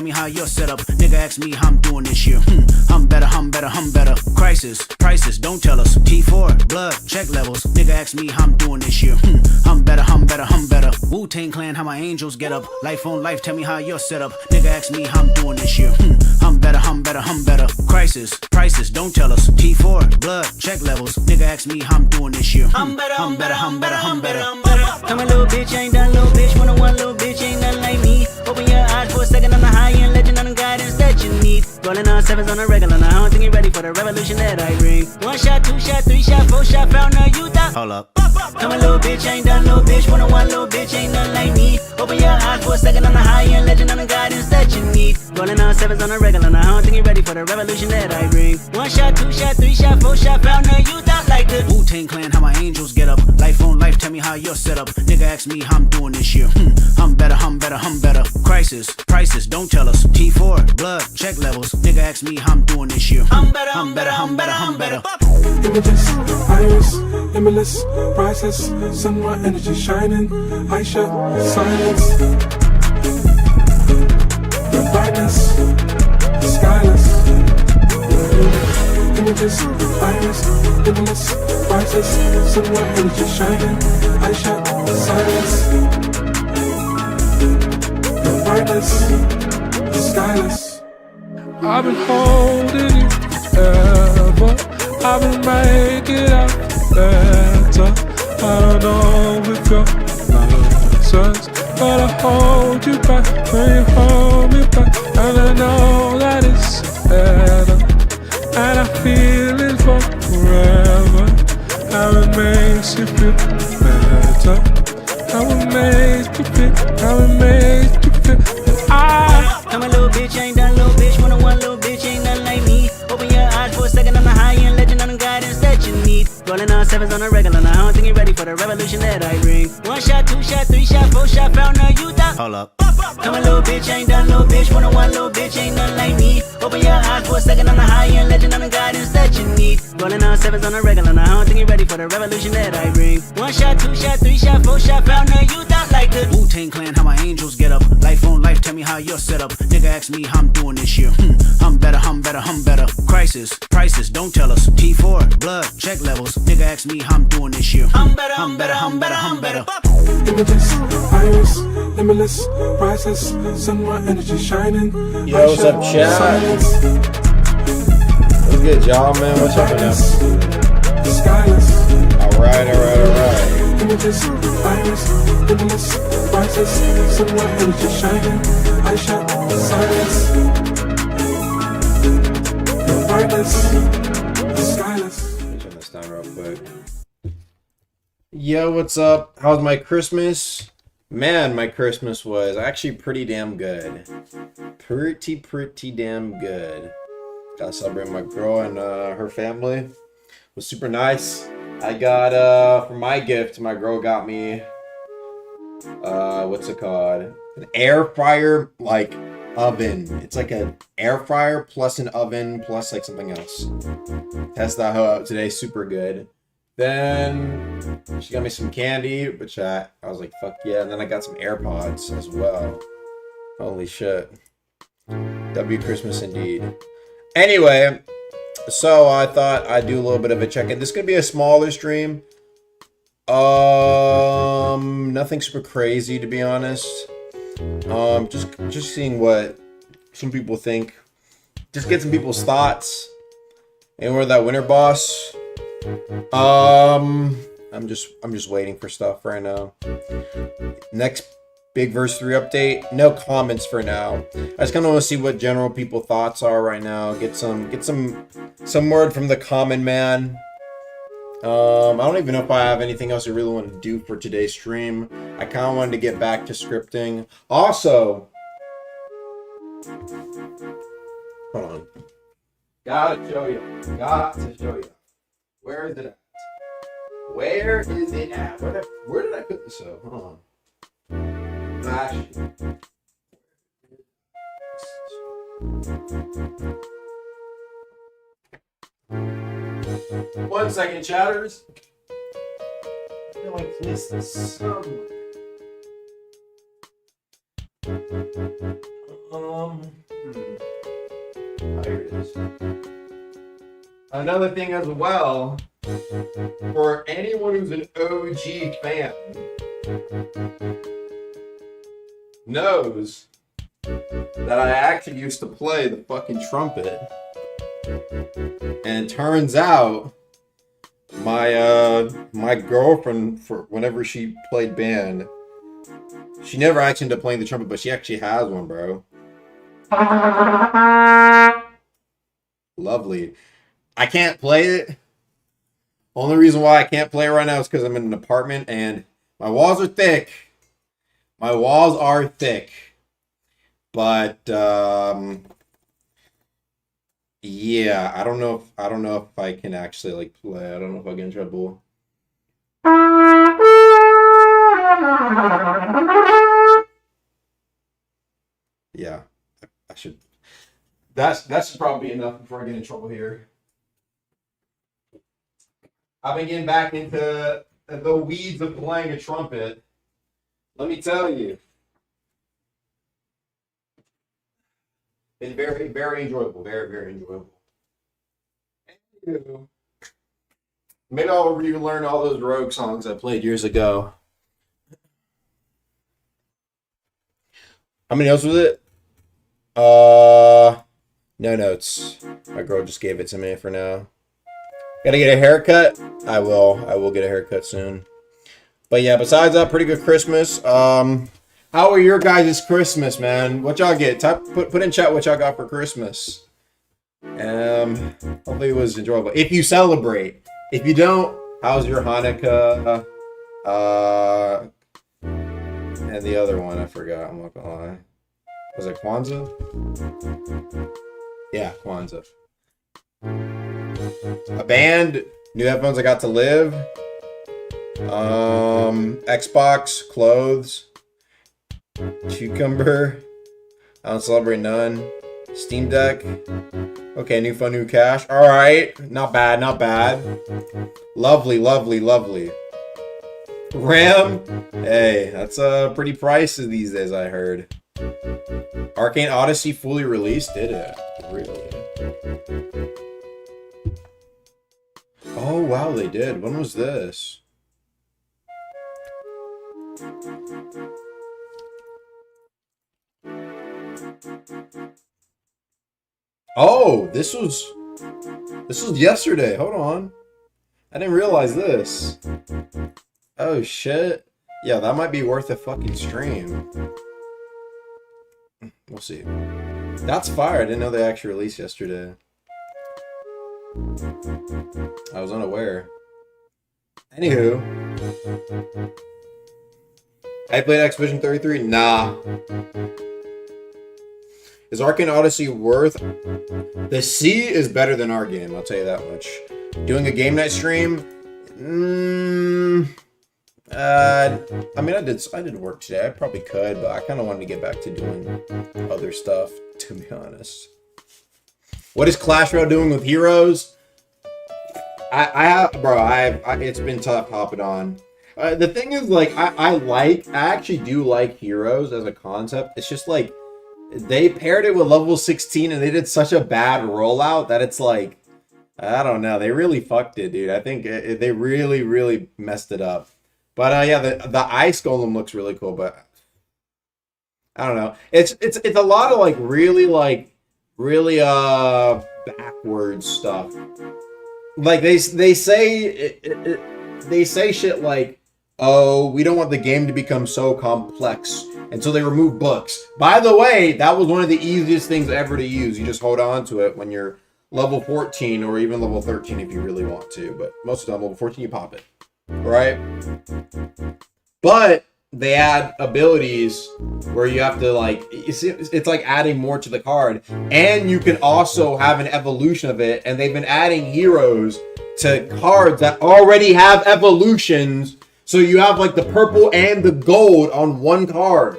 tell me how you're set up. Nigga ask me how I'm doing this year. I'm better, I'm better, I'm better. Crisis, prices, don't tell us. T4, blood, check levels. Nigga ask me how I'm doing this year. I'm better, I'm better, I'm better. Wu-Tang Clan, how my angels get up. Life on life, tell me how you're set up. Nigga ask me how I'm doing this year. I'm better, I'm better, I'm better. Crisis, prices, don't tell us. T4, blood, check levels. Nigga ask me how I'm doing this year. I'm better, I'm better, I'm better, I'm better. Come a little bitch, ain't done little bitch. One little bitch, ain't nothing like me. Open your eyes for a second on the high end, legend on the guidance that you need. Rolling on sevens on a regular, now I don't think you're ready for the revolution that I bring. 1 shot, 2 shot, 3 shot, 4 shot, found a youth out. Hold up. Come a little bitch, ain't done little bitch. One little bitch, ain't nothing like me. Open your eyes for a second on the high end, legend on the guidance that you need. Rolling on sevens on a regular, now I don't think you're ready for the revolution that I bring. 1 shot, 2 shot, 3 shot, 4 shot, found a youth out like the Wu-Tang Clan, how my angels get up. Life on life, tell me how you're set up. Nigga ask me how I'm doing this year. I'm better, I'm better, I'm better. Crisis, prices, don't tell us. T4, blood, check levels. Nigga ask me how I'm doing this year. I'm better, I'm better, I'm better, I'm better. Images, iris, limitless, priceless. Sunlight energy shining. I shut silence. The brightness, skyless. Images, iris, limitless, priceless. Sunlight energy shining. I shut silence. The brightness, skyless. I've been holding you forever. I've been making it out better. I don't know if you're nonsense, but I hold you back when you hold me back. And I know that it's better, and I feel it for forever. How it makes you feel better. How it makes you feel. How it makes you feel. I'm a little bitch, ain't done little bitch. One little bitch, ain't nothing like me. Open your eyes for a second on the high end, legend on the guidance that you need. Rolling on sevens on a regular, now I don't think you're ready for the revolution that I bring. 1 shot, 2 shot, 3 shot, 4 shot, found a youth out. Hold up. I'm a little bitch, ain't done little bitch. One little bitch, ain't nothing like me. Open your eyes for a second on the high end, legend on the guidance that you need. Rolling on sevens on a regular, now I don't think you're ready for the revolution that I bring. 1 shot, 2 shot, 3 shot, 4 shot, found a youth out like the Wu-Tang Clan, how my angels get up. Life on life, tell me how you're set up. Nigga ask me how I'm doing this year. I'm better, I'm better, I'm better. Crisis, prices, don't tell us. T4, blood, check levels. Nigga ask me how I'm doing this year. I'm better, I'm better, I'm better, I'm better. Images, iris, limitless, priceless. Sunlight energy shining. Yo, what's up, chat? Silence. What's good, y'all, man? What's up now? Skyless. Alright. Images, iris, limitless, priceless. Sunlight energy shining. I shut silence. The brightness, skyless. Let me turn this down real quick. Yo, what's up? How's my Christmas? Man, my Christmas was actually pretty damn good. Pretty damn good. Got to celebrate my girl and her family. It was super nice. I got, for my gift, my girl got me, what's it called? An air fryer, like, oven. It's like an air fryer plus an oven plus, like, something else. Test that out today. Super good. Then she got me some candy, which I was like, fuck yeah. And then I got some AirPods as well. Holy shit. W Christmas indeed. Anyway, so I thought I'd do a little bit of a check-in. This is going to be a smaller stream. Nothing super crazy, to be honest. Just seeing what some people think. Just get some people's thoughts. And we're that winter boss. I'm just waiting for stuff right now. Next big verse 3 update. No comments for now. I just kind of want to see what general people thoughts are right now. Get some word from the common man. I don't even know if I have anything else I really want to do for today's stream. I kind of wanted to get back to scripting. Also, hold on. Gotta show you. Where is it at? Where did I put this up? Hold on. Flash. 1 second, chatters. I feel like this somewhere. Here it is. Another thing as well, for anyone who's an OG fan, knows that I actually used to play the fucking trumpet. And it turns out my girlfriend, for whenever she played band, she never actually ended up playing the trumpet, but she actually has one, bro. Lovely. I can't play it. Only reason why I can't play it right now is because I'm in an apartment and my walls are thick. My walls are thick. But yeah, I don't know if I can actually like play. I don't know if I'll get in trouble. Yeah, I should. That should probably be enough before I get in trouble here. I've been getting back into the weeds of playing a trumpet. Let me tell you. Been very, very enjoyable. Very, very enjoyable. Anywho, maybe I'll relearn all those Rogue songs I played years ago. How many notes was it? No notes. My girl just gave it to me for now. Gotta get a haircut. I will get a haircut soon. But yeah, besides that, pretty good Christmas. How are your guys' Christmas, man? What y'all get? Put in chat what y'all got for Christmas. Hopefully it was enjoyable. If you celebrate. If you don't, how's your Hanukkah? And the other one, I forgot. I'm not gonna lie. Was it Kwanzaa? Yeah, Kwanzaa. A band, new headphones I got to live. Xbox, clothes. Cucumber. I don't celebrate none. Steam Deck. Okay, new fun, new cash. Alright. Not bad, not bad. Lovely, lovely, lovely. RAM. Hey, that's pretty pricey these days, I heard. Arcane Odyssey fully released? Did it? Really? Oh, wow, they did. When was this? Oh, this was yesterday. Hold on. I didn't realize this. Oh, shit. Yeah, that might be worth a fucking stream. We'll see. That's fire. I didn't know they actually released yesterday. I was unaware. Anywho. I played Expedition 33? Nah. Is Arcane Odyssey worth? The C is better than our game, I'll tell you that much. Doing a game night stream? I mean, I did work today. I probably could, but I kind of wanted to get back to doing other stuff, to be honest. What is Clash Royale doing with heroes? It's been tough hopping on. The thing is, like, I actually do like heroes as a concept. It's just like, they paired it with level 16 and they did such a bad rollout that it's like, I don't know. They really fucked it, dude. I think they really, really messed it up. But yeah, the ice golem looks really cool, but I don't know. It's a lot of really backwards stuff. Like they say shit like, oh, we don't want the game to become so complex, and so they remove books. By the way, that was one of the easiest things ever to use. You just hold on to it when you're level 14 or even level 13 if you really want to, but most of the time level 14 you pop it, right? But they add abilities where you have to, like, it's like adding more to the card, and you can also have an evolution of it, and they've been adding heroes to cards that already have evolutions, so you have like the purple and the gold on one card.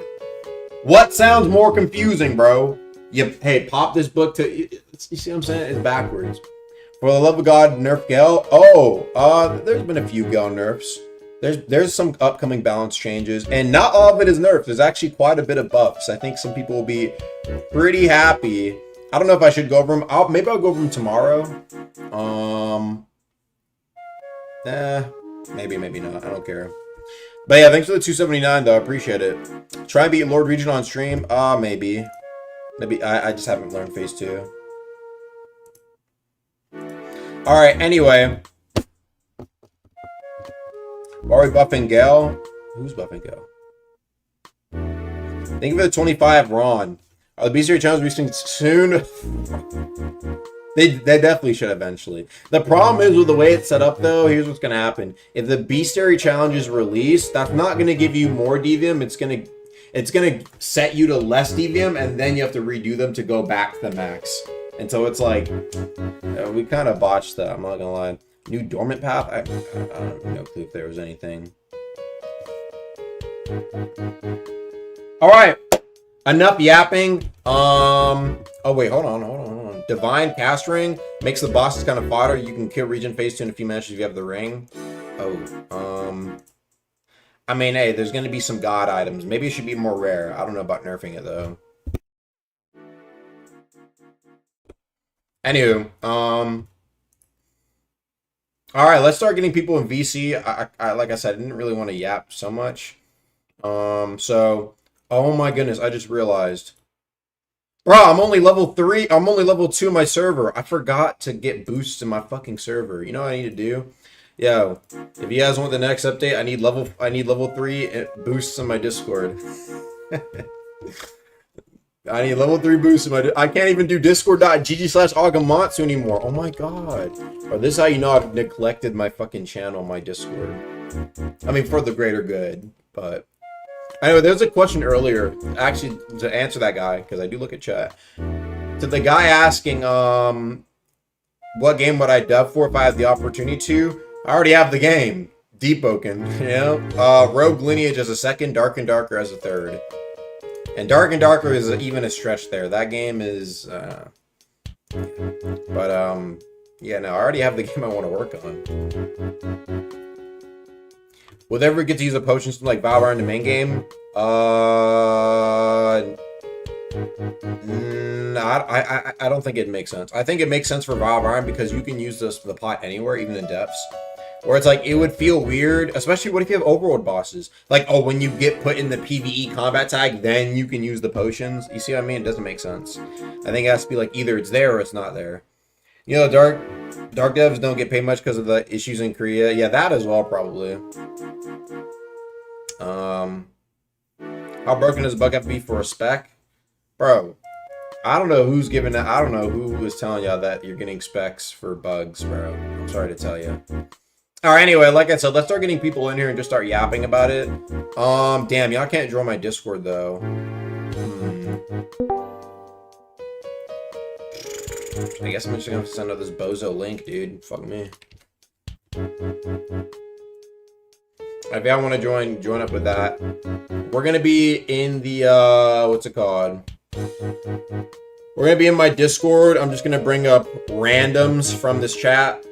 What sounds more confusing, bro? Hey, pop this book to, you see what I'm saying? It's backwards. For the love of God, nerf Gale. Oh, there's been a few Gale nerfs. There's some upcoming balance changes, and not all of it is nerfs. There's actually quite a bit of buffs. I think some people will be pretty happy. I don't know if I should go over them. Maybe I'll go over them tomorrow. Maybe not. I don't care. But yeah, thanks for the 279 though. I appreciate it. Try and beat Lord Region on stream. Maybe. I just haven't learned phase 2. All right. Anyway. Are we buffing Gale? Who's buffing Gale? Thank you for the 25, Ron. Are the Beastary channels releasing soon? They definitely should eventually. The problem is with the way it's set up though, here's what's gonna happen. If the Beastary challenge is released, that's not gonna give you more DVM, it's gonna set you to less DVM, and then you have to redo them to go back to the max. And so it's like, we kind of botched that, I'm not gonna lie. New dormant path? I have no clue if there was anything. Alright. Enough yapping. Oh wait, hold on. Divine cast ring makes the bosses kind of fodder. You can kill region phase 2 in a few matches if you have the ring. I mean, hey, there's gonna be some god items. Maybe it should be more rare. I don't know about nerfing it though. Anywho, alright, let's start getting people in VC. I like I said, I didn't really want to yap so much. So, oh my goodness, I just realized. Bro, I'm only level 3. I'm only level 2 in my server. I forgot to get boosts in my fucking server. You know what I need to do? Yo, if you guys want the next update, I need level 3 boosts in my Discord. I need level 3 boosts in my I can't even do discord.gg/Agamatsu anymore. Oh my god. Bro, this is how you know I've neglected my fucking channel, my Discord. I mean, for the greater good, but anyway, there was a question earlier, actually, to answer that guy, because I do look at chat. To the guy asking, what game would I dub for if I had the opportunity to? I already have the game. Deepwoken, you know? Rogue Lineage as a second, Dark and Darker as a third. And Dark and Darker is even a stretch there. That game is, but, yeah, no, I already have the game I want to work on. Will they ever get to use a potion system like Valorant in the main game? I don't think it makes sense. I think it makes sense for Valorant because you can use the pot anywhere, even in depths. Or it's like, it would feel weird, especially what if you have overworld bosses? Like, oh, when you get put in the PvE combat tag, then you can use the potions. You see what I mean? It doesn't make sense. I think it has to be like, either it's there or it's not there. You know, dark devs don't get paid much because of the issues in Korea. Yeah, that as well, probably. How broken does a bug have to be for a spec? Bro, I don't know who's giving that. I don't know who was telling y'all that you're getting specs for bugs, bro. I'm sorry to tell you. Alright, anyway, like I said, let's start getting people in here and just start yapping about it. Damn, y'all can't join my Discord, though. I guess I'm just gonna send out this bozo link, dude. Fuck me. If y'all want to join up with that. We're gonna be in the, what's it called? We're gonna be in my Discord. I'm just gonna bring up randoms from this chat.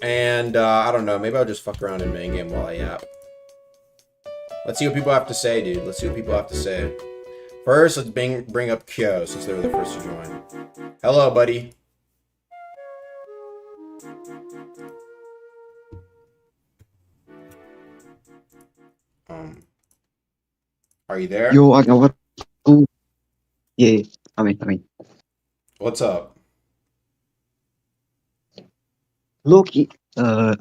And, I don't know, maybe I'll just fuck around in main game while I yap. Let's see what people have to say, dude. Let's see what people have to say. First, let's bring up Kyo, since they were the first to join. Hello, buddy. Are you there? Yo, what? Yeah, I mean. What's up? Loki, hold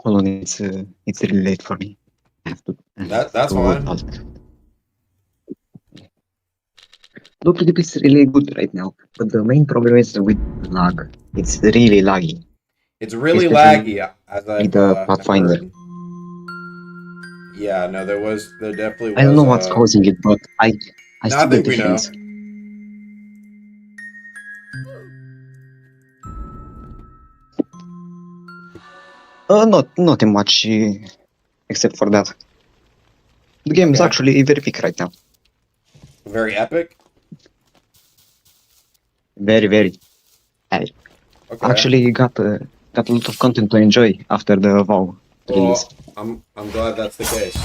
on, it's really late for me. I have to, That's to fine. work out. Loki, the is really good right now, but the main problem is with lag. It's really laggy. It's really Especially laggy, as with the Pathfinder. heard. Yeah, no, there definitely was. I don't know what's causing it, but I still think get the we know. feelings. Nothing much, except for that. The game is Okay. actually very big right now. Very epic. Very. I Okay. actually got a lot of content to enjoy after the WoW release. I'm glad that's the case.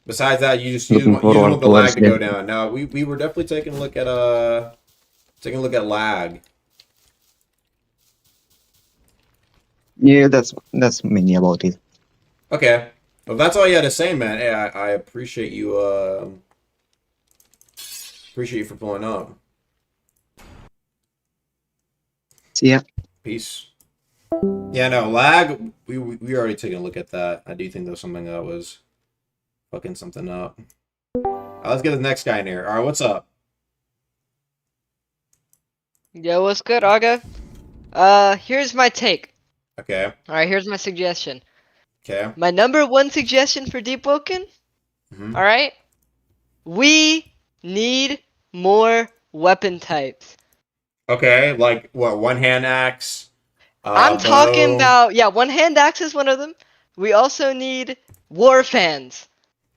Besides that, you just Looking want the lag towards to go the- down. No, we were definitely taking a look at lag. Yeah, that's mainly about it. Okay. Well, that's all you had to say, man. Hey, I appreciate you for pulling up. See ya. Peace. Yeah, no, lag, we already taken a look at that. I do think there was something that was fucking something up. Alright, let's get the next guy in here. Alright, what's up? Yo, what's good, Aga? Here's my take. Okay. Alright, here's my suggestion. Okay. My number one suggestion for Deepwoken, Mhm. alright? We need more weapon types. Okay, like what, one hand axe? I'm talking bow. about, yeah, one hand axe is one of them. We also need war fans.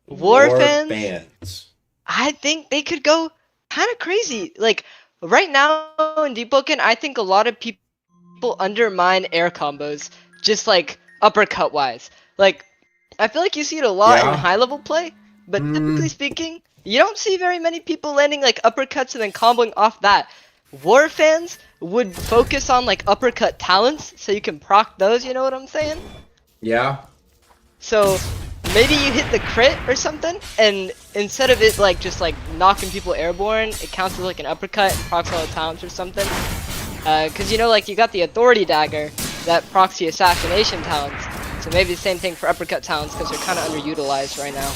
War fans, fans. I think they could go kind of crazy. Like, right now in Deepwoken, I think a lot of people undermine air combos, just like uppercut wise. Like, I feel like you see it a lot in Yeah. high level play, but typically speaking, you don't see very many people landing like uppercuts and then comboing off that. War fans would focus on like uppercut talents, so you can proc those, you know what I'm saying? Yeah. So maybe you hit the crit or something, and instead of it like just like knocking people airborne, it counts as like an uppercut and procs all the talents or something. Cause you know, like you got the authority dagger that procs the assassination talents. So maybe the same thing for uppercut talents, because they're kind of underutilized right now.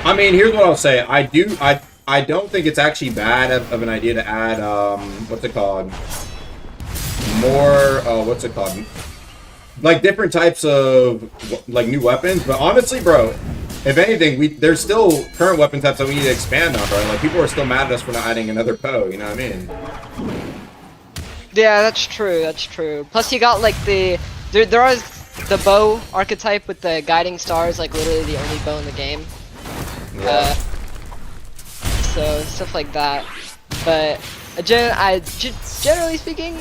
I mean, here's what I'll say. I don't think it's actually bad of an idea to add what's it called? More what's it called? Like different types of like new weapons, but honestly, bro, if anything, there's still current weapon types that we need to expand on, bro. Like people are still mad at us for not adding another Poe, you know what I mean? Yeah, that's true, that's true. Plus you got like there is the bow archetype with the guiding stars, like literally the only bow in the game. Yeah. So stuff like that. But generally speaking,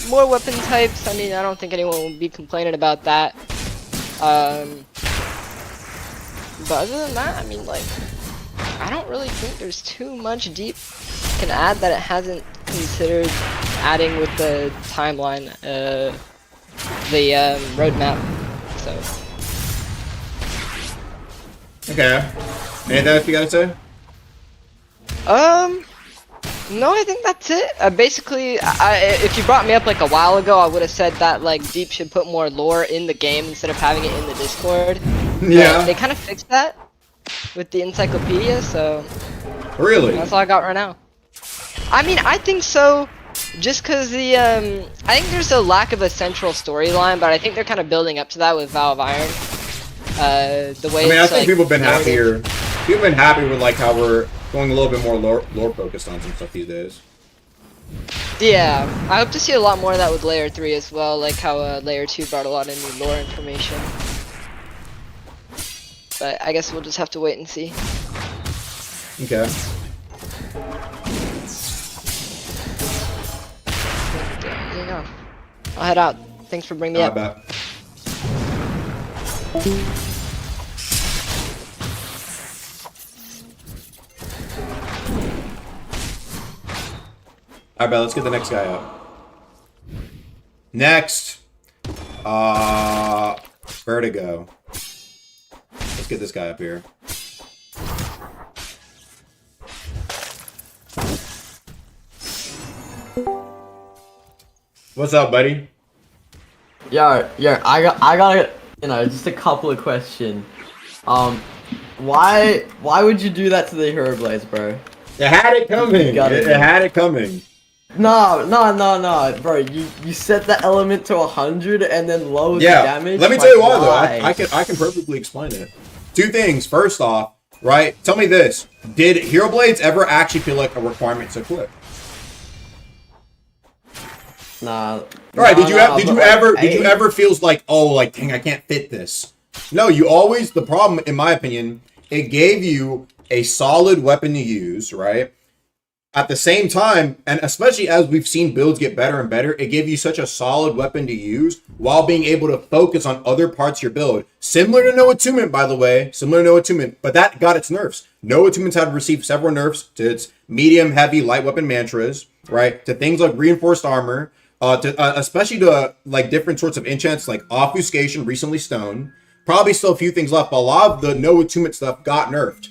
more weapon types. I mean, I don't think anyone will be complaining about that. But other than that, I mean, like, I don't really think there's too much Deep can add that it hasn't considered adding with the timeline, the roadmap. So. Okay. Anything else you gotta say? No, I think that's it. Basically, if you brought me up like a while ago, I would have said that like Deep should put more lore in the game instead of having it in the Discord. Yeah. They kind of fixed that with the encyclopedia, so Really? that's all I got right now. I mean, I think so. Just cause I think there's a lack of a central storyline, but I think they're kind of building up to that with Vow of Iron. The way I mean, I it's, think like, people have been narrative. happier. People have been happy with like how we're going a little bit more lore focused on some stuff these days. Yeah, I hope to see a lot more of that with Layer 3 as well, like how Layer 2 brought a lot of new lore information. But I guess we'll just have to wait and see. Okay. There you go. I'll head out. Thanks for bringing me I up. bet. Alright, let's get the next guy up. Next, Vertigo. Let's get this guy up here. What's up, buddy? Yeah, I got just a couple of questions. Why would you do that to the Hero Blades, bro? It had it coming. It had it coming. No, bro. You set the element to 100 and then lower the Yeah, damage. let me tell you why though. I can perfectly explain it. Two things. First off, right? Tell me this: did Hero Blades ever actually feel like a requirement to equip? Nah. Right? Did you you ever feels like, oh, like dang, I can't fit this? No, you always. The problem, in my opinion, it gave you a solid weapon to use, right? At the same time, and especially as we've seen builds get better and better, it gave you such a solid weapon to use while being able to focus on other parts of your build. Similar to No Attunement, by the way. Similar to No Attunement, but that got its nerfs. No Attunements have received several nerfs to its medium, heavy, light weapon mantras, right? To things like reinforced armor, especially to like different sorts of enchants like Obfuscation, recently Stone. Probably still a few things left, but a lot of the No Attunement stuff got nerfed.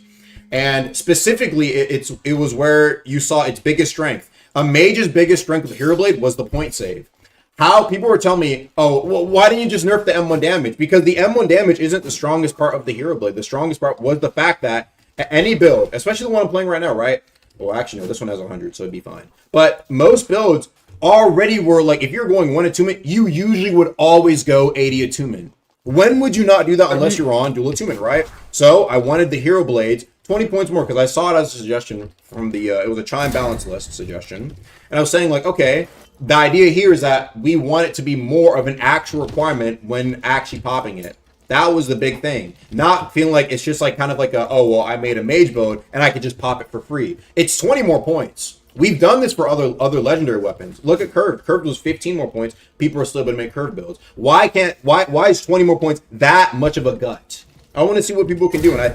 And specifically, it was where you saw its biggest strength. A mage's biggest strength with Hero Blade was the point save. How people were telling me, oh, well, why didn't you just nerf the M1 damage? Because the M1 damage isn't the strongest part of the Hero Blade. The strongest part was the fact that any build, especially the one I'm playing right now, right? Well, actually, no, this one has 100, so it'd be fine. But most builds already were like, if you're going 1 attunement, you usually would always go 80 attunement. When would you not do that unless you're on dual attunement, right? So I wanted the Hero Blades 20 points more because I saw it as a suggestion from the, it was a Chime balance list suggestion. And I was saying like, okay, the idea here is that we want it to be more of an actual requirement when actually popping it. That was the big thing. Not feeling like it's just like kind of like a, oh, well, I made a mage build and I could just pop it for free. It's 20 more points. We've done this for other legendary weapons. Look at Curved. Curved was 15 more points. People are still able to make Curved builds. Why is 20 more points that much of a gut? I want to see what people can do, and I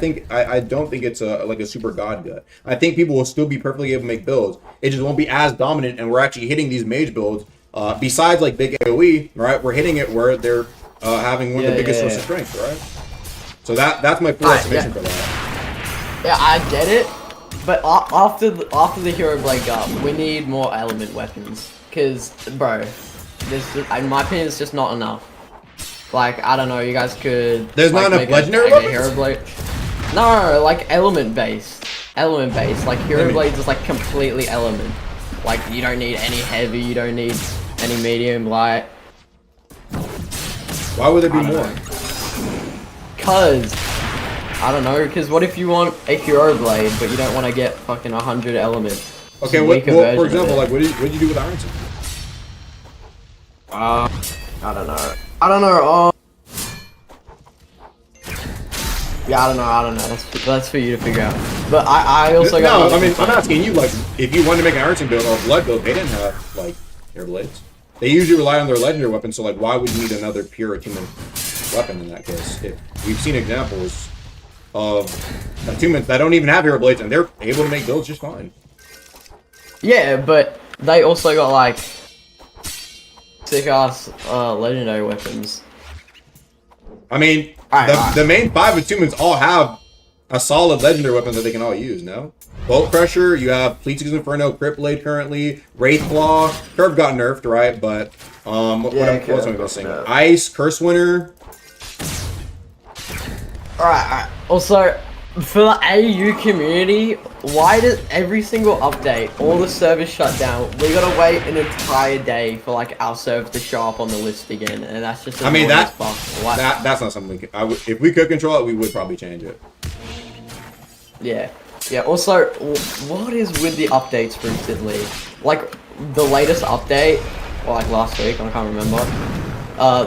don't think it's like a super god gut. I think people will still be perfectly able to make builds. It just won't be as dominant, and we're actually hitting these mage builds. Besides like big AOE, right? We're hitting it where they're having one of the biggest sources of strength, right? So that's my full estimation for that. Yeah, I get it, but after the Hero Blade up, we need more element weapons. Cause, bro, in my opinion, it's just not enough. Like, I don't know, you guys could... There's like, not enough legendary weapons? Hero Blade. No, like element based. Element based. Like Hero Blades is like completely element. Like you don't need any heavy, you don't need any medium, light. Why would there be more? Cause I don't know, because what if you want a Hero Blade but you don't want to get fucking 100 elements? Okay, well, for example, like what did you do with Iron Sword? I don't know. I don't know. Yeah, I don't know. That's for you to figure out. But I also got... No, I mean, I'm asking you, like, if you wanted to make an Iron Sword build or a Blood build, they didn't have, like, Air Blades. They usually rely on their legendary weapons, so, like, why would you need another pure attunement weapon in that case? We've seen examples of attunements that don't even have Hero Blades, and they're able to make builds just fine. Yeah, but they also got, like, sick-ass legendary weapons. I mean, the main 5 attunements all have a solid legendary weapon that they can all use, no? Bolt Crusher, you have Fleet's Inferno, Crypt Blade currently, Wraith Claw, Curve got nerfed, right? But, what else am I saying? Ice, Curse Winner. Alright. Also, for the AU community, why does every single update, all the servers shut down, we gotta wait an entire day for like our server to show up on the list again, and that's just annoying as fuck. That's not something we could, if we could control it, we would probably change it. Yeah. Also, what is with the updates recently? Like, the latest update, or like last week, I can't remember,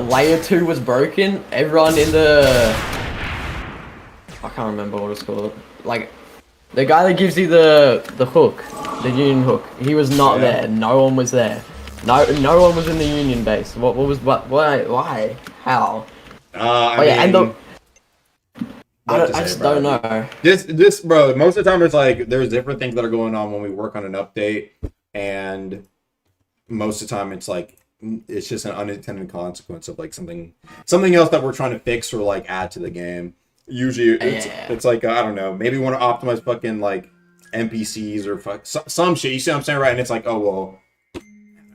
Layer 2 was broken, everyone in the... I can't remember what it's called. Like, the guy that gives you the hook, the union hook, he was not there. No one was there. No one was in the union base. Why? How? I just don't know. This, bro, most of the time it's like, there's different things that are going on when we work on an update, and most of the time it's like, it's just an unintended consequence of like something else that we're trying to fix or like add to the game. Usually it's like, I don't know, maybe want to optimize fucking like NPCs or some shit, you see what I'm saying, right? And it's like, oh, well,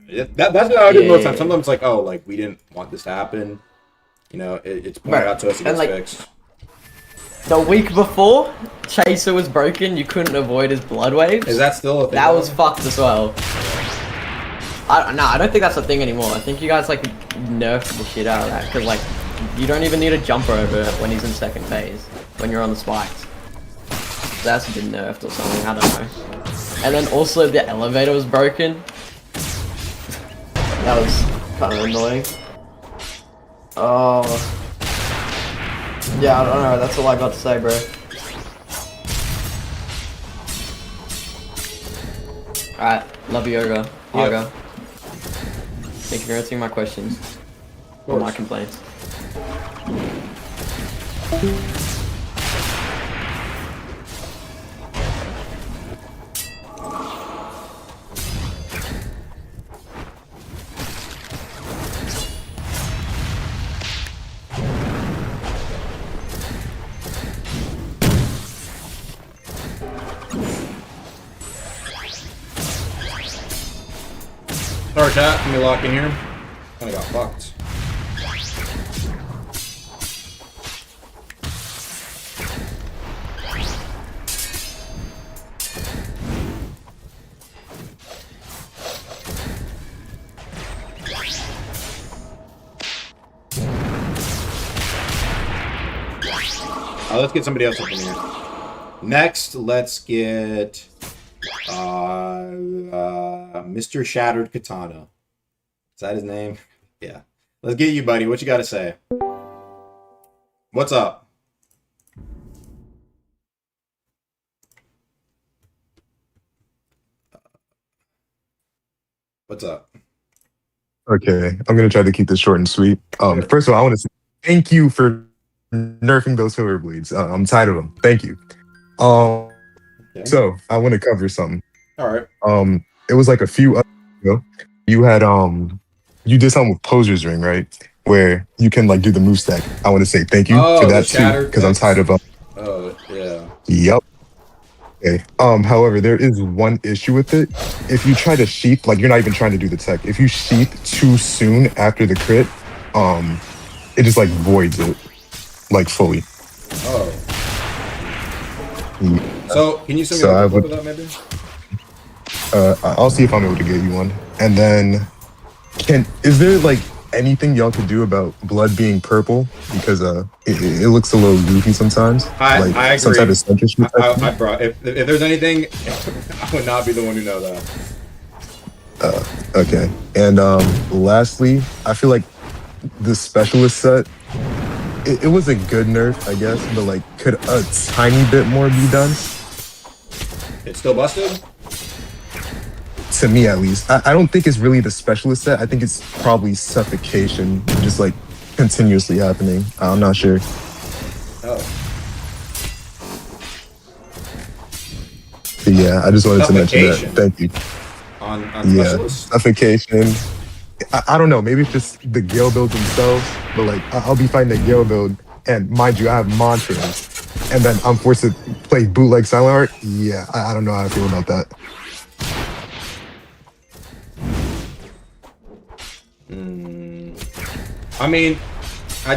that's what I do most of the time. Sometimes it's like, oh, like, we didn't want this to happen. You know, it's pointed out to us, it gets fixed. The week before, Chaser was broken, you couldn't avoid his blood waves. Is that still a thing? That was fucked as well. I don't think that's a thing anymore. I think you guys, like, nerfed the shit out of that, because, like, you don't even need a jumper over when he's in second phase, when you're on the spikes. That's been nerfed or something, I don't know. And then also the elevator was broken. That was kind of annoying. Oh. Yeah, I don't know, that's all I got to say, bro. Alright, love you, Yoga. Yep. Yoga. Thank you for answering my questions. Or my complaints. Sorry, chat. Let me lock in here. Kinda got fucked. Let's get somebody else up in here. Next, let's get Mr. Shattered Katana. Is that his name? Yeah. Let's get you, buddy. What you got to say? What's up? What's up? Okay, I'm gonna try to keep this short and sweet. First of all, I want to say thank you for nerfing those filler bleeds. I'm tired of them. Thank you. Okay. So I want to cover something. All right. It was like a few other ago. You had you did something with Poser's Ring, right? Where you can like do the move stack. I want to say thank you for that too, because I'm tired of Oh yeah. Yep. Okay. However, there is one issue with it. If you try to sheath, like you're not even trying to do the tech. If you sheath too soon after the crit, it just like voids it, like fully. Oh. Yeah. So can you send me So a I clip would- of that maybe? I'll see if I'm able to get you one. And then, is there like anything y'all could do about blood being purple? Because it looks a little goofy sometimes. I agree. Some type of censorship. I brought if there's anything, I would not be the one to know that. Okay. And lastly, I feel like the specialist set, it was a good nerf, I guess, but like could a tiny bit more be done? It's still busted? To me at least. I don't think it's really the specialist set. I think it's probably suffocation just like continuously happening. I'm not sure. Oh. But yeah, I just wanted to mention that. Suffocation. Thank you. On Yeah, specialist? suffocation. I don't know. Maybe it's just the Gale builds themselves, but like I'll be fighting a Gale build, and mind you, I have mantras, and then I'm forced to play bootleg Silent Art. Yeah, I don't know how I feel about that. I mean, are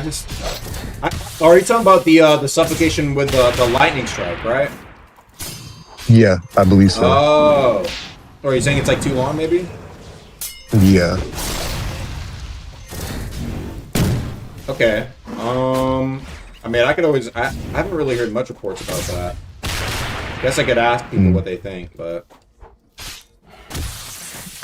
you talking about the suffocation with the lightning strike, right? Yeah, I believe so. Oh. Or are you saying it's like too long, maybe? Yeah. Okay. I mean, I could always. I haven't really heard much reports about that. Guess I could ask people what they think, but.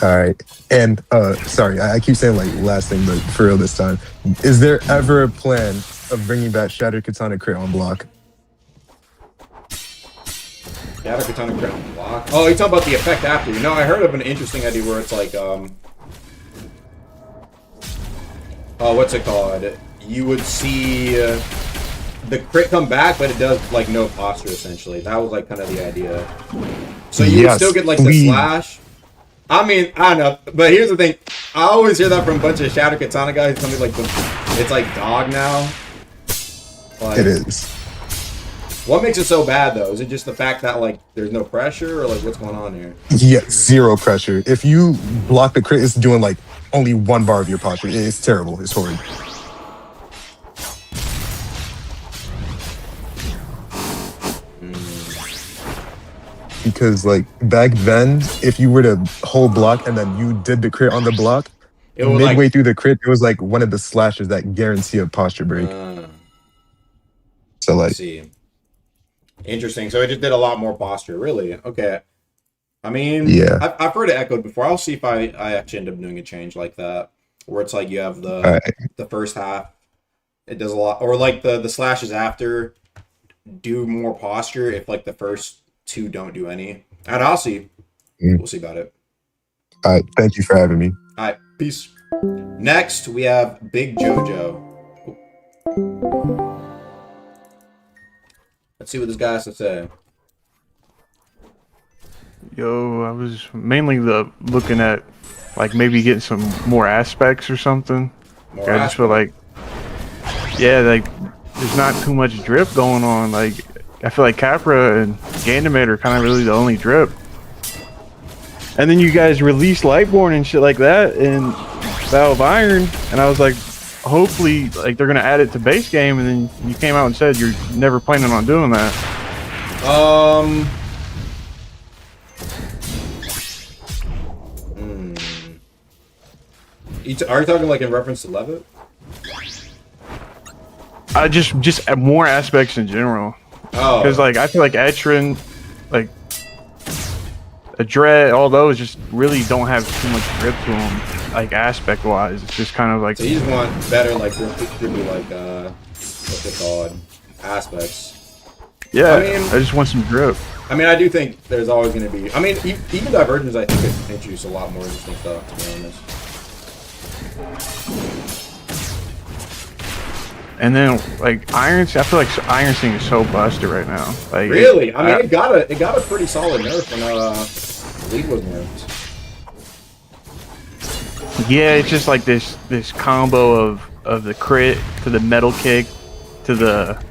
All right. And sorry, I keep saying like last thing, but for real this time, is there ever a plan of bringing back Shattered Katana crit on block? Shattered Katana crit on block. Oh, you're talking about the effect after. You know, I heard of an interesting idea where it's like oh, what's it called? You would see the crit come back, but it does like no posture essentially. That was like kind of the idea. So you would still get like the slash. I mean, I don't know, but here's the thing. I always hear that from a bunch of Shattered Katana guys. Tell me like it's like dog now. Like, It is. What makes it so bad though? Is it just the fact that like there's no pressure, or like what's going on here? Yeah, zero pressure. If you block the crit, it's doing like only 1 bar of your posture. It's terrible. It's horrid. Because like back then, if you were to hold block and then you did the crit on the block, It was midway like, through the crit, it was like one of the slashes that guarantee a posture break. So I like, see. Interesting. So it just did a lot more posture. Really? Okay. I mean, yeah. I've heard it echoed before. I'll see if I actually end up doing a change like that, where it's like you have the first half, it does a lot, or like the slashes after do more posture if like the first two don't do any. And I'll see. We'll see about it. All right, thank you for having me. All right, peace. Next, we have Big Jojo. Let's see what this guy has to say. Yo, I was mainly looking at like maybe getting some more aspects or something. I just feel like, yeah, like there's not too much drip going on. Like I feel like Capra and Ganymede are kind of really the only drip. And then you guys released Lightborn and shit like that in Battle of Iron, and I was like, hopefully, like they're gonna add it to base game. And then you came out and said you're never planning on doing that. Are you talking like in reference to Levitt? Just more aspects in general. Oh. Because like I feel like Etrin, like a Dread, all those just really don't have too much grip to them, like aspect wise. It's just kind of like. So you just want better like what's it called, aspects. Yeah, I just want some grip. I mean, I do think there's always going to be. I mean, even Divergence, I think it introduced a lot more interesting stuff. To be honest. And then like I feel like Iron Sting is so busted right now. Like really, I mean, it got a pretty solid nerf when League was nerfed. Yeah, it's just like this combo of the crit to the metal kick to the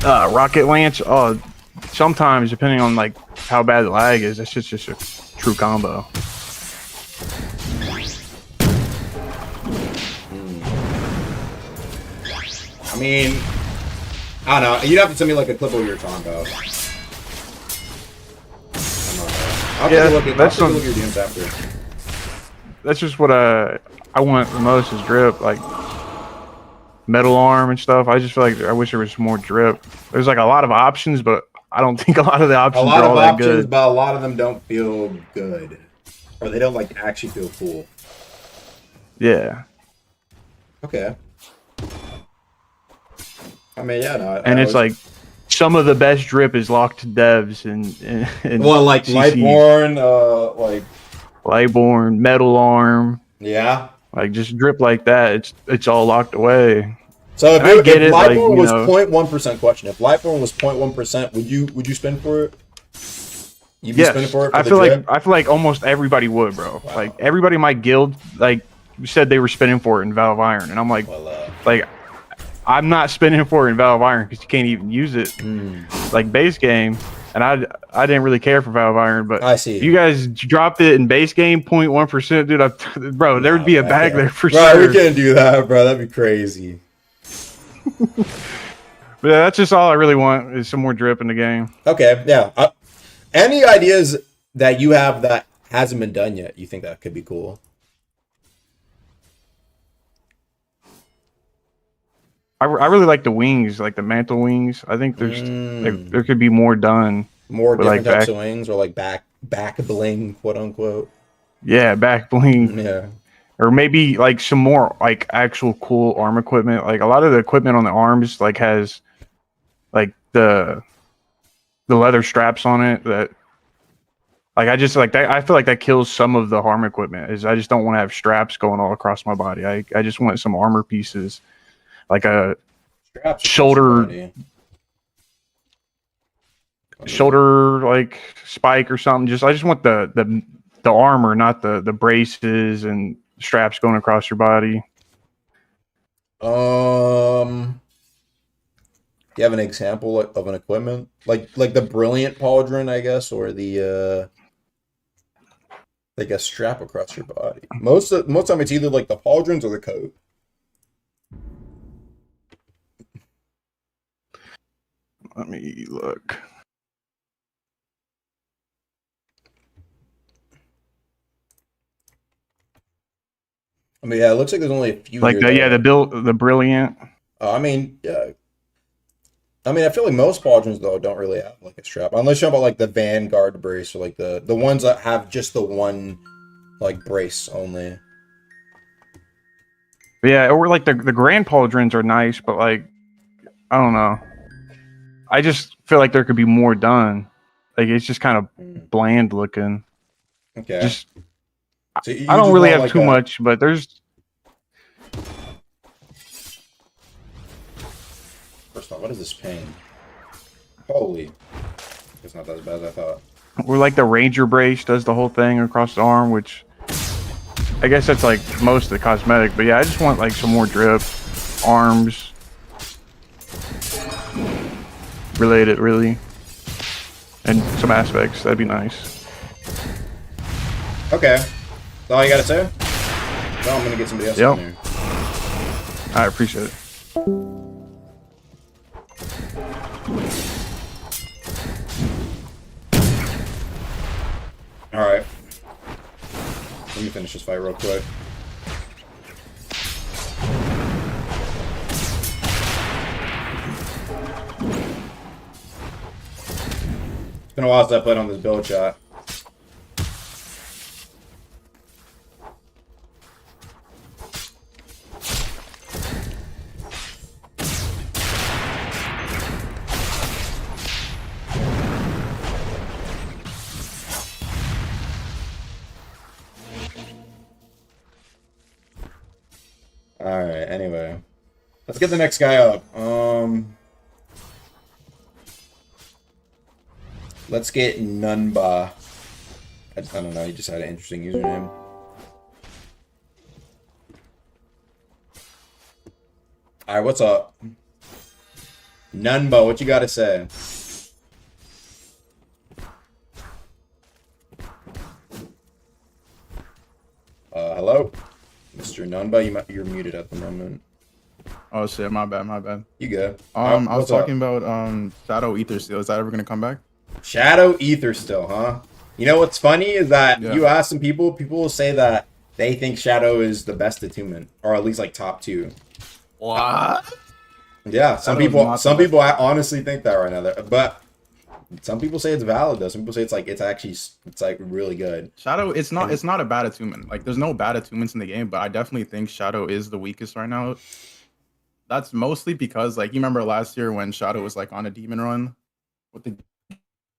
rocket lance. Oh, sometimes depending on like how bad the lag is, that's just a true combo. I mean, I don't know. You'd have to send me like a clip of your combo. I'll take a look at your DMs after. That's just what I want the most is drip, like metal arm and stuff. I just feel like I wish there was more drip. There's like a lot of options, but I don't think a lot of the options are all that good. But a lot of them don't feel good, or they don't like actually feel cool. Yeah. Okay. I mean, yeah, no. And it's like some of the best drip is locked to devs and well, like CCs. Lightborn, metal arm. Yeah. Like just drip like that. It's all locked away. So if Lightborn was 0.1% question, if Lightborn was 0.1%, would you spin for it? You'd be spinning for it. I feel like almost everybody would, bro. Wow. Like everybody in my guild like said they were spinning for it in Valve Iron, and I'm like, I'm not spinning for it in Valve Iron because you can't even use it like base game. And I didn't really care for Valve Iron, but I see. If you guys dropped it in base game 0.1%, dude, bro, there would be a bag there for sure. Bro, we can't do that, bro. That'd be crazy. But yeah, that's just all I really want is some more drip in the game. Okay, yeah. Any ideas that you have that hasn't been done yet? You think that could be cool? I really like the wings, like the mantle wings. I think there's there could be more done. More different types of wings, or like back bling, quote unquote. Yeah, back bling. Yeah. Or maybe like some more like actual cool arm equipment. Like a lot of the equipment on the arms like has like the leather straps on it that like I just like that. I feel like that kills some of the arm equipment. Is I just don't want to have straps going all across my body. I just want some armor pieces. Like a shoulder like spike or something. I just want the armor, not the braces and straps going across your body. Do you have an example of an equipment like the Brilliant Pauldron, I guess, or the like a strap across your body? Most time it's either like the pauldrons or the coat. Let me look. I mean, yeah, it looks like there's only a few. Like the Brilliant. I mean, yeah. I mean, I feel like most pauldrons though don't really have like a strap, unless you're about like the Vanguard brace or like the ones that have just the one like brace only. Yeah, or like the Grand Pauldrons are nice, but like I don't know. I just feel like there could be more done. Like it's just kind of bland looking. Okay. Just So you I don't just really want, have like, too a- much, but there's First off, what is this pain? Holy. It's not as bad as I thought. or like the Ranger brace does the whole thing across the arm, which I guess that's like most of the cosmetic. But yeah, I just want like some more drip, arms related really, and some aspects. That'd be nice. Okay. That's all you gotta say? No, I'm gonna get somebody else Yep. in there. I appreciate it. Alright. Let me finish this fight real quick. It's been a while since I played on this build shot. Alright, anyway. Let's get the next guy up. Let's get Nunba. I don't know, he just had an interesting username. Alright, what's up? Nunba, what you gotta say? Hello? Mr. Nunba, you're muted at the moment. Oh shit, my bad. You good? I was What's talking up? about Shadow Ether Steel. Is that ever gonna come back? Shadow Ether still, huh? You know what's funny is that Yeah. you ask some people will say that they think Shadow is the best attunement, or at least like top 2. What? Yeah, some Shadow's people not the some best. people honestly think that right now. But some people say it's valid though. Some people say it's like really good. Shadow, it's not a bad attunement. Like there's no bad attunements in the game, but I definitely think Shadow is the weakest right now. That's mostly because like you remember last year when Shadow was like on a demon run with the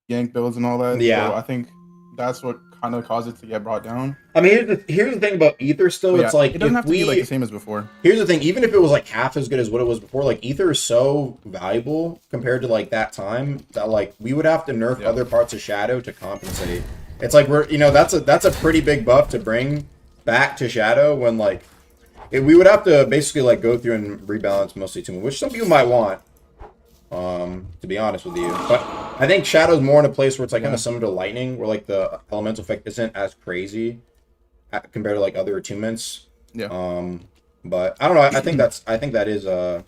gank builds and all that. Yeah. So I think that's what kind of caused it to get brought down. I mean, here's the thing about Ether still. But It's yeah, like it doesn't if have to be like the same as before. Here's the thing, even if it was like half as good as what it was before, like Ether is so valuable compared to like that time that like we would have to nerf other parts of Shadow to compensate. It's like that's a pretty big buff to bring back to Shadow when like we would have to basically like go through and rebalance mostly to which some people might want. To be honest with you, but I think Shadow's more in a place where it's like kind of similar to Lightning, where like the elemental effect isn't as crazy compared to like other attunements. Yeah. But I don't know. I think that is. I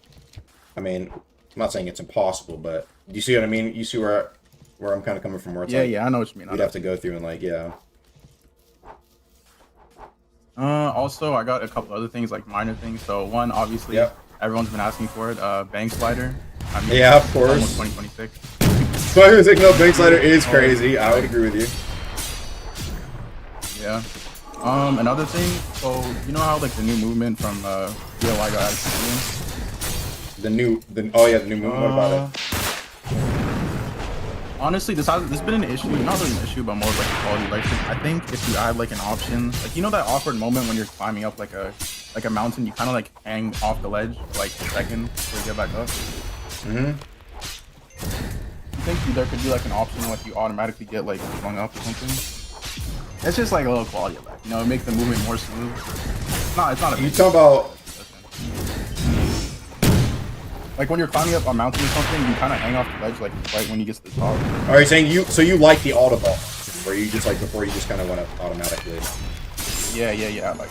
mean, I'm not saying it's impossible, but do you see what I mean? You see where I'm kind of coming from? Where it's like, I know what you mean. You'd have to go through and like, yeah. Also, I got a couple other things, like minor things. So one, obviously, everyone's been asking for it. Bank slider. I mean, Yeah, of course. Almost 2026. 2026, no, Bank Slider is crazy. I would agree with you. Yeah. Another thing. So you know how like the new movement from DLI got added to the game? The new movement. What about it? Honestly, this has been an issue. Not really an issue, but more of like a quality of life thing. I think if you add like an option, like you know that awkward moment when you're climbing up like a mountain, you kind of like hang off the ledge for like a second before you get back up. Mm-hmm. I think there could be like an option like you automatically get like flung up or something. It's just like a little quality of life, you know, it makes the movement more smooth. It's not a You talking about like when you're climbing up a mountain or something, you kind of hang off the ledge like right when you get to the top. Are you saying you like the auto ball where you just like before you just kind of went up automatically? Yeah. Like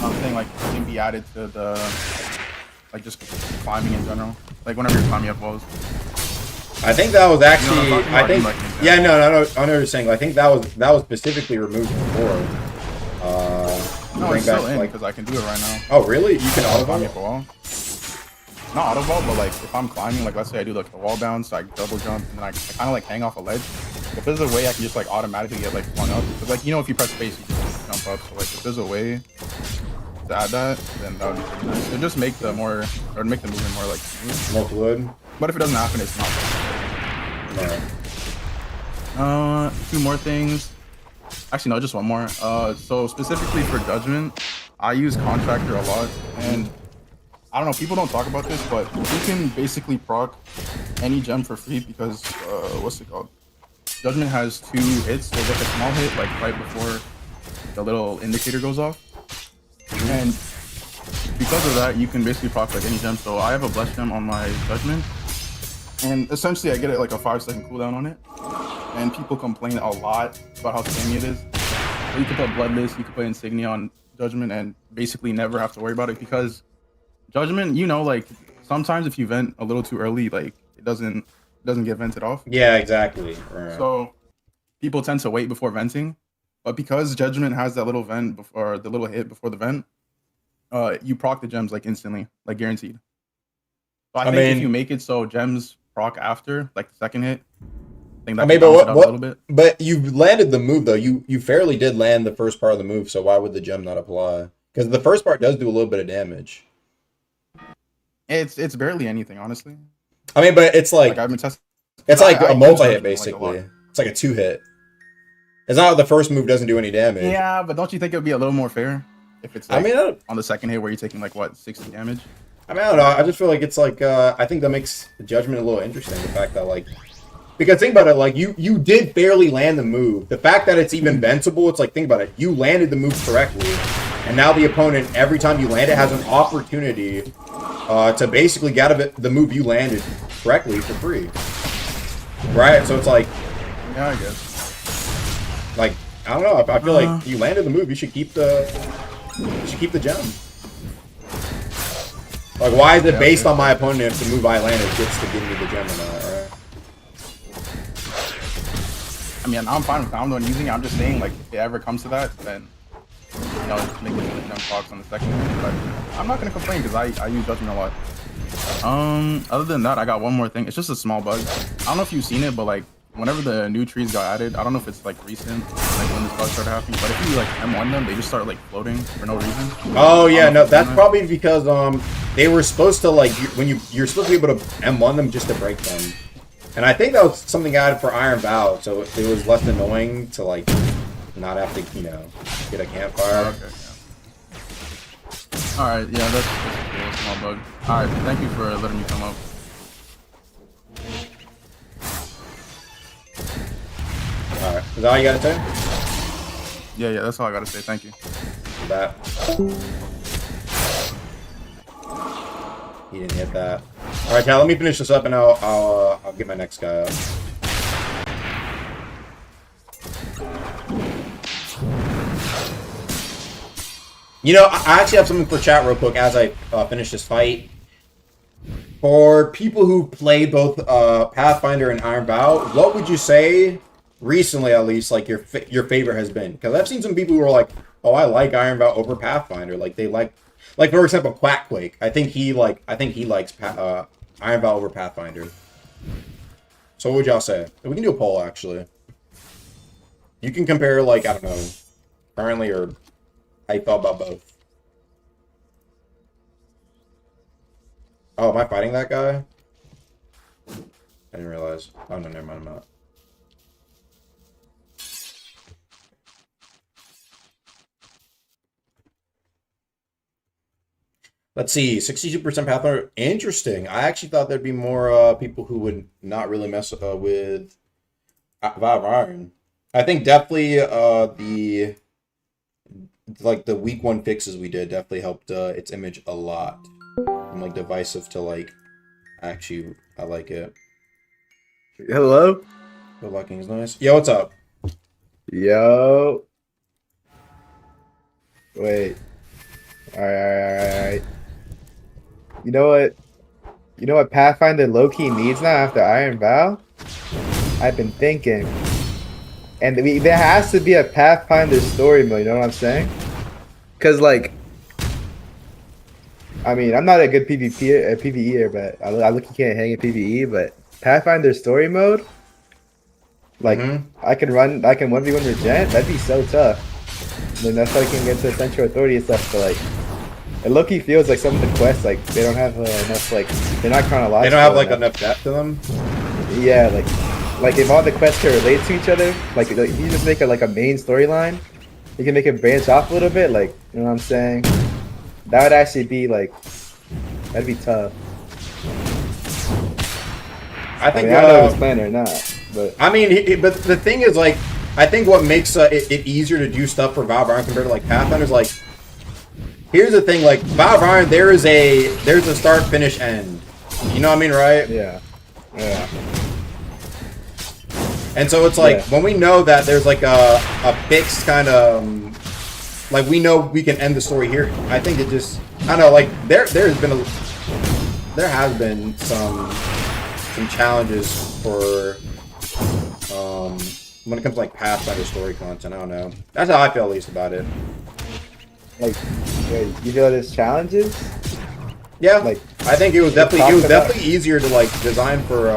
I'm saying like it can be added to the like just climbing in general. Like whenever you're climbing up walls. I think that was actually. You know what I'm I think. talking about? Yeah, no. I know what you're saying. I think that was specifically removed before. No, bring it's still back, in like- because I can do it right now. Oh, really? You can auto climb ball? up a wall. Not auto ball, but like if I'm climbing, like let's say I do like the wall bounce, so I double jump, and then I kind of like hang off a ledge. If there's a way I can just like automatically get like flung up, because like you know if you press space, you can just jump up. So like if there's a way to add that, then that would be pretty nice. It'd just make the movement more like smooth. More fluid. But if it doesn't happen, it's not. No. Two more things. Actually, no, just one more. So specifically for Judgment, I use Contractor a lot, and I don't know, people don't talk about this, but you can basically proc any gem for free because, what's it called? Judgment has 2 hits. There's like a small hit, like right before the little indicator goes off. And because of that, you can basically proc like any gem. So I have a Blessed Gem on my Judgment, and essentially I get it like a 5-second cooldown on it. And people complain a lot about how spammy it is. So you can put Bloodless, you can put Insignia on Judgment and basically never have to worry about it because Judgment, you know, like sometimes if you vent a little too early, like it doesn't get vented off. Yeah, exactly. Right. So people tend to wait before venting, but because Judgment has that little vent before the little hit before the vent, you proc the gems like instantly, like guaranteed. So I think if you make it so gems proc after like the second hit, I think that can balance it out a little bit. But you landed the move though. You fairly did land the first part of the move, so why would the gem not apply? Because the first part does do a little bit of damage. It's barely anything, honestly. I mean, but it's like I've been testing. It's like a multi-hit, basically. It's like a 2-hit. It's not like the first move doesn't do any damage. Yeah, but don't you think it would be a little more fair if it's like on the second hit where you're taking like what 60 damage? I mean, I don't know. I just feel like it's like I think that makes the Judgment a little interesting. The fact that like, because think about it, like you did barely land the move. The fact that it's even ventable, it's like think about it. You landed the move correctly, and now the opponent every time you land it has an opportunity to basically get out of it the move you landed correctly for free. Right? So it's like, yeah, I guess. Like I don't know. I feel like you landed the move. You should keep the gem. Like, why is it based on my opponent if the move I landed gets to give me the gem or not? Right? I mean, I'm fine with that. I'm not using it. I'm just saying, like, if it ever comes to that, then you know, make it the gem procs on the second one. But I'm not gonna complain because I use Judgment a lot. Other than that, I got one more thing. It's just a small bug. I don't know if you've seen it, but like whenever the new trees got added, I don't know if it's like recent, like when this bug started happening, but if you like M1 them, they just start like floating for no reason. Oh yeah, no, that's probably because they were supposed to like you're supposed to be able to M1 them just to break them, and I think that was something added for Iron Vow, so it was less annoying to like not have to get a campfire. Okay. Yeah. All right, yeah, that's cool, a small bug. All right, thank you for letting me come up. Alright, is that all you gotta say? Yeah, that's all I gotta say. Thank you. That. He didn't hit that. Alright, Cal, let me finish this up and I'll get my next guy up. You know, I actually have something for chat real quick as I finish this fight. For people who played both Pathfinder and Iron Vow, what would you say, recently at least, like your favorite has been? Because I've seen some people who are like, oh, I like Iron Vow over Pathfinder. Like they like for example, Quackquake. I think he likes Iron Vow over Pathfinder. So what would y'all say? We can do a poll actually. You can compare like, I don't know, currently or how you felt about both. Oh, am I fighting that guy? I didn't realize. Oh no, never mind, I'm not. Let's see, 62% Pathfinder. Interesting. I actually thought there'd be more people who would not really mess with Vow of Iron. I think definitely the week 1 fixes we did definitely helped its image a lot. I'm like divisive to like, actually, I like it. Hello? The Viking is nice. Yo, what's up? Yo. Wait. Alright. You know what Pathfinder low-key needs now after Iron Vow? I've been thinking. And there has to be a Pathfinder story mode, you know what I'm saying? Because, like, I mean, I'm not a good PvEer, but I look, you can't hang in PvE, but Pathfinder story mode, like, I can 1v1 Regent, that'd be so tough. And then that's how I can get to Central Authority and stuff, but, like, it low-key feels like some of the quests, like, they don't have enough, like, they're not chronological. They don't have, like, enough depth to them? Yeah, like, like if all the quests can relate to each other, like you just make it like a main storyline, you can make it branch off a little bit, like, you know what I'm saying? That would actually be like, that'd be tough. I think I don't know if it's planned or not, but I mean, but the thing is, like, I think what makes it easier to do stuff for Valve Iron compared to like Pathfinder is like, here's the thing, like Valve Iron, there's a start, finish, end. You know what I mean, right? Yeah. Yeah. And so it's like when we know that there's like a fixed kind of like we know we can end the story here. I think it just I don't know, like there has been some challenges for when it comes to like Pathfinder story content. I don't know. That's how I feel at least about it. Like, you feel there's challenges? Yeah, like I think it was definitely easier to like design for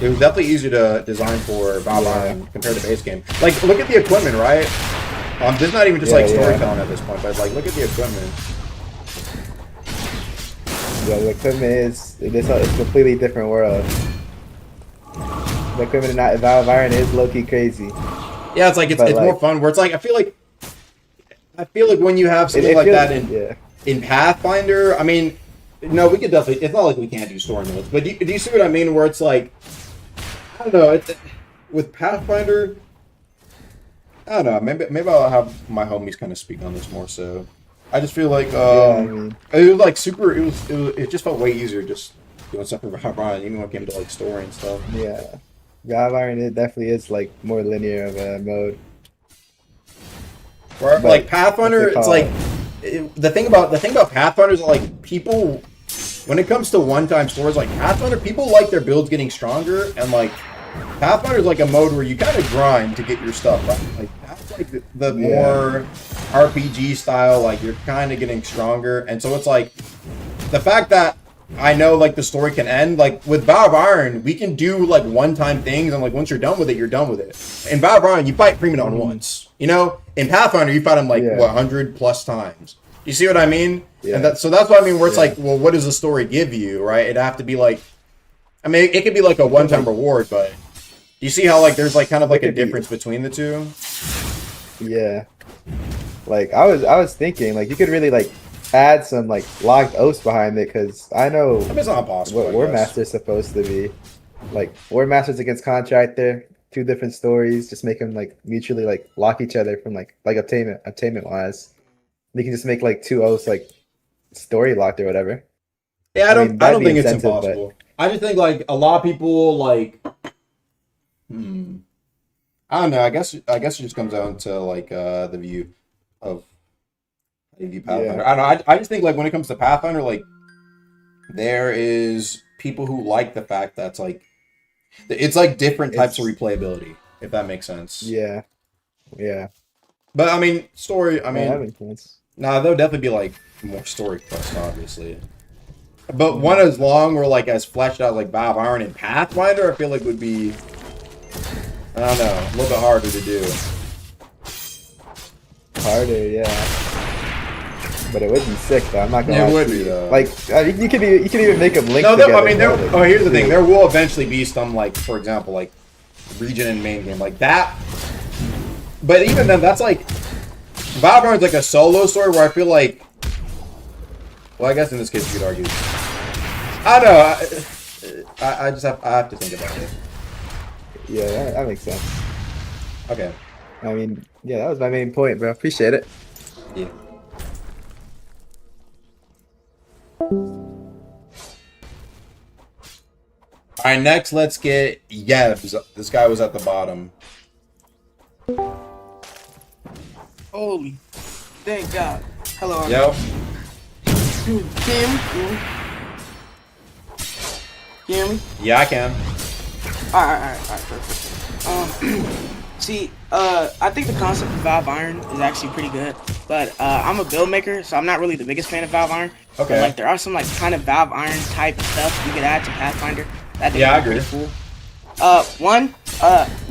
it was definitely easier to design for Valve Iron compared to base game. Like, look at the equipment, right? This is not even just like storytelling at this point, but like look at the equipment. Yeah, the equipment it's a completely different world. The equipment in Valve Iron is low-key crazy. Yeah, it's like it's more fun. Where it's like I feel like when you have something like that in Pathfinder, I mean, no, we could definitely. It's not like we can't do story modes, but do you see what I mean? Where it's like, I don't know. With Pathfinder, I don't know. Maybe I'll have my homies kind of speak on this more. So I just feel like it was like super. It just felt way easier just doing stuff for Valve Iron, even when it came to like story and stuff. Yeah, Valve Iron it definitely is like more linear of a mode. Where like Pathfinder, it's like the thing about Pathfinder is like people. When it comes to one-time stories like Pathfinder, people like their builds getting stronger, and like Pathfinder is like a mode where you kind of grind to get your stuff right. Like that's like the more RPG style, like you're kind of getting stronger, and so it's like the fact that I know like the story can end. Like with Valve Iron, we can do like one-time things, and like once you're done with it, you're done with it. In Valve Iron, you fight Premonition once, you know. In Pathfinder, you fight him like what 100+ times. You see what I mean? Yeah. And so that's what I mean. Where it's like, well, what does the story give you, right? It'd have to be like, I mean, it could be like a one-time reward, but you see how like there's like kind of like a difference between the two. Yeah. Like I was thinking like you could really like add some like locked oaths behind it because I know it's not possible. What War Master's supposed to be. Like War Master's against Contractor, 2 different stories. Just make them like mutually like lock each other from like obtainment wise. You can just make like 2 oaths like story locked or whatever. Yeah, I don't think it's impossible. I just think like a lot of people like I don't know, I guess it just comes down to like the view of how you view Pathfinder. I don't know, I just think like when it comes to Pathfinder, like there is people who like the fact that's like it's like different types of replayability, if that makes sense. Yeah. Yeah. But I mean story, I mean that makes sense. Nah, there'll definitely be like more story quests, obviously. But one as long or like as fleshed out like Valve Iron and Pathfinder, I feel like would be, I don't know, a little bit harder to do. Harder, yeah. But it would be sick though. I'm not gonna. It would be though. Like you can even make them link. No, together. I mean, here's the thing. There will eventually be some like, for example, like region and main game like that. But even then, that's like. Valve Iron's like a solo story where I feel like, well, I guess in this case you could argue. I don't know. I have to think about it. Yeah, that makes sense. Okay. I mean, yeah, that was my main point, bro. Appreciate it. Yeah. All right, next let's get Yebs. This guy was at the bottom. Holy, thank God. Hello. Yo. Can you hear me? Yeah, I can. Alright, perfect. See, I think the concept of Valve Iron is actually pretty good, but I'm a build maker, so I'm not really the biggest fan of Valve Iron. Okay. But, like, there are some like kind of Valve Iron type stuff you could add to Pathfinder. That I agree. Pretty cool. One,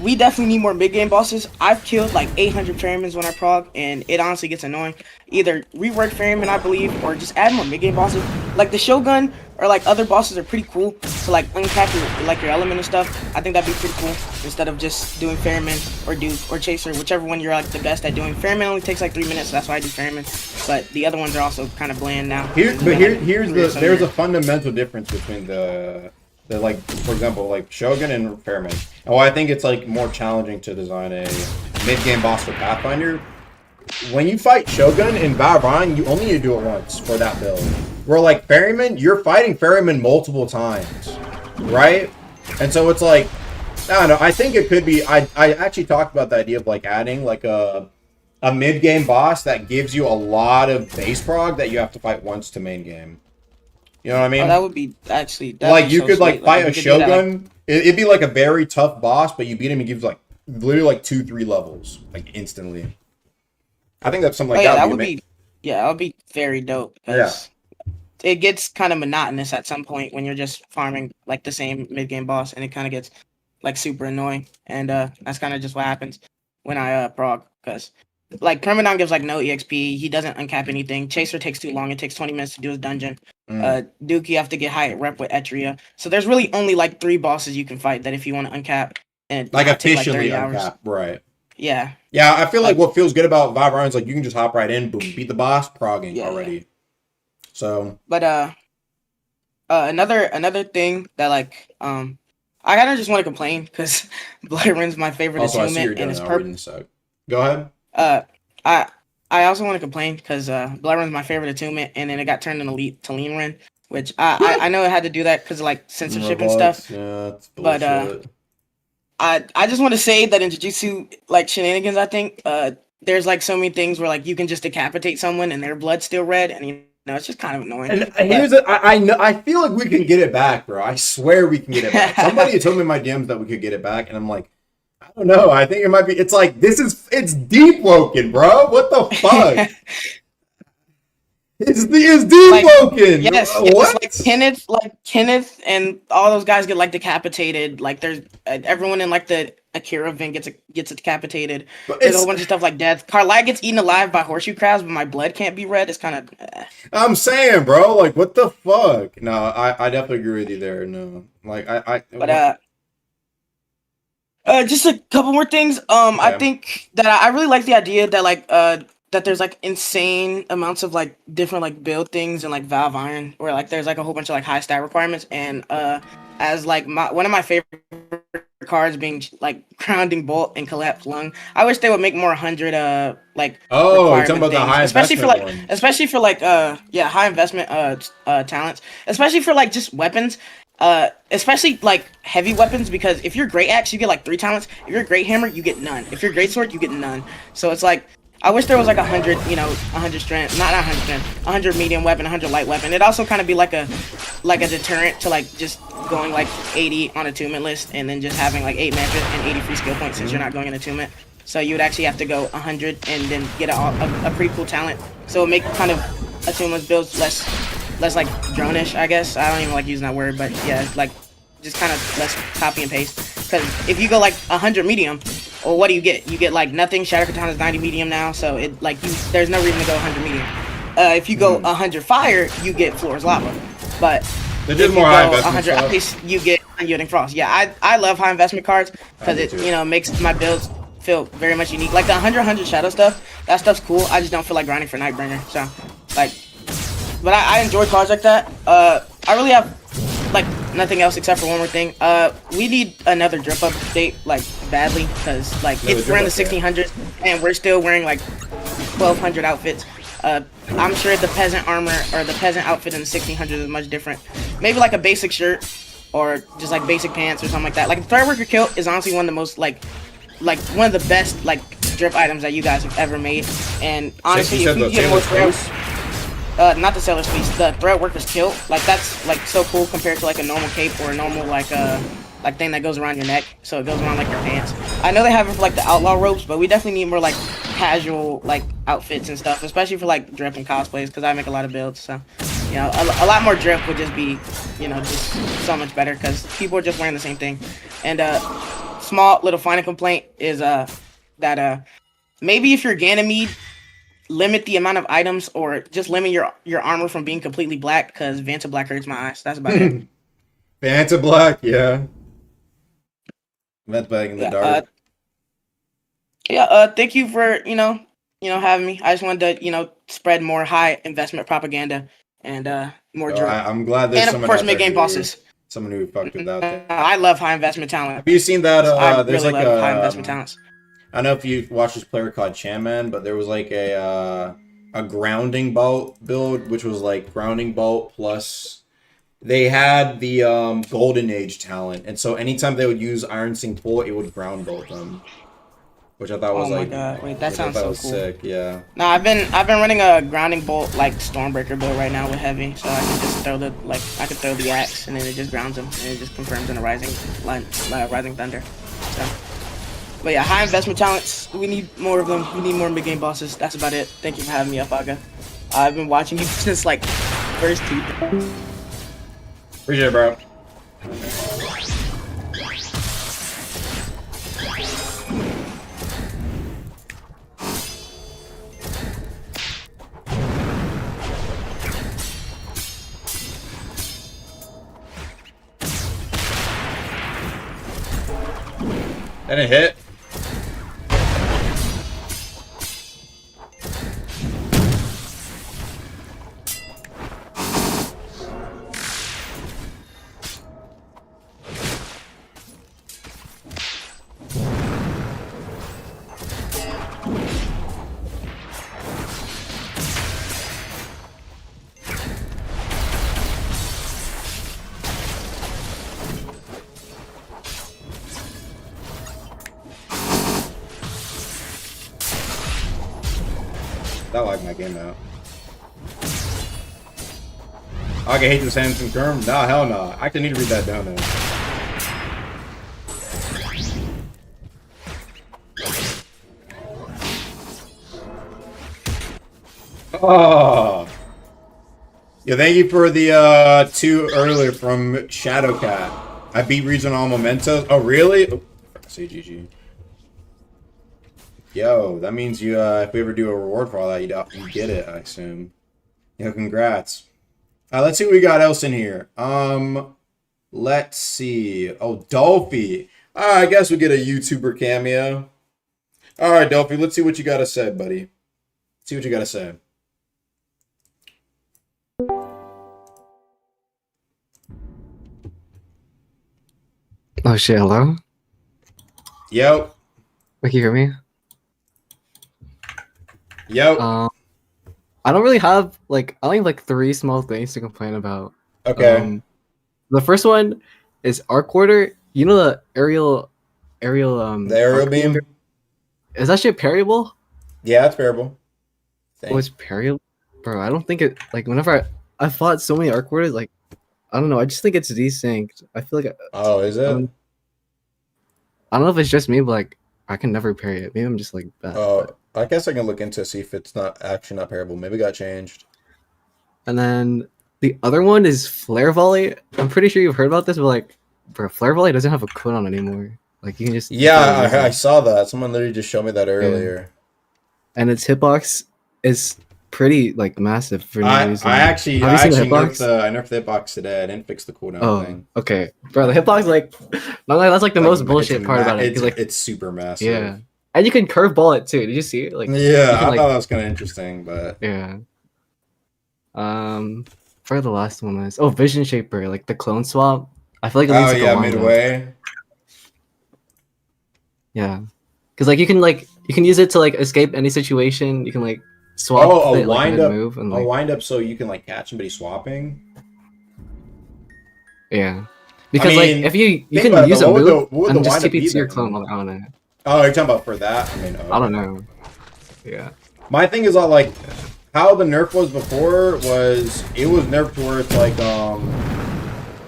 We definitely need more mid-game bosses. I've killed like 800 ferrymans when I prog, and it honestly gets annoying. Either rework ferryman, I believe, or just add more mid-game bosses. Like the Shogun or like other bosses are pretty cool to like uncap your element and stuff. I think that'd be pretty cool instead of just doing ferryman or Duke or Chaser, whichever one you're like the best at doing. Ferryman only takes like 3 minutes, so that's why I do ferryman. But the other ones are also kind of bland now. There's a fundamental difference between the like, for example, like Shogun and Fairman. Oh, I think it's like more challenging to design a mid-game boss for Pathfinder. When you fight Shogun in Valorant, you only need to do it once for that build. Where like Ferryman, you're fighting Ferryman multiple times, right? And so it's like, I don't know. I think it could be. I actually talked about the idea of like adding like a mid-game boss that gives you a lot of base prog that you have to fight once to main game. You know what I mean? Oh, that would be actually like you so could like sweet. fight we a could do that, Shogun. It'd be like a very tough boss, but you beat him, he gives like literally like 2-3 levels like instantly. I think that's something like that would be that would be very dope. Yeah. It gets kind of monotonous at some point when you're just farming like the same mid game boss, and it kind of gets like super annoying. And that's kind of just what happens when I prog, because like Permadon gives like no exp. He doesn't uncap anything. Chaser takes too long. It takes 20 minutes to do his dungeon. Duke, you have to get high rep with Etria. So there's really only like 3 bosses you can fight that if you want to uncap and like take, officially like, 30 uncap, hours. right? Yeah. Yeah, I feel like what feels good about Valorant is like you can just hop right in, boom, beat the boss, progging already. Yeah. So. But another thing that like I kind of just want to complain because Bloodrun's my favorite attunement and it's perfect. Go ahead. I also want to complain because Bloodrun's my favorite attunement, and then it got turned into Elite to Lean Run, which I know it had to do that because of like censorship and stuff. Yeah, it's bullshit. But I just want to say that in Jujutsu like shenanigans, I think there's like so many things where like you can just decapitate someone and their blood's still red, and you know it's just kind of annoying. And here's I know I feel like we can get it back, bro. I swear we can get it back. Somebody told me in my DMs that we could get it back, and I'm like, I don't know. I think it might be. It's like it's Deepwoken, bro. What the fuck? It's Deepwoken. Like, yes, what? Like Kenneth, and all those guys get like decapitated. Like there's everyone in like the Akira event gets decapitated. There's a whole bunch of stuff like death. Carlat gets eaten alive by horseshoe crabs, but my blood can't be red. It's kind of. I'm saying, bro. Like, what the fuck? No, I definitely agree with you there. No, like But just a couple more things. I think that I really like the idea that like that there's like insane amounts of like different like build things and like Valve Iron, where like there's like a whole bunch of like high stat requirements, and as like one of my favorite cards being like Grounding Bolt and Collapse Lung. I wish they would make more 100 like you're talking about the high especially for investment like one. especially for like high investment talents, especially for like just weapons. Especially like heavy weapons, because if you're Great Axe, you get like 3 talents. If you're Great Hammer, you get none. If you're Great Sword, you get none. So it's like, I wish there was like 100, 100 strength, not 100 strength, 100 medium weapon, 100 light weapon. It'd also kind of be like a deterrent to like just going like 80 on attunement list and then just having like 8 magic and 80 free skill points since you're not going in attunement. So you would actually have to go 100 and then get a pretty cool talent. So it make kind of attunement builds less like drone-ish, I guess. I don't even like using that word, but yeah, like just kind of less copy and paste. Because if you go like 100 medium, well, what do you get? You get like nothing. Shatter Katana is 90 medium now, so it like there's no reason to go 100 medium. If you go 100 fire, you get Floor's Lava. But if you go 100 ice, you get Unyielding Frost. Yeah, I love high investment cards because it makes my builds feel very much unique. Like the 100 shadow stuff, that stuff's cool. I just don't feel like grinding for Nightbringer. So like. But I enjoy cards like that. I really have like nothing else except for one more thing. We need another drip update like badly, because like we're in the 1600s and we're still wearing like 1200 outfits. I'm sure the peasant armor or the peasant outfit in the 1600s is much different. Maybe like a basic shirt or just like basic pants or something like that. Like the Threadworker kilt is honestly one of the most like one of the best like drip items that you guys have ever made. And honestly, if we get more threads. Not the Sailor's Piece, the Threadworker's kilt. Like that's like so cool compared to like a normal cape or a normal like thing that goes around your neck, so it goes around like your pants. I know they have it for like the outlaw robes, but we definitely need more like casual like outfits and stuff, especially for like drip and cosplays, because I make a lot of builds. So a lot more drip would just be just so much better, because people are just wearing the same thing. And small little final complaint is that maybe if you're Ganymede, limit the amount of items or just limit your armor from being completely black because Vanta Black hurts my eyes. That's about it. Vanta Black, yeah. Vanta Black in the dark. Thank you for having me. I just wanted to spread more high investment propaganda and more. I'm glad there's and of someone course out mid game there bosses. Someone who fucked with that. I love high investment talent. Have you seen that? I There's really like love a high investment talents. I don't know if you watched this player called Chime, but there was like a grounding bolt build, which was like grounding bolt plus they had the Golden Age talent, and so anytime they would use Iron Sing Pull, it would ground bolt them, which I thought was my god! Wait, that sounds so cool. Sick, yeah. No, I've been running a grounding bolt like Stormbreaker build right now with heavy, so I can just throw the axe and then it just grounds them and it just confirms in a rising thunder. So. But yeah, high investment talents. We need more of them. We need more mid game bosses. That's about it. Thank you for having me up, Aga. I've been watching you since like first two. Appreciate it, bro. That didn't hit. That lagged my game out. I can hate this Hanson term. Nah, hell no. I actually need to read that down now. Oh. Yeah, thank you for the 2 earlier from Shadowcat. I beat regional mementos. Oh, really? Oh, say GG. Yo, that means you, if we ever do a reward for all that, you get it, I assume. Yo, congrats. Let's see what we got else in here. Let's see. Oh, Dolphy. I guess we get a YouTuber cameo. All right, Dolphy, let's see what you got to say, buddy. See what you got to say. Oh shit, hello? Yo. Can you hear me? Yo. I don't really have I only have 3 small things to complain about. Okay. The first one is arc order. You know the aerial the aerial beam? Is that shit parryable? Yeah, it's parryable. Oh, it's parryable? Bro, I don't think it whenever I fought so many arc orders, I don't know, I just think it's desynced. I feel like oh, is it? I don't know if it's just me, but I can never parry it. Maybe I'm just bad. Oh, I guess I can look into see if it's not parryable. Maybe it got changed. And then the other one is flare volley. I'm pretty sure you've heard about this, but bro, flare volley doesn't have a cooldown anymore. You can just I saw that. Someone literally just showed me that earlier. Yeah. And its hitbox is pretty massive for no reason. I actually nerfed the hitbox today. I didn't fix the cooldown thing. Okay, bro, the hitbox that's the most bullshit part about it. It's super massive. Yeah, and you can curve ball it too. Did you see it? Yeah, I thought that was kind of interesting, but yeah. For the last one is Vision Shaper, the clone swap. I feel like it leads a long midway. Way. Yeah, because you can use it to escape any situation. You can swap. Oh, a wind up move and a wind up so you can catch somebody swapping. Yeah, because if you can use a move and just TP to your clone while they're on it. Oh, you're talking about for that? I don't know. Yeah. My thing is how the nerf was before was it was nerfed to where it's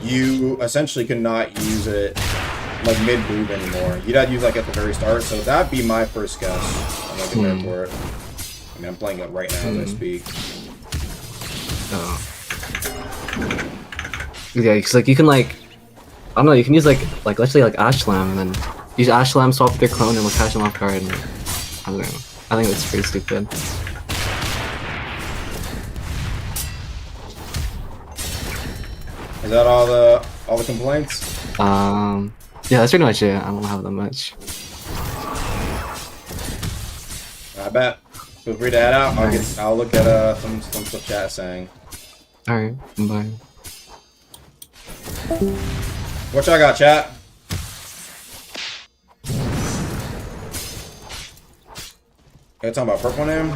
you essentially could not use it mid move anymore. You'd have to use at the very start. So that'd be my first guess on the nerf for it. I mean, I'm playing it right now as I speak. Oh. Yeah, because you can I don't know, you can use let's say Ash Slam and then use Ash Lamb, swap with your clone, and we'll catch him off guard. And, I don't know. I think that's pretty stupid. Is that all the complaints? Yeah, that's pretty much it. I don't have that much. I bet. Feel free to head out. I'll look at some stuff chat saying. Alright, bye. What y'all got, chat? You talking about purple name?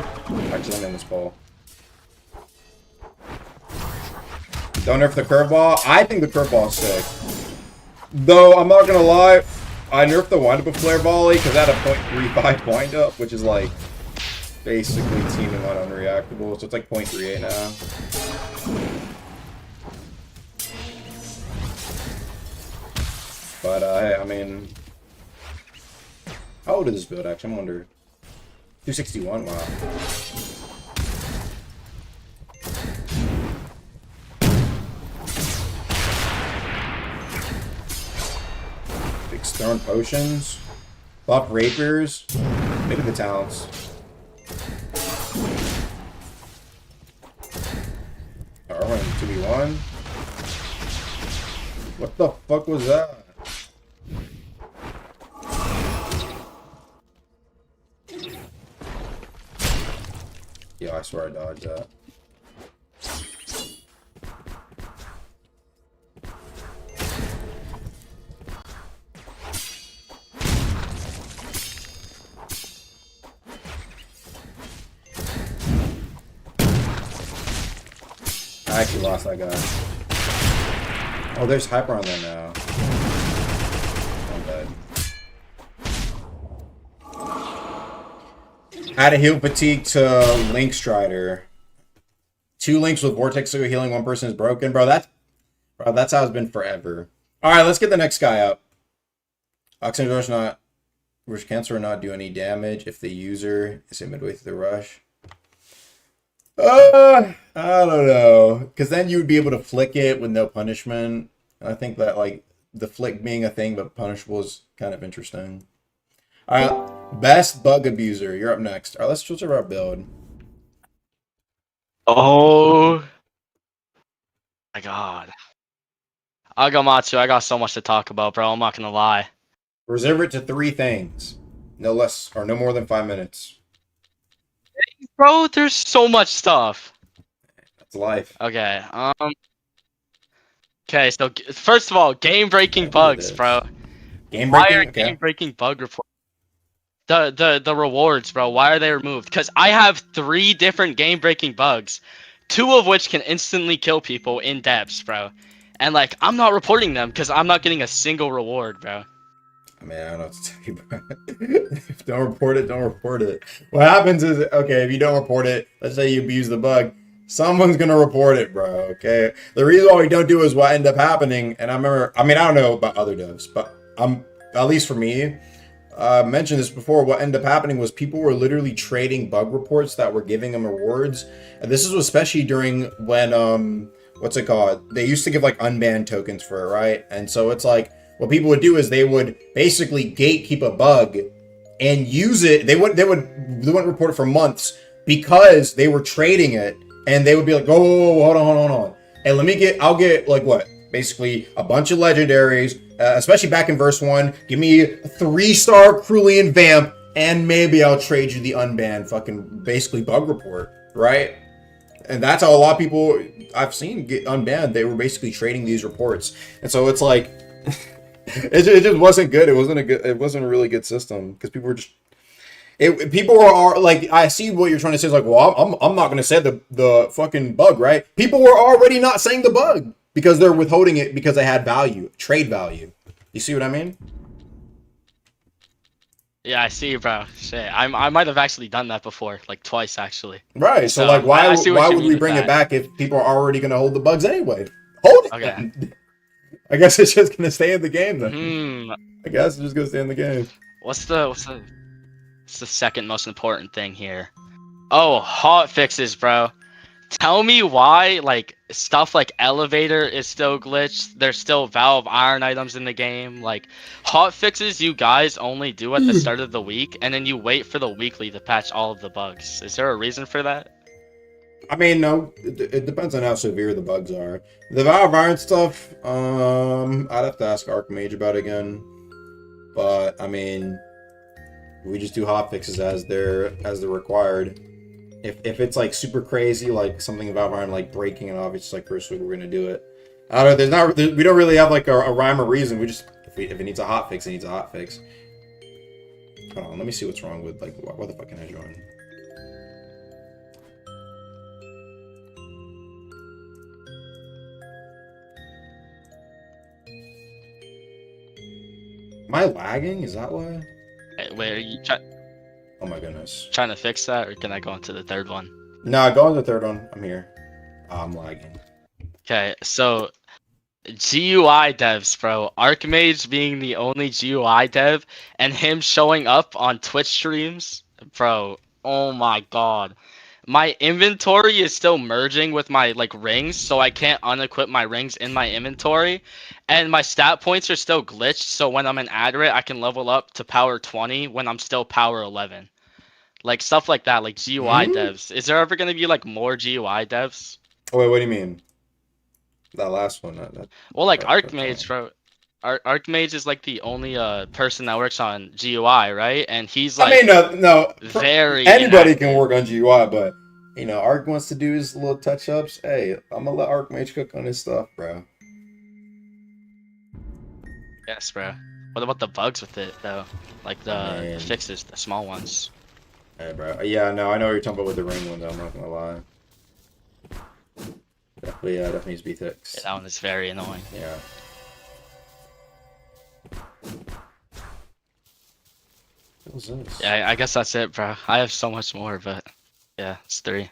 Actually, I'm in this poll. Don't nerf the curveball. I think the curveball is sick. Though, I'm not gonna lie, I nerfed the wind-up of flare volley because I had a 0.35 wind-up, which is like basically teaming on unreactable, so it's like 0.38 now. But hey, I mean, how old is this build actually? I'm wondering. 261, wow. Big stone potions. Buff rapiers. Maybe the talents. Darwin 2v1. What the fuck was that? Yeah, I swear I dodged that. I actually lost that guy. Oh, there's hyper on there now. I'm dead. Add a heal fatigue to Link Strider. 2 links with Vortex healing, 1 person is broken. Bro, that's how it's been forever. Alright, let's get the next guy up. Oxygen rush not rush cancel or not do any damage if the user is in midway through the rush. I don't know. Because then you would be able to flick it with no punishment. I think that like the flick being a thing but punishable is kind of interesting. Alright, best bug abuser. You're up next. Alright, let's switch over our build. Oh my god. Agamatsu, I got so much to talk about, bro. I'm not gonna lie. Reserve it to 3 things. No less or no more than 5 minutes. Bro, there's so much stuff. That's life. Okay, okay, so first of all, game-breaking bugs, bro. Game-breaking? Why are Okay. game-breaking bug reports? The rewards, bro. Why are they removed? Because I have 3 different game-breaking bugs, 2 of which can instantly kill people in depths, bro. And like, I'm not reporting them because I'm not getting a single reward, bro. I mean, I don't know what to tell you, bro. If don't report it, don't report it. What happens is, okay, if you don't report it, let's say you abuse the bug, someone's gonna report it, bro, okay? The reason why we don't do it is what ended up happening, and I remember, I mean, I don't know about other devs, but at least for me, I mentioned this before, what ended up happening was people were literally trading bug reports that were giving them rewards, and this is especially during when, what's it called? They used to give, like, unbanned tokens for it, right? And so it's like, what people would do is they would basically gatekeep a bug and use it. They wouldn't report it for months because they were trading it, and they would be like, oh, hold on. And I'll get like what? Basically a bunch of legendaries, especially back in verse 1. Give me a 3-star Crulian Vamp, and maybe I'll trade you the unbanned fucking basically bug report, right? And that's how a lot of people I've seen get unbanned. They were basically trading these reports, and so it's like. It just wasn't good. It wasn't a really good system because people were just. People are like, I see what you're trying to say. Is like, well, I'm not going to say the fucking bug, right? People were already not saying the bug because they're withholding it because they had value, trade value. You see what I mean? Yeah, I see, bro. Shit, I might have actually done that before, like twice actually. Right. So like, why would we bring it back if people are already going to hold the bugs anyway? Hold it. Okay. I guess it's just gonna stay in the game then. I guess it's just gonna stay in the game. What's the second most important thing here? Oh, hot fixes, bro. Tell me why, like, stuff like Elevator is still glitched. There's still Valve Iron items in the game. Like, hot fixes you guys only do at the start of the week, and then you wait for the weekly to patch all of the bugs. Is there a reason for that? I mean, no, it depends on how severe the bugs are. The Valve Iron stuff, I'd have to ask Archmage about again. But I mean, we just do hot fixes as they're required. If it's like super crazy, like something about Iron like breaking it off, it's like first week we're gonna do it. I don't know. We don't really have like a rhyme or reason. We just if it needs a hot fix, it needs a hot fix. Hold on, let me see what's wrong with like what the fuck can I join? Am I lagging? Is that why? Wait, are you Oh my goodness. trying to fix that, or can I go into the third one? No, go on the third one. I'm here. I'm lagging. Okay, so GUI devs, bro. Archmage being the only GUI dev, and him showing up on Twitch streams, bro. Oh my god. My inventory is still merging with my like rings, so I can't unequip my rings in my inventory. And my stat points are still glitched, so when I'm in Adrit, I can level up to power 20 when I'm still power 11. Like stuff like that, like GUI devs. Is there ever gonna be like more GUI devs? Oh wait, what do you mean? That last one. Well, like Archmage, bro. Archmage is like the only person that works on GUI, right? And he's like, I mean, no. Very anybody inactive. can work on GUI, but you know, Arch wants to do his little touch-ups. Hey, I'm gonna let Archmage cook on his stuff, bro. Yes, bro. What about the bugs with it though? Like the fixes, the small ones. Hey, bro. Yeah, no, I know what you're talking about with the ring one, though. I'm not gonna lie. Definitely needs to be fixed. Yeah, that one is very annoying. Yeah. What was this? Yeah, I guess that's it, bro. I have so much more, but yeah, it's 3.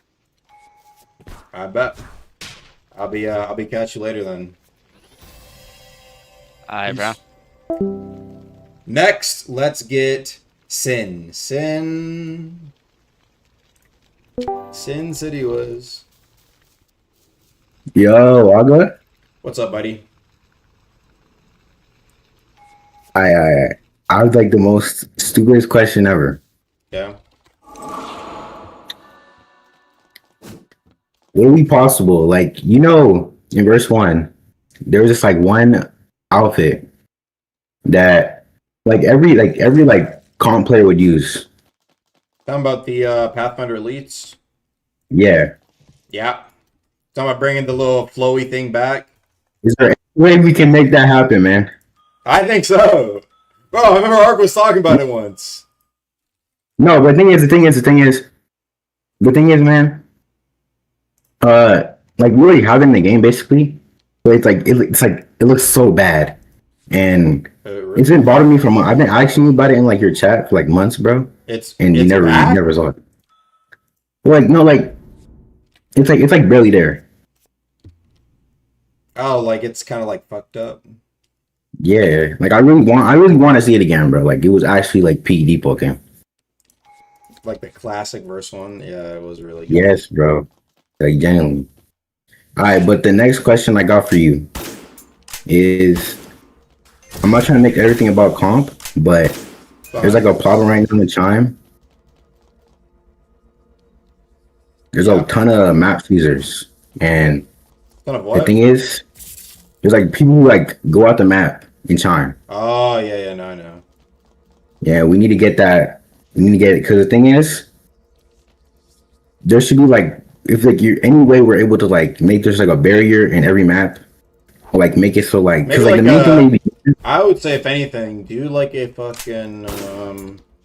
I bet. I'll be catch you later then. Alright, bro. Next, let's get Sin City was. Yo, Aga. What's up, buddy? I was like the most stupidest question ever. Yeah. Would it be possible, like, you know, in verse 1, there was just like one outfit that every comp player would use. Talking about the Pathfinder elites. Yeah. Yeah. Talking about bringing the little flowy thing back. Is there any way we can make that happen, man? I think so. Bro, I remember Ark was talking about it once. No, but the thing is, man. Like we already have it in the game basically, but it looks so bad, and it's been bothering me from. I've been asking you about it in like your chat for like months, bro. You never saw it. Like no, like it's like barely there. Oh, like it's kind of like fucked up. Yeah, like I really want to see it again, bro. Like it was actually like peak Deepwoken. Like the classic verse one, yeah, it was really good. Yes, bro. Like genuinely. All right, but the next question I got for you is, I'm not trying to make everything about comp, but there's like a problem right now in the Chime. There's a ton of map users, and the thing is, there's like people who like go out the map in Chime. Oh yeah, no, I know. Yeah, we need to get that. We need to get it because the thing is, there should be like, if like you any way we're able to like make there's like a barrier in every map, or like make it so like because like the main thing maybe. I would say if anything, do like a fucking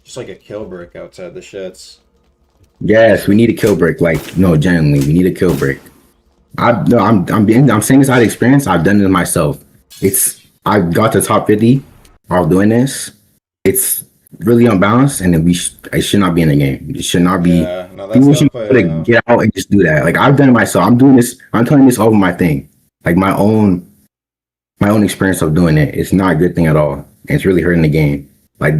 just like a kill brick outside the shits. Yes, we need a kill brick. Like no, genuinely, we need a kill brick. I'm saying this out of experience. I've done it myself. I got to top 50 while doing this. It's really unbalanced, and it should not be in the game. It should not be. Yeah, no, that's people should be able to get out and just do that. Like I've done it myself. I'm doing this. I'm telling this over my thing. Like my own experience of doing it. It's not a good thing at all. And it's really hurting the game. Like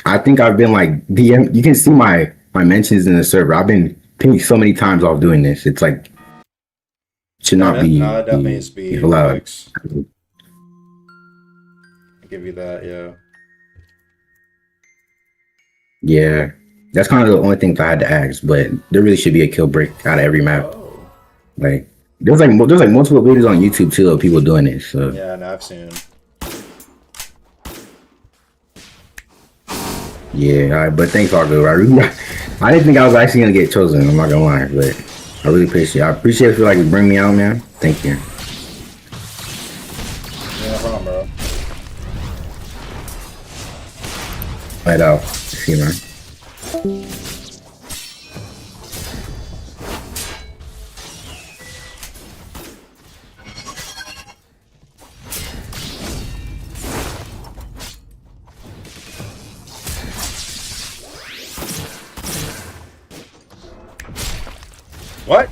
I think I've been like DM. You can see my mentions in the server. I've been pinged so many times off doing this. It's like should not be No, that definitely needs to be allowed. fixed. I'll give you that, yeah. Yeah, that's kind of the only thing I had to ask. But there really should be a kill break out of every map. Like there's like multiple videos on YouTube too of people doing this. So Yeah, no, I've seen him. yeah, all right, but thanks, Argo. I didn't think I was actually gonna get chosen. I'm not gonna lie, but I really appreciate it. I appreciate if you like bring me out, man. Thank you. Yeah, no problem, bro. Right out. See you, man. What?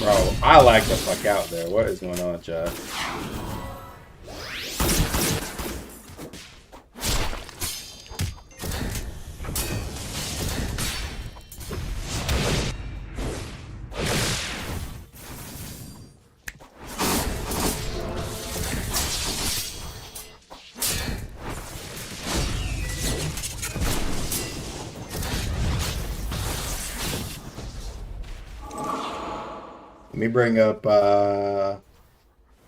Bro, I like the fuck out there. What is going on, Chad? Let me bring up,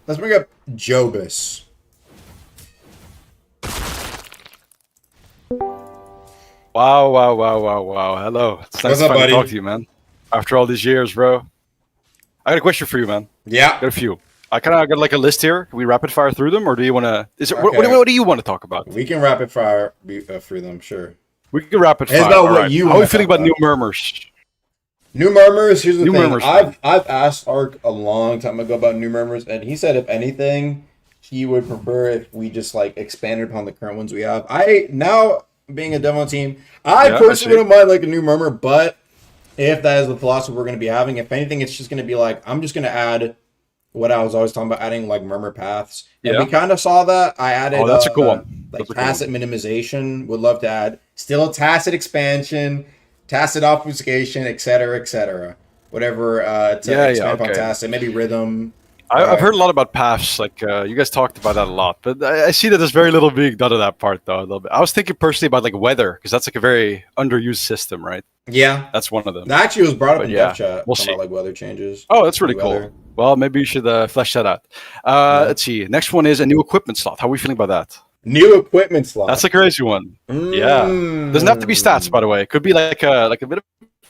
let's bring up Jobus. Wow, wow, wow, wow, wow. Hello. It's nice What's to up, finally buddy? talk to you, man. After all these years, bro. I got a question for you, man. Yeah. Got a few. I kind of got like a list here. Can we rapid fire through them, or do you want to? Is it Okay. what do you want to talk about? We can rapid fire through them, sure. We can rapid It's fire. about all what right. you How are wanna we feeling talk about new murmurs? New Murmurs, here's the New thing. Murmurs, I've asked Ark a long time ago about New Murmurs, and he said if anything, he would prefer if we just like expanded upon the current ones we have. I now being a demo team, I Yeah, personally I see. wouldn't mind like a new Murmur, but if that is the philosophy we're going to be having, if anything, it's just going to be like I'm just going to add what I was always talking about, adding like Murmur paths. And Yeah. we kind of saw that. I added Oh, that's a cool one. like That's a cool tacit minimization. Would love to add still tacit expansion, tacit obfuscation, etc. Whatever to Yeah, expand upon okay. tacit, maybe rhythm. I've heard a lot about paths. Like you guys talked about that a lot, but I see that there's very little being done of that part, though. A little bit. I was thinking personally about like weather, because that's like a very underused system, right? Yeah, that's one of them. That actually was brought up But in yeah, dev chat. we'll talking see. about, like weather changes. Oh, that's really new cool. weather. Well, maybe you should flesh that out. Let's see. Next one is a new equipment slot. How are we feeling about that? New equipment slot. That's a crazy one. Yeah, doesn't have to be stats, by the way. It could be like a bit of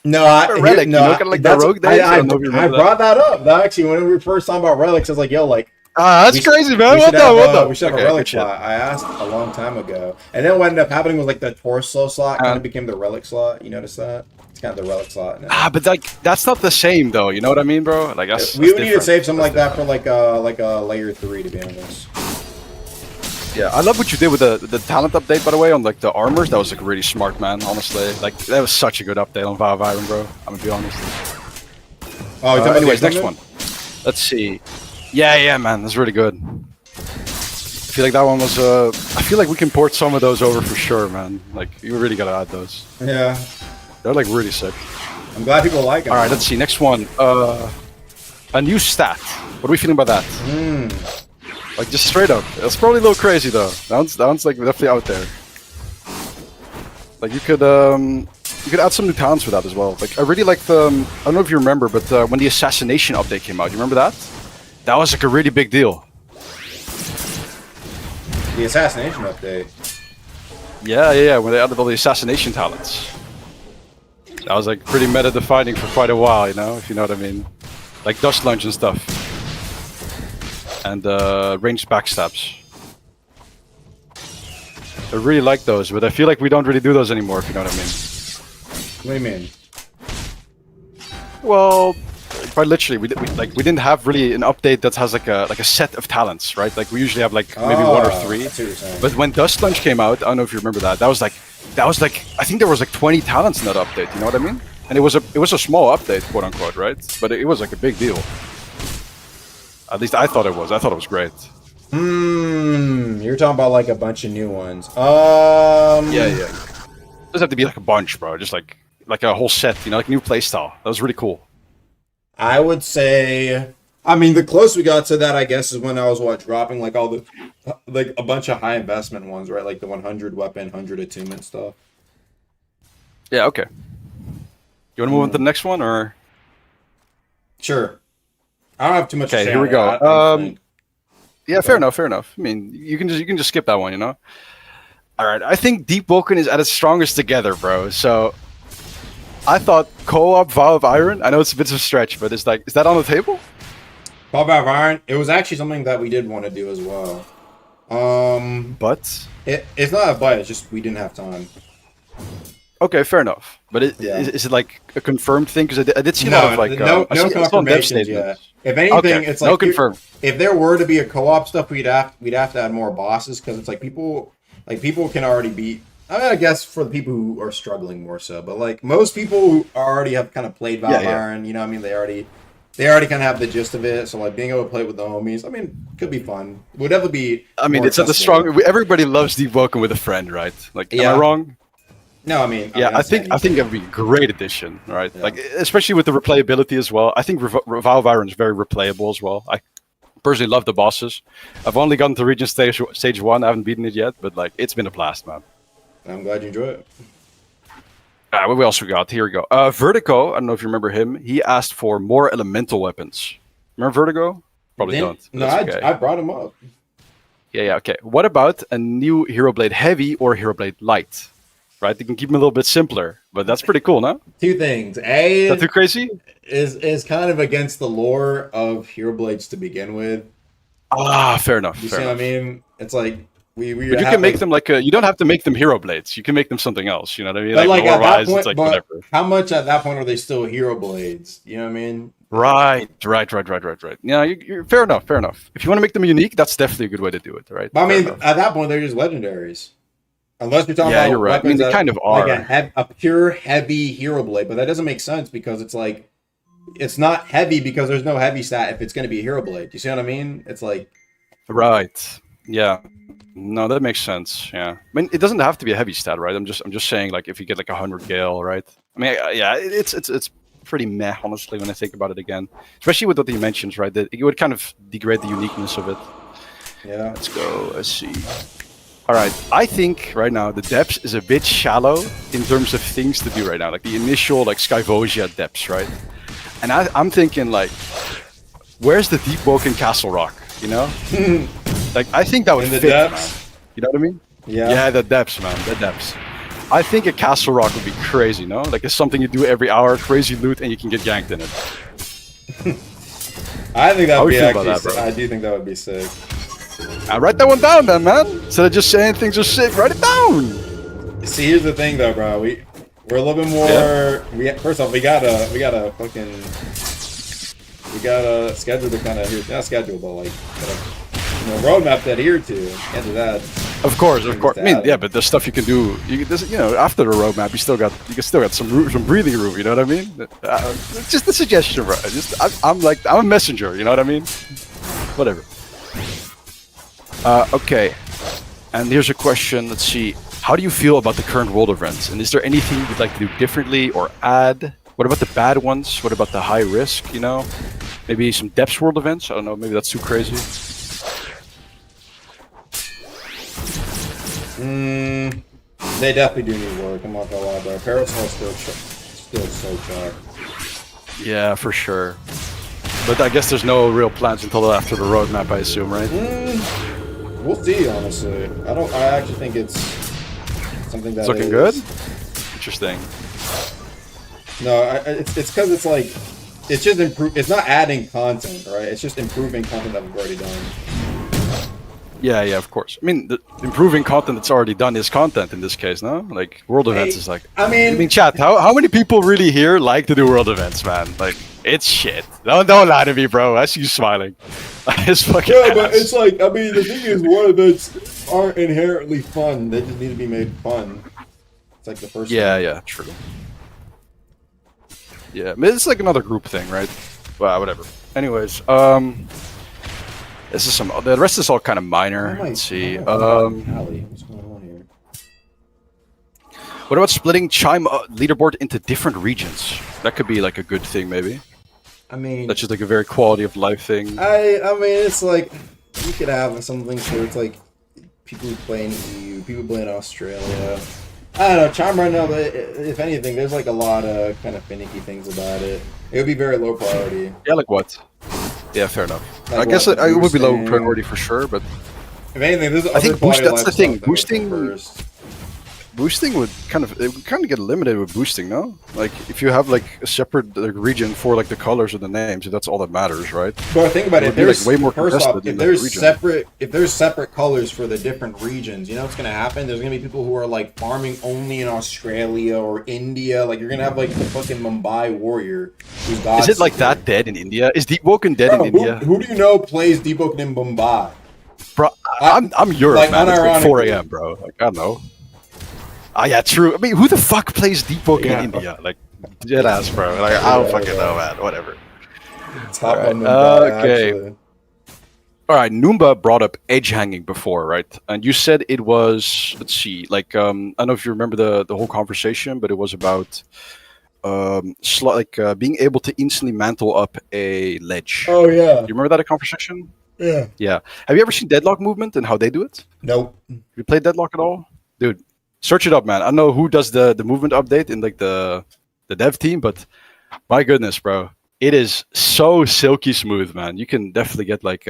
No, a relic. no, you know, kind of like the that's- rogue days. I don't know if you I remember brought that up. That actually, when we were first talking about relics, I was like, "Yo, like." That's we should- crazy, man. we Well should done, have, well done. We should have Okay, a relic good shit. slot. I asked a long time ago, and then what ended up happening was like the torso slot kind of became the relic slot. You notice that? It's kind of the relic slot now. But like that's not the same, though. You know what I mean, bro? Like that's We would need to different. save something like that for like a layer 3, to be honest. Yeah, I love what you did with the talent update, by the way, on like the armors. That was like really smart, man. Honestly, like that was such a good update on Valve Iron, bro. I'm gonna be honest. Oh, you talking about anyways, the next one. equipment? Let's see. Yeah, man, that's really good. I feel like that one was. I feel like we can port some of those over for sure, man. Like you really gotta add those. Yeah, they're like really sick. I'm glad people like it. All right, let's see. Next one. A new stat. What are we feeling about that? Like just straight up. That's probably a little crazy though. That one's like definitely out there. Like you could add some new talents for that as well. Like I really like the. I don't know if you remember, but when the assassination update came out, you remember that? That was like a really big deal. The assassination update. Yeah. When they added all the assassination talents. That was like pretty meta defining for quite a while, you know, if you know what I mean. Like dust lunge and stuff. And ranged backstabs. I really like those, but I feel like we don't really do those anymore, if you know what I mean. What do you mean? Well, quite literally, we didn't have really an update that has like a set of talents, right? Like we usually have like maybe one or three. I see what you're saying. But when Dust Lunge came out, I don't know if you remember that. That was like that was like, I think there was like 20 talents in that update. You know what I mean? And it was a small update, quote unquote, right? But it was like a big deal. At least I thought it was. I thought it was great. You're talking about like a bunch of new ones. Yeah. It doesn't have to be like a bunch, bro. Just like a whole set, you know, like new playstyle. That was really cool. I would say, I mean, the closest we got to that, I guess, is when I was dropping like all the, like a bunch of high investment ones, right? Like the 100 weapon, 100 attunement stuff. Yeah, okay. You want to move on to the next one, or? Sure. I don't have too much to Okay, say here we on go. that, I think. Yeah, fair enough. I mean, you can just skip that one, you know. All right, I think Deepwoken is at its strongest together, bro. So, I thought co-op Vow of Iron. I know it's a bit of a stretch, but it's like, is that on the table? Vow of Iron. It was actually something that we did want to do as well. But it's not a but. It's just we didn't have time. Okay, fair enough. But is it like a confirmed thing? Because I did see a lot of like no I saw confirmations yet. If anything, okay, it's like no confirmed. If there were to be a co-op stuff, we'd have to add more bosses because it's like people can already beat. I mean, I guess for the people who are struggling more so, but like most people who already have kind of played Vow of Iron, you know, what I mean, they already kind of have the gist of it. So like being able to play with the homies, I mean, could be fun. Would ever be. I mean, it's at the strong. Everybody loves Deepwoken with a friend, right? Like, am I wrong? No, I mean, I think that'd be a great addition, right? Yeah. Like, especially with the replayability as well. I think Vow of Iron is very replayable as well. I personally love the bosses. I've only gotten to region stage 1. I haven't beaten it yet, but like, it's been a blast, man. I'm glad you enjoy it. What else we got? Here we go. Vertigo, I don't know if you remember him. He asked for more elemental weapons. Remember Vertigo? Probably don't. No, I brought him up. Yeah, okay. What about a new Hero Blade Heavy or Hero Blade Light? Right, you can keep them a little bit simpler, but that's pretty cool, no? Two things. A, is that too crazy? Is kind of against the lore of Hero Blades to begin with. Fair enough. You see what I mean? It's like we but you can make them like you don't have to make them Hero Blades. You can make them something else. You know what I mean? But like at that point, it's like but whatever. How much at that point are they still Hero Blades? You know what I mean? Right. Yeah, you're fair enough. If you want to make them unique, that's definitely a good way to do it, right? But I mean, at that point, they're just legendaries. Unless you're talking about you're right. I mean, they kind of are. Like a pure heavy Hero Blade, but that doesn't make sense because it's like it's not heavy because there's no heavy stat if it's going to be a Hero Blade. You see what I mean? It's like right. Yeah. No, that makes sense. Yeah. I mean, it doesn't have to be a heavy stat, right? I'm just saying, like, if you get like 100 Gale, right? I mean, yeah, it's pretty meh, honestly, when I think about it again. Especially with what he mentions, right? That it would kind of degrade the uniqueness of it. Yeah. Let's go. Let's see. All right, I think right now the depths is a bit shallow in terms of things to do right now, like the initial like Skyvosia depths, right? And I'm thinking like, where's the Deepwoken Castle Rock? You know, like I think that would fit, man. You know what I mean? Yeah, the depths, man, the depths. I think a Castle Rock would be crazy, no? Like it's something you do every hour, crazy loot, and you can get ganked in it. I think that would be actually. I do think that would be sick. I write that one down then, man. Instead of just saying things are sick, write it down. See, here's the thing though, bro. We're a little bit more first off we gotta schedule the kind of not schedule but like roadmap to adhere to. Can't do that. Of course. I mean, yeah, but there's stuff you can do. After the roadmap, you can still got some breathing room. You know what I mean? Just a suggestion, bro. I'm a messenger. You know what I mean? Whatever. Okay, and here's a question. Let's see. How do you feel about the current world events? And is there anything you'd like to do differently or add? What about the bad ones? What about the high risk? You know, maybe some depths world events. I don't know. Maybe that's too crazy. They definitely do need work. I'm not gonna lie, bro. Parasol's still so sharp. Yeah, for sure. But I guess there's no real plans until after the roadmap, I assume, right? We'll see, honestly. I actually think it's something that it's looking good? Interesting. No, it's because it's like, it's just it's not adding content, right? It's just improving content that we've already done. Yeah, of course. I mean, the improving content that's already done is content in this case, no? Like, world events is like... I mean, chat, how many people really here like to do world events, man? Like, it's shit. Don't lie to me, bro. I see you smiling. It's fucking but it's like, I mean, the thing is, world events aren't inherently fun. They just need to be made fun. It's like the first. Yeah, yeah, true. Yeah, I mean, it's like another group thing, right? Well, whatever. Anyways, this is some. The rest is all kind of minor. Let's see. What's going on here? What about splitting Chime leaderboard into different regions? That could be like a good thing, maybe. I mean, That's just like a very quality of life thing. I mean, it's like you could have something where it's like people who play in EU, people who play in Australia. I don't know, Chime right now, but if anything, there's like a lot of kind of finicky things about it. It would be very low priority. Yeah, like what? Yeah, fair enough. Like I guess what, it would be low boosting? priority for sure, but If anything, there's I think other that's the thing. quality of life stuff that would come first. Boosting would kind of get limited with boosting, no? Like if you have like a separate region for like the colors or the names, if that's all that matters, right? But think about it. would be, like, way more First off, contested if in that there's region. separate colors for the different regions, you know what's gonna happen? There's gonna be people who are like farming only in Australia or India. Like you're gonna have like the fucking Mumbai warrior. Who's Is it like that dead in India? Is Deepwoken dead in India? Who do you know plays Deepwoken in Mumbai? Bro, I'm Europe, like, man. It's like 4 unironically. a.m., bro. Like, I don't know. Ah, yeah, true. I mean, who the fuck plays Deepwoken in India? Like, dead ass, bro. Like, I don't fucking know, man. Whatever. Top Alright, on Mumbai, okay. actually. All right, Noomba brought up edge hanging before, right? And you said it was, let's see, like, I don't know if you remember the whole conversation, but it was about being able to instantly mantle up a ledge. Oh yeah. You remember that conversation? Yeah. Yeah. Have you ever seen Deadlock Movement and how they do it? Nope. You played Deadlock at all? Dude, search it up, man. I don't know who does the movement update in like the dev team, but my goodness, bro. It is so silky smooth, man. You can definitely get like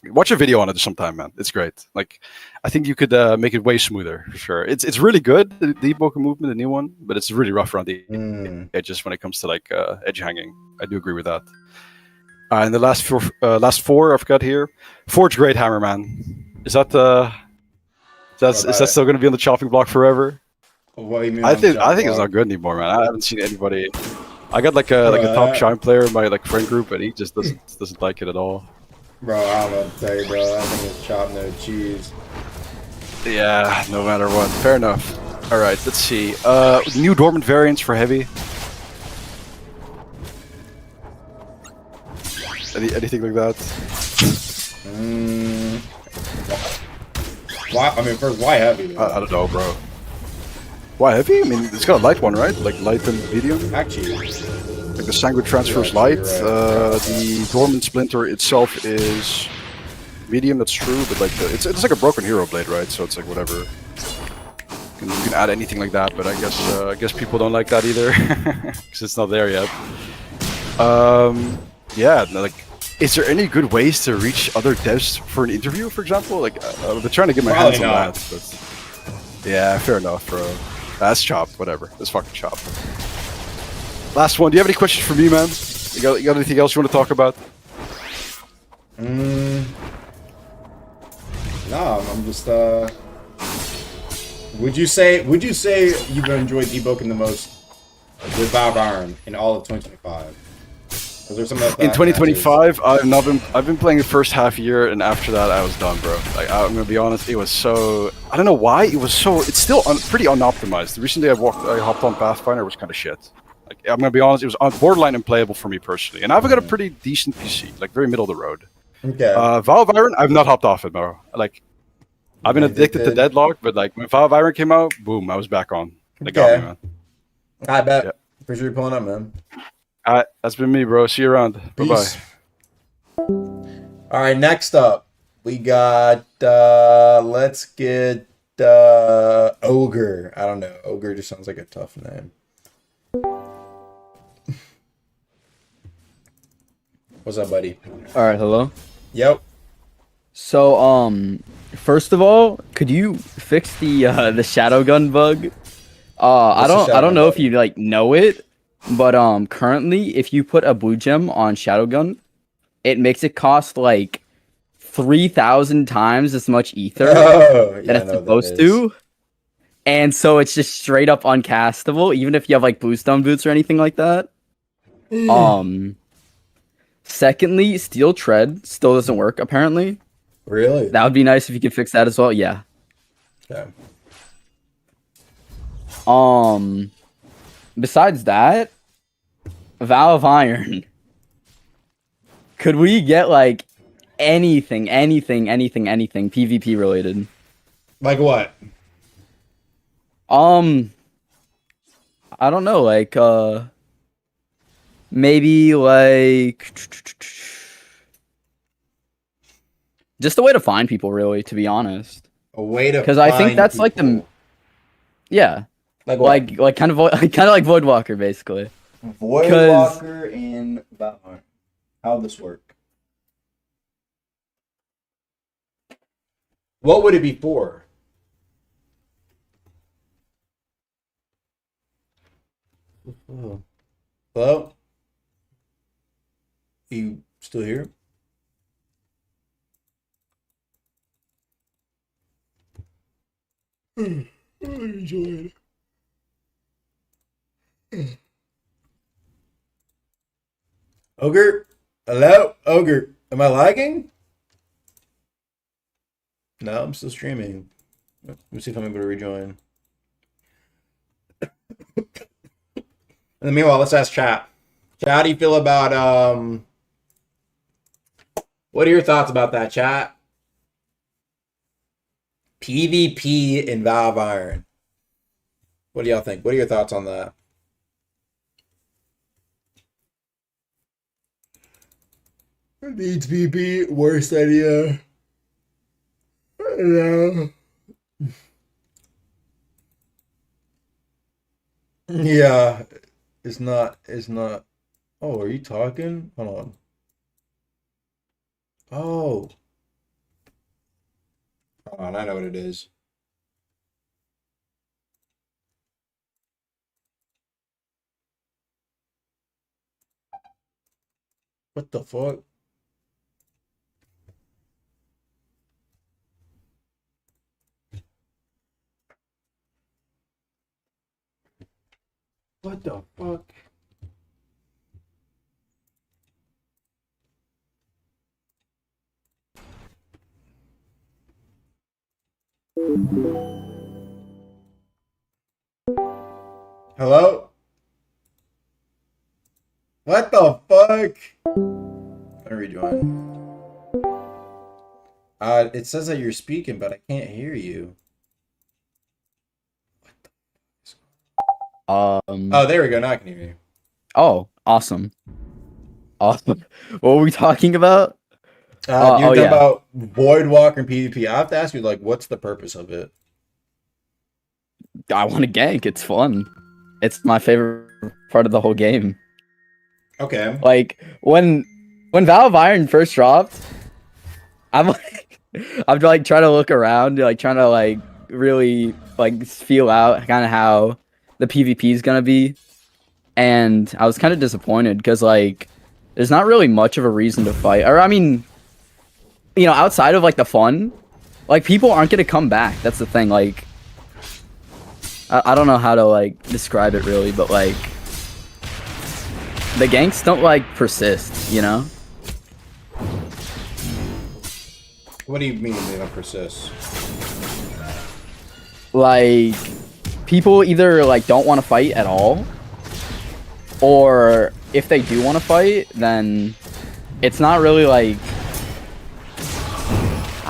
watch a video on it sometime, man. It's great. Like I think you could make it way smoother for sure. It's really good, the Deepwoken movement, the new one, but it's really rough around the edges when it comes to like edge hanging. I do agree with that. And the last four I've got here. Forge Great Hammer, man. Is that is that still going to be on the chopping block forever? What do you mean I on think chopping it's block? not good anymore, man. I haven't seen anybody. I got like a top Chime player in my like friend group, and he just doesn't like it at all. Bro, I don't know what to tell you, bro. I think it's chopped no cheese. Yeah, no matter what. Fair enough. All right, let's see. New dormant variants for heavy. Anything like that? Why? I mean, first, why heavy? I don't know, bro. Why heavy? I mean, it's got a light one, right? Like light and medium. Actually, like the Sanguine Transfer is light. The Dormant Splinter itself is medium. That's true, but like it's like a broken hero blade, right? So it's like whatever. You can add anything like that, but I guess people don't like that either because it's not there yet. Yeah, like, is there any good ways to reach other devs for an interview, for example? Like, I've been trying to get my hands on that, but yeah, fair enough, bro. That's Chop, whatever. That's fucking Chop. Last one. Do you have any questions for me, man? You got anything else you want to talk about? No, I'm just Would you say you've enjoyed Deepwoken the most with Valve Iron in all of 2025? Was there some In 2025, I've been playing the first half year, and after that, I was done, bro. Like, I'm gonna be honest, it was so, I don't know why it was so. It's still pretty unoptimized. Recently, I hopped on Pathfinder, it was kind of shit. Like, I'm gonna be honest, it was on borderline unplayable for me personally. And I've got a pretty decent PC, like very middle of the road. Okay. Valve Iron, I've not hopped off it, bro. Like, I've been addicted to Deadlock, but like when Valve Iron came out, boom, I was back on. They got me, man. I bet. Yeah. Appreciate you pulling up, man. Alright, that's been me, bro. See you around. Bye bye. All right, next up, we got let's get Ogre. I don't know. Ogre just sounds like a tough name. What's up, buddy? All right, hello. Yep. So, first of all, could you fix the shadow gun bug? I don't know if you like know it, but currently, if you put a blue gem on shadow gun, it makes it cost like 3,000 times as much ether that it's supposed to. And so it's just straight up uncastable, even if you have like boost on boots or anything like that. Secondly, steel tread still doesn't work apparently. Really? That would be nice if you could fix that as well. Yeah. Okay. Besides that, Valve Iron. Could we get like anything PvP related? Like what? I don't know, like maybe like just a way to find people, really, to be honest. A way to because I think that's like the yeah, like what? like kind of like Voidwalker, basically. Voidwalker in Valorant. How'd this work? What would it be for? Hello? You still here? Enjoy it. Ogre? Hello? Ogre. Am I lagging? No, I'm still streaming. Let me see if I'm able to rejoin. In the meanwhile, let's ask chat. Chat, how do you feel about what are your thoughts about that, chat? PvP in Valve Iron. What do y'all think? What are your thoughts on that? Needs PvP, worst idea. No. Yeah, it's not. Oh, are you talking? Hold on. Oh. Hold on, I know what it is. What the fuck? What the fuck? Hello? What the fuck? I rejoin. It says that you're speaking, but I can't hear you. Oh, there we go. Now I can hear you. Oh, awesome. Awesome. What were we talking about? You're talking about Voidwalker and PvP. I have to ask you, like, what's the purpose of it? I want to gank. It's fun. It's my favorite part of the whole game. Okay. Like when Valve Iron first dropped, I'm like trying to look around, like trying to like really like feel out kind of how the PvP is gonna be, and I was kind of disappointed because like there's not really much of a reason to fight, or I mean, you know, outside of like the fun, like people aren't gonna come back. That's the thing. Like I don't know how to like describe it really, but like the ganks don't like persist, you know? What do you mean they don't persist? Like people either like don't want to fight at all, or if they do want to fight, then it's not really like,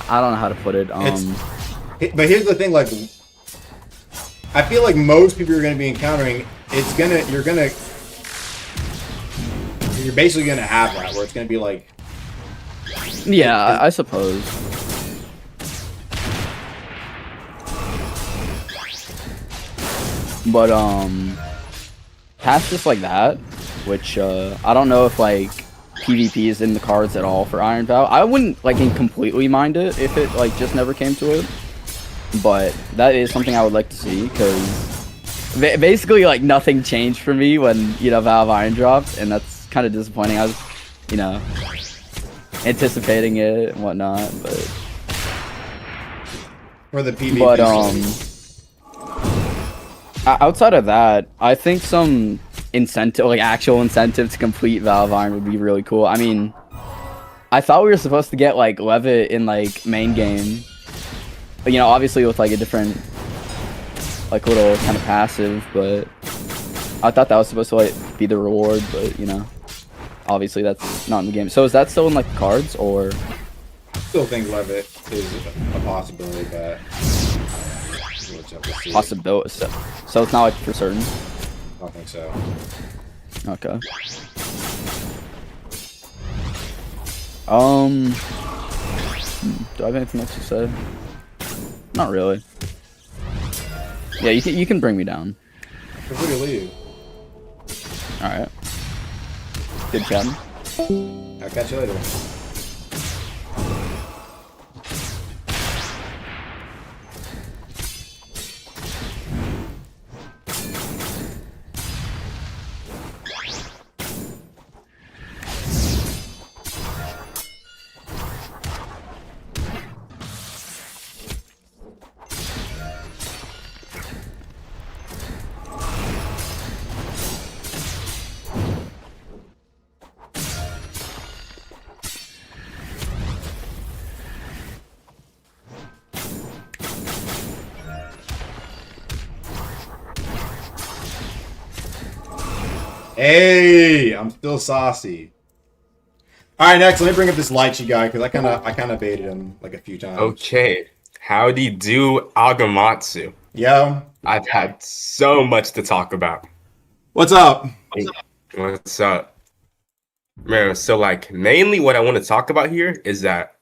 I don't know how to put it. But here's the thing, like, I feel like most people you're going to be encountering, you're basically going to have that, where it's going to be like... Yeah, I suppose. But, past just like that, which, I don't know if, like, PvP is in the cards at all for Iron Vow. I wouldn't, like, completely mind it if it, like, just never came to it. But that is something I would like to see, because basically, like, nothing changed for me when, you know, Valve Iron dropped, and that's kind of disappointing. I was, you know, anticipating it and whatnot, but... For the PvP. But, outside of that, I think some incentive, like, actual incentive to complete Valve Iron would be really cool. I mean, I thought we were supposed to get, like, Levitt in, like, main game. But, you know, obviously with, like, a different like a little kind of passive, but I thought that was supposed to like be the reward, but you know, obviously that's not in the game. So is that still in like the cards, or? Still think Levitt is a possibility, but Possibility. So it's not like for certain. I don't think so. Okay. Do I have anything else to say? Not really. Yeah, you can bring me down. Before you leave. All right. Good chatting. I'll catch you later. Hey, I'm still saucy. All right, next, let me bring up this lychee guy because I kind of baited him like a few times. Okay, howdy do Agamatsu. Yeah. I've had so much to talk about. What's up? What's up? Man, so like mainly what I want to talk about here is that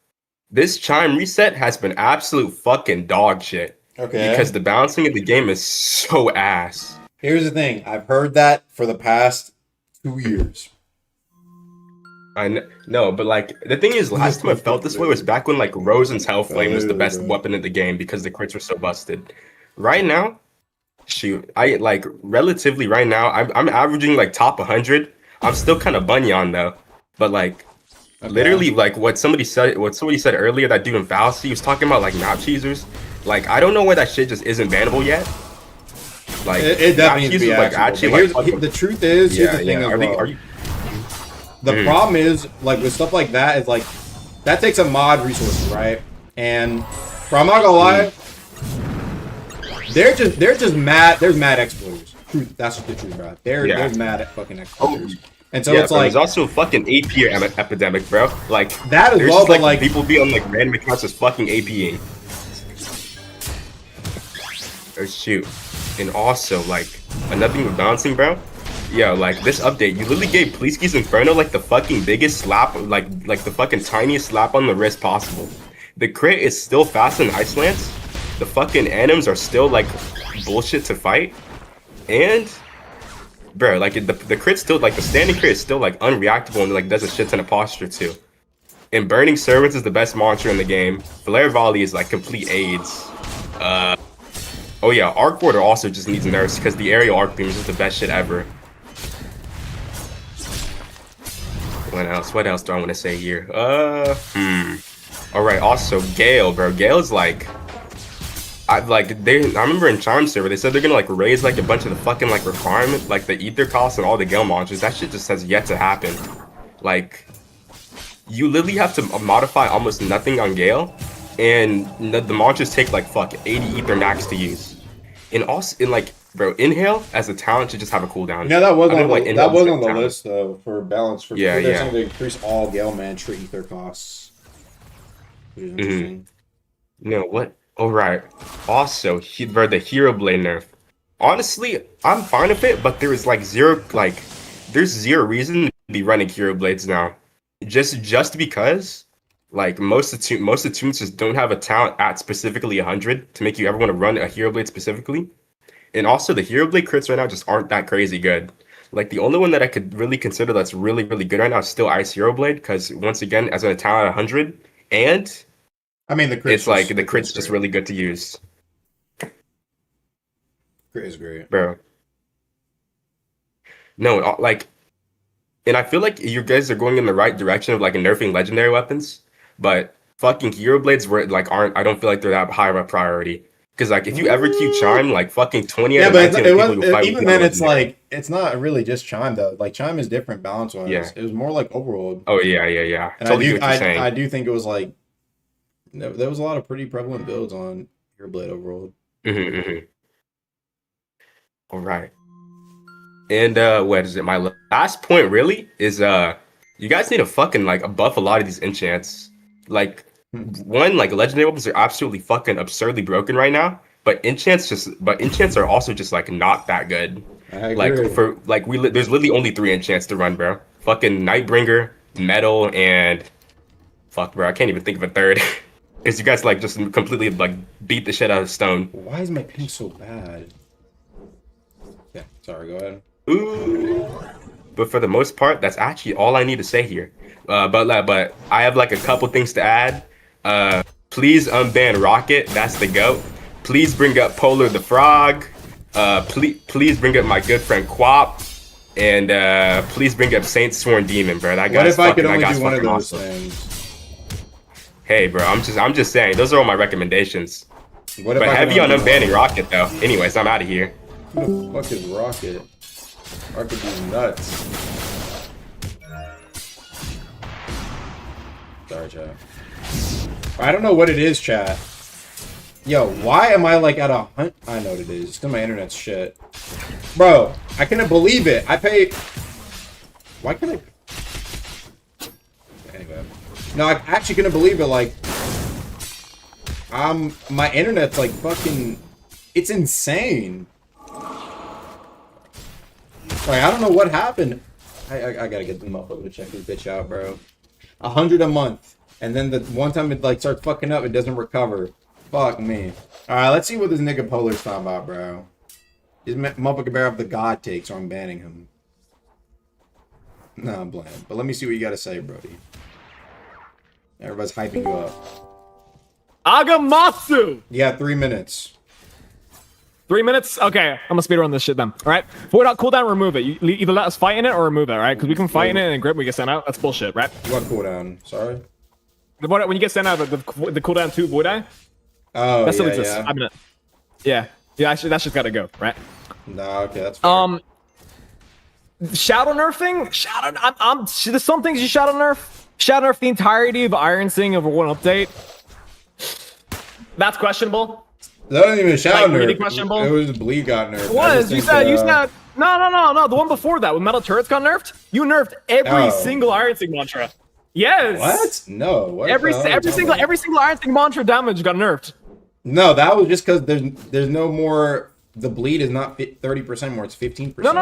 this Chime reset has been absolute fucking dog shit. Okay. Because the balancing of the game is so ass. Here's the thing. I've heard that for the past 2 years. I know, but like the thing is, last time I felt this way was back when like Rosen's Hellflame was the best weapon in the game because the crits were so busted. Right now, shoot, I like relatively right now, I'm averaging like top 100. I'm still kind of bunyon though, but like literally like what somebody said earlier, that dude in Fallacy, he was talking about like map cheesers. Like I don't know why that shit just isn't bannable yet. Like it definitely needs to be like actually like, the truth is, here's the thing as well. The problem is, like, with stuff like that, is, like, that takes a mod resource, right? And, bro, I'm not gonna lie, they're just mad, there's mad exploiters. Truth, that's just the truth, bro. They're mad at fucking exploiters. And so it's like... there's also a fucking AP epidemic, bro. Like, that as well, but, like... people be on, like, random accounts just fucking APing. Oh, shoot. And also, like, another thing with balancing, bro. Yeah, like this update, you literally gave Pleesky's Inferno like the fucking biggest slap, like the fucking tiniest slap on the wrist possible. The crit is still fast in Ice Lance. The fucking anims are still like bullshit to fight. And bro, like the crit still, like the standing crit is still like unreactable and like does a shit ton of posture too. And Burning Servants is the best monster in the game. Flare Volley is like complete AIDS. Oh yeah, Arc Warder also just needs nerfs because the aerial arc beam is just the best shit ever. What else do I want to say here? Alright, also Gale, bro. Gale's like I remember in Chime server they said they're gonna like raise like a bunch of the fucking like requirement, like the ether costs and all the Gale monsters. That shit just has yet to happen. Like you literally have to modify almost nothing on Gale, and the monsters take like fuck 80 ether max to use. And also in like bro, Inhale as a talent should just have a cooldown. Yeah, that was on the list though for balance. They're saying to increase all Gale Mantra ether costs. Which is interesting. No, what? Alright. Also, the Hero Blade nerf. Honestly, I'm fine with it, but there's zero reason to be running Hero Blades now. Just because like most attunements just don't have a talent at specifically 100 to make you ever want to run a Hero Blade specifically. And also, the Hero Blade crits right now just aren't that crazy good. Like, the only one that I could really consider that's really, really good right now is still Ice Hero Blade, because, once again, as a talent at 100, and... I mean, the crit's the crit's just really good to use. Crit is great. Bro. No, like... And I feel like you guys are going in the right direction of, like, nerfing legendary weapons, but fucking Hero Blades I don't feel like they're that high of a priority. Because like if you ever queue Chime, like fucking 20 out of 19 people you fight even then it's like it's not really just Chime though. Like Chime is different balance wise. Yeah. It was more like overworld. Oh yeah. And I do think it was like there was a lot of pretty prevalent builds on Hero Blade overworld. All right. And what is it? My last point really is you guys need to fucking like buff a lot of these enchants. Like one, like legendary weapons are absolutely fucking absurdly broken right now. But enchants are also just like not that good. I Like agree. for like there's literally only 3 enchants to run, bro. Fucking Nightbringer, Metal, and fuck, bro. I can't even think of a third. Because you guys like just completely like beat the shit out of stone. Why is my ping so bad? Yeah, sorry, go ahead. Ooh. But for the most part, that's actually all I need to say here. But I have like a couple things to add. Please unban Rocket. That's the GOAT. Please bring up Polar the Frog. Please bring up my good friend Quap. And please bring up Saint Sworn Demon, bro. That What guy's if I could fucking, only do one of those awesome. things? Hey, bro, I'm just saying. Those are all my recommendations. What if But I could heavy on only do unbanning Rocket, though. Anyways, I'm out of here. Who the fuck is Rocket? Rocket is nuts. Sorry, chat. I don't know what it is, chat. Yo, why am I like at a I know what it is. It's because my internet's shit. Bro, I couldn't believe it. I paid... Why can't I... Anyway. No, I actually couldn't believe it. Like, my internet's like fucking... It's insane. Like, I don't know what happened. I gotta get the motherfucker to check this bitch out, bro. 100 a month. And then the one time it like starts fucking up, it doesn't recover. Fuck me. Alright, let's see what this nigga Polar's talking about, bro. This motherfucker bear up the god take, so I'm banning him. Nah, I'm bland. But let me see what you gotta say, Brody. Everybody's hyping you up. Agamatsu! You got 3 minutes. 3 minutes? Okay, I'm gonna speedrun this shit then. Alright? Void out cooldown, remove it. You either let us fight in it or remove it, right? Because we can fight in it and grip, we get sent out. That's bullshit, right? What cooldown? Sorry? When you get sent out, the cooldown 2 void eye? Oh, that still yeah, exists. yeah. 5 minutes. Yeah. Yeah, that's just gotta go, right? Nah, okay, that's fair. Shadow nerfing? There's some things you shadow nerf. Shadow nerf the entirety of Iron Sing over one update. That's questionable. That wasn't even a shadow Like, really nerf. questionable? It was bleed got nerfed. It was. You said no. The one before that, when metal turrets got nerfed, you nerfed every single Iron Sing mantra. Yes. What? No. What every single Iron Sing mantra damage got nerfed. No, that was just because there's no more. The bleed is not 30% more. It's 15%. No.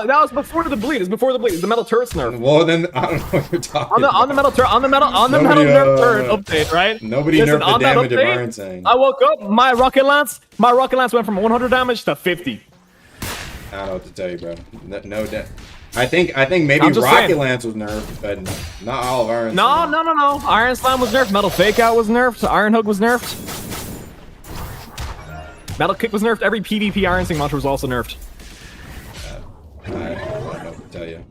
That was before the bleed. It's before the bleed. It's the metal turrets nerf. Well, then I don't know what you're talking about. On the metal nerf turret update, right? Nobody nerfed the damage of Iron Sing. I woke up. My rocket lance went from 100 damage to 50. I don't know what to tell you, bro. No. I think maybe Rocket Lance was nerfed, but not all of Iron Sing. No. Iron Slam was nerfed. Metal Fake Out was nerfed. Iron Hook was nerfed. Metal Kick was nerfed. Every PvP Iron Sing mantra was also nerfed. I don't know what to tell you.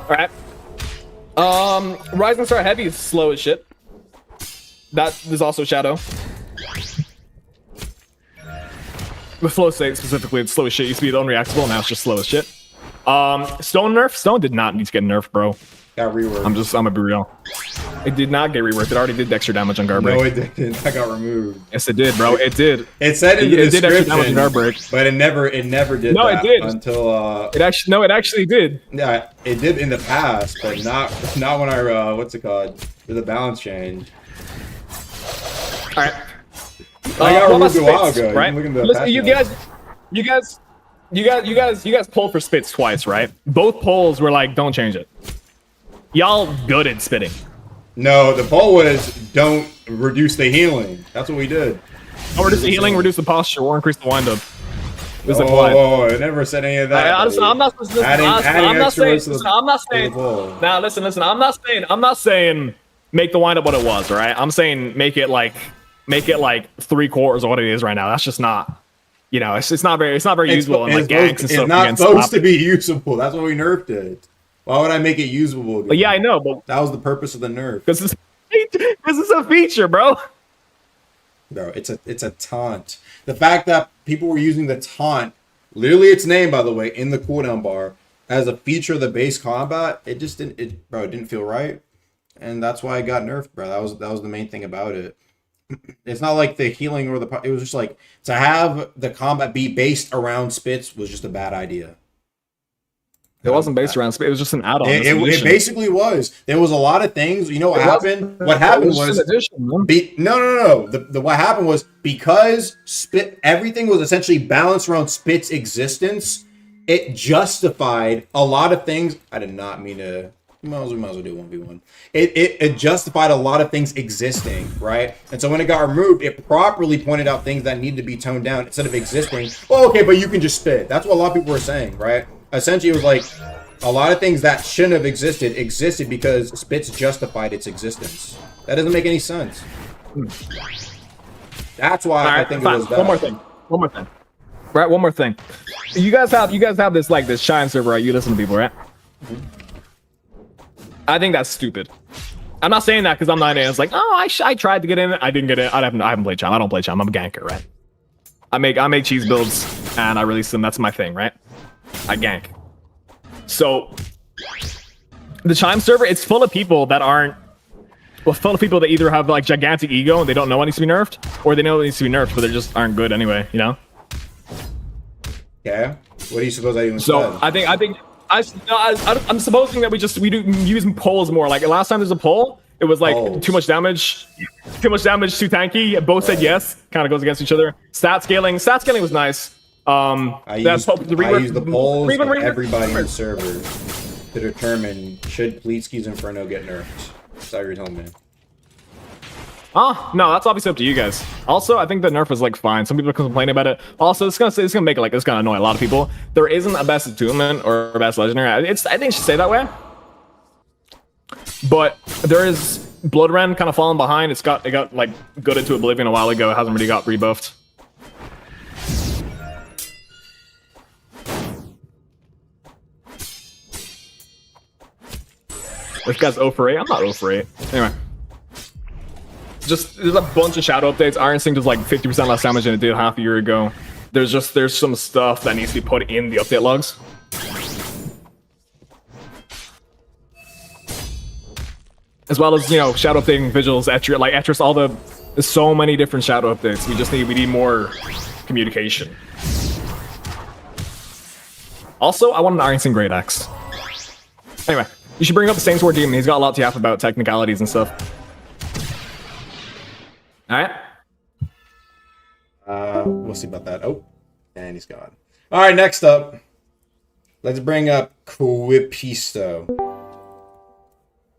Alright. Rising Star Heavy is slow as shit. That is also Shadow. The flow state specifically, it's slow as shit. Used to be unreactable, now it's just slow as shit. Stone nerf? Stone did not need to get nerfed, bro. Got reworked. I'm gonna be real. It did not get reworked. It already did extra damage on Garbreak. No, it didn't. That got removed. Yes, it did, bro. It did. It said in the it did extra damage on description, Garbreak. but it never did. No, that it did. Until it actually did. Yeah, it did in the past, but not when I what's it called? With the balance change. All right. I got removed a while Spits, ago. right? Listen, you guys pulled for spits twice, right? Both polls were like, don't change it. Y'all good at spitting. No, the poll was don't reduce the healing. That's what we did. Oh, reduce the healing, reduce the posture, or increase the windup. Whoa, I never said any of that. I'm not saying make the windup what it was, right? I'm saying make it like 3/4 of what it is right now. That's just not, it's not very usable in like ganks and stuff. It's not supposed to be usable. That's why we nerfed it. Why would I make it usable again? Yeah, I know, but that was the purpose of the nerf. Because it's a feature, bro. Bro, it's a taunt. The fact that people were using the taunt, literally its name, by the way, in the cooldown bar as a feature of the base combat, it just didn't. It didn't feel right, and that's why it got nerfed, bro. That was the main thing about it. it's not like the healing or the. It was just like to have the combat be based around spits was just a bad idea. It wasn't based around spit. It was just an add-on. It basically was. There was a lot of things. You know what happened? What happened was no. The what happened was because spit everything was essentially balanced around spit's existence. It justified a lot of things. I did not mean to. We might as well do 1v1. It justified a lot of things existing, right? And so when it got removed, it properly pointed out things that needed to be toned down instead of existing. Oh, okay, but you can just spit. That's what a lot of people were saying, right? Essentially, it was like a lot of things that shouldn't have existed because spits justified its existence. That doesn't make any sense. That's why I think it was bad. One more thing. Right, one more thing. You guys have this like this Chime server, right? You listen to people, right? I think that's stupid. I'm not saying that because I'm not in. It's like, oh, I tried to get in. I didn't get in. I haven't played Chime. I don't play Chime. I'm a ganker, right? I make cheese builds and I release them. That's my thing, right? I gank. So the Chime server, it's full of people that aren't. Well, full of people that either have like gigantic ego and they don't know what needs to be nerfed, or they know it needs to be nerfed, but they just aren't good anyway. You know? Yeah. What do you suppose I even So said? I'm supposing that we do use polls more. Like last time there's a poll, it was like too much damage, too tanky. Both said yes. Kind of goes against each other. Stat scaling was nice. I use the polls of everybody in the server to determine should Pleatski's Inferno get nerfed. That's how you're telling me. No, that's obviously up to you guys. Also, I think the nerf was like fine. Some people are complaining about it. Also, it's gonna make it like it's gonna annoy a lot of people. There isn't a best attunement or a best legendary. I think it should stay that way. But there is Blood Ren kind of falling behind. It got like good into Oblivion a while ago. It hasn't really got rebuffed. This guy's 0 for 8. I'm not 0 for 8. Anyway. There's a bunch of shadow updates. Iron Sting does like 50% less damage than it did half a year ago. There's some stuff that needs to be put in the update logs. As well as, you know, shadow updating visuals, Etris, there's so many different shadow updates. We need more communication. Also, I want an Iron Sting Great Axe. Anyway, you should bring up the Same Sword Demon. He's got a lot to yap about technicalities and stuff. Alright. We'll see about that. Oh, and he's gone. Alright, next up. Let's bring up Quipisto.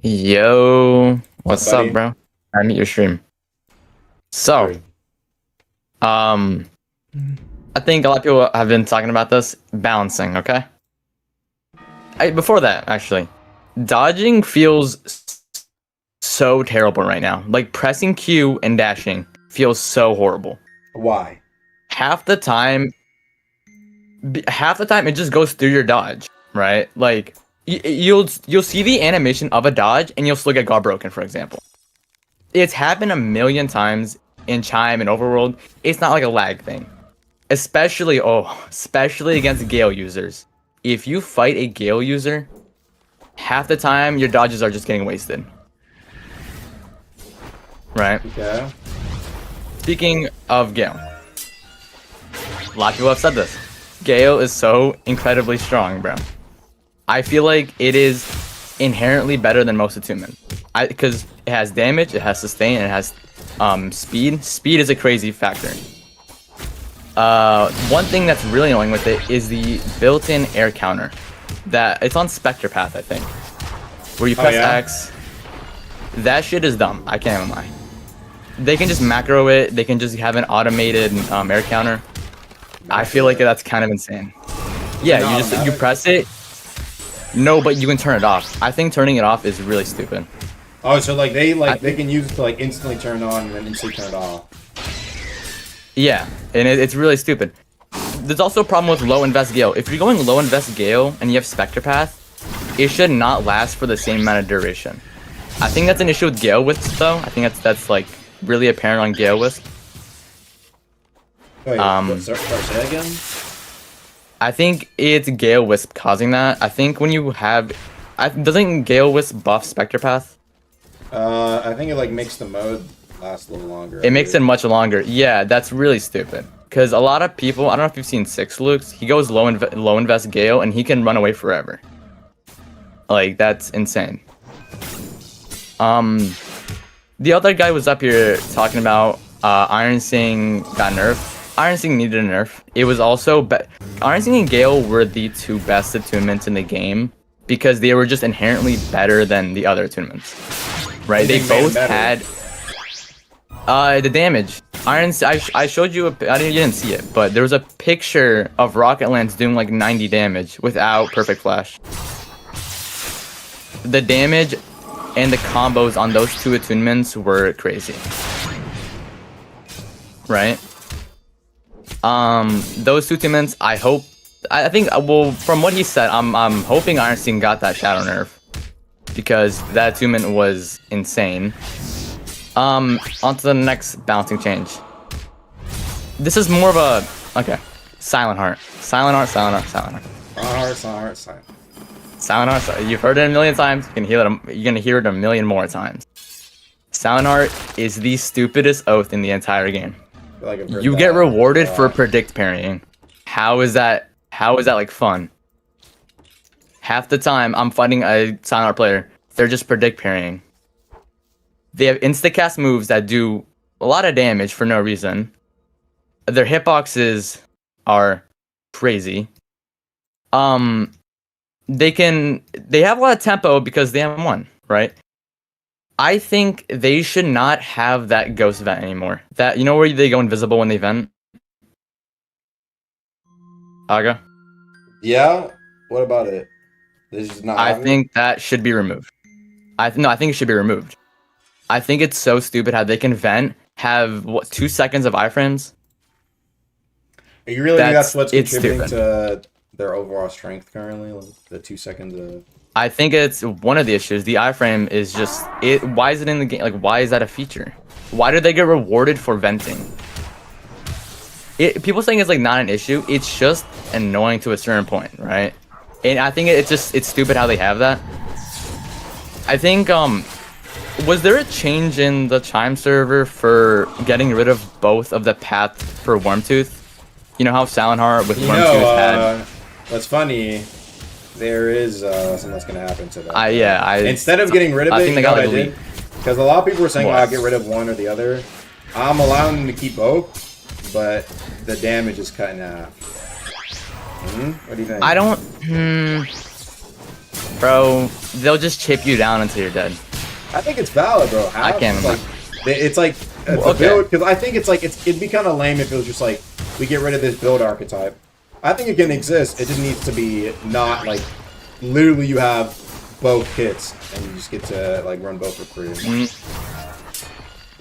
Yo, what's up, bro? I meet your stream. So, I think a lot of people have been talking about this balancing, okay? Before that, actually, dodging feels so terrible right now. Like pressing Q and dashing feels so horrible. Why? Half the time it just goes through your dodge, right? Like you'll see the animation of a dodge and you'll still get guard broken, for example. It's happened a million times in Chime and Overworld. It's not like a lag thing. Especially against Gale users. If you fight a Gale user, half the time your dodges are just getting wasted. Right? Yeah. Speaking of Gale, a lot of people have said this. Gale is so incredibly strong, bro. I feel like it is inherently better than most attunement. Because it has damage, it has sustain, and it has speed. Speed is a crazy factor. One thing that's really annoying with it is the built-in air counter. It's on Spectre Path, I think. Where you press X. That shit is dumb. I can't even lie. They can just macro it. They can just have an automated air counter. I feel like that's kind of insane. Yeah, you press it. No, but you can turn it off. I think turning it off is really stupid. Oh, so like they can use it to like instantly turn it on and then instantly turn it off. Yeah, and it's really stupid. There's also a problem with low invest Gale. If you're going low invest Gale and you have Spectre Path, it should not last for the same amount of duration. I think that's an issue with Gale Wisp though. I think that's like really apparent on Gale Wisp. Wait, say that again? I think it's Gale Wisp causing that. I think when you have, doesn't Gale Wisp buff Spectre Path? I think it like makes the mode Lasts a little longer. It makes it much longer. Yeah, that's really stupid. Because a lot of people, I don't know if you've seen Six Lukes, he goes low invest Gale and he can run away forever. Like, that's insane. The other guy was up here talking about Iron Sing got nerfed. Iron Sing needed a nerf. It was also Iron Sing and Gale were the two best attunements in the game because they were just inherently better than the other attunements. Right? They both had the damage. I showed you you didn't see it, but there was a picture of Rocket Lance doing like 90 damage without Perfect Flash. The damage and the combos on those two attunements were crazy. Right? Those two attunements, I think, well, from what he said, I'm hoping Iron Sting got that Shadow nerf because that attunement was insane. On to the next bouncing change. This is more of a, okay, Silent Heart. Silent Heart, Silent Heart, Silent Heart. Silent Heart, Silent. Silent Heart, you've heard it a million times, you're gonna hear it a million more times. Silent Heart is the stupidest oath in the entire game. You get rewarded for predict parrying. How is that like fun? Half the time I'm fighting a Silent Heart player, they're just predict parrying. They have insta-cast moves that do a lot of damage for no reason. Their hitboxes are crazy. They have a lot of tempo because they have one, right? I think they should not have that ghost vent anymore. That, you know where they go invisible when they vent? Aga? Yeah? What about it? This is not. I think that should be removed. I think it should be removed. I think it's so stupid how they can vent, have, 2 seconds of iframes? Are you really think that's what's contributing to their overall strength currently? Like the 2 seconds of... I think it's one of the issues. The iframe is just... Why is it in the game? Like, why is that a feature? Why do they get rewarded for venting? People saying it's like not an issue. It's just annoying to a certain point, right? And I think it's stupid how they have that. I think, was there a change in the Chime server for getting rid of both of the paths for Wormtooth? You know how Silent Heart with Wormtooth had... What's funny, there is something that's going to happen to that. Yeah, instead of getting rid of it, you know what I did? Because a lot of people were saying, I'll get rid of one or the other. I'm allowing them to keep both, but the damage is cut in half. What do you think? I don't... Bro, they'll just chip you down until you're dead. I think it's valid, bro. I can't. It's like a build, because I think it's like it'd be kind of lame if it was just like we get rid of this build archetype. I think it can exist. It just needs to be not like literally you have both kits and you just get to like run both for free.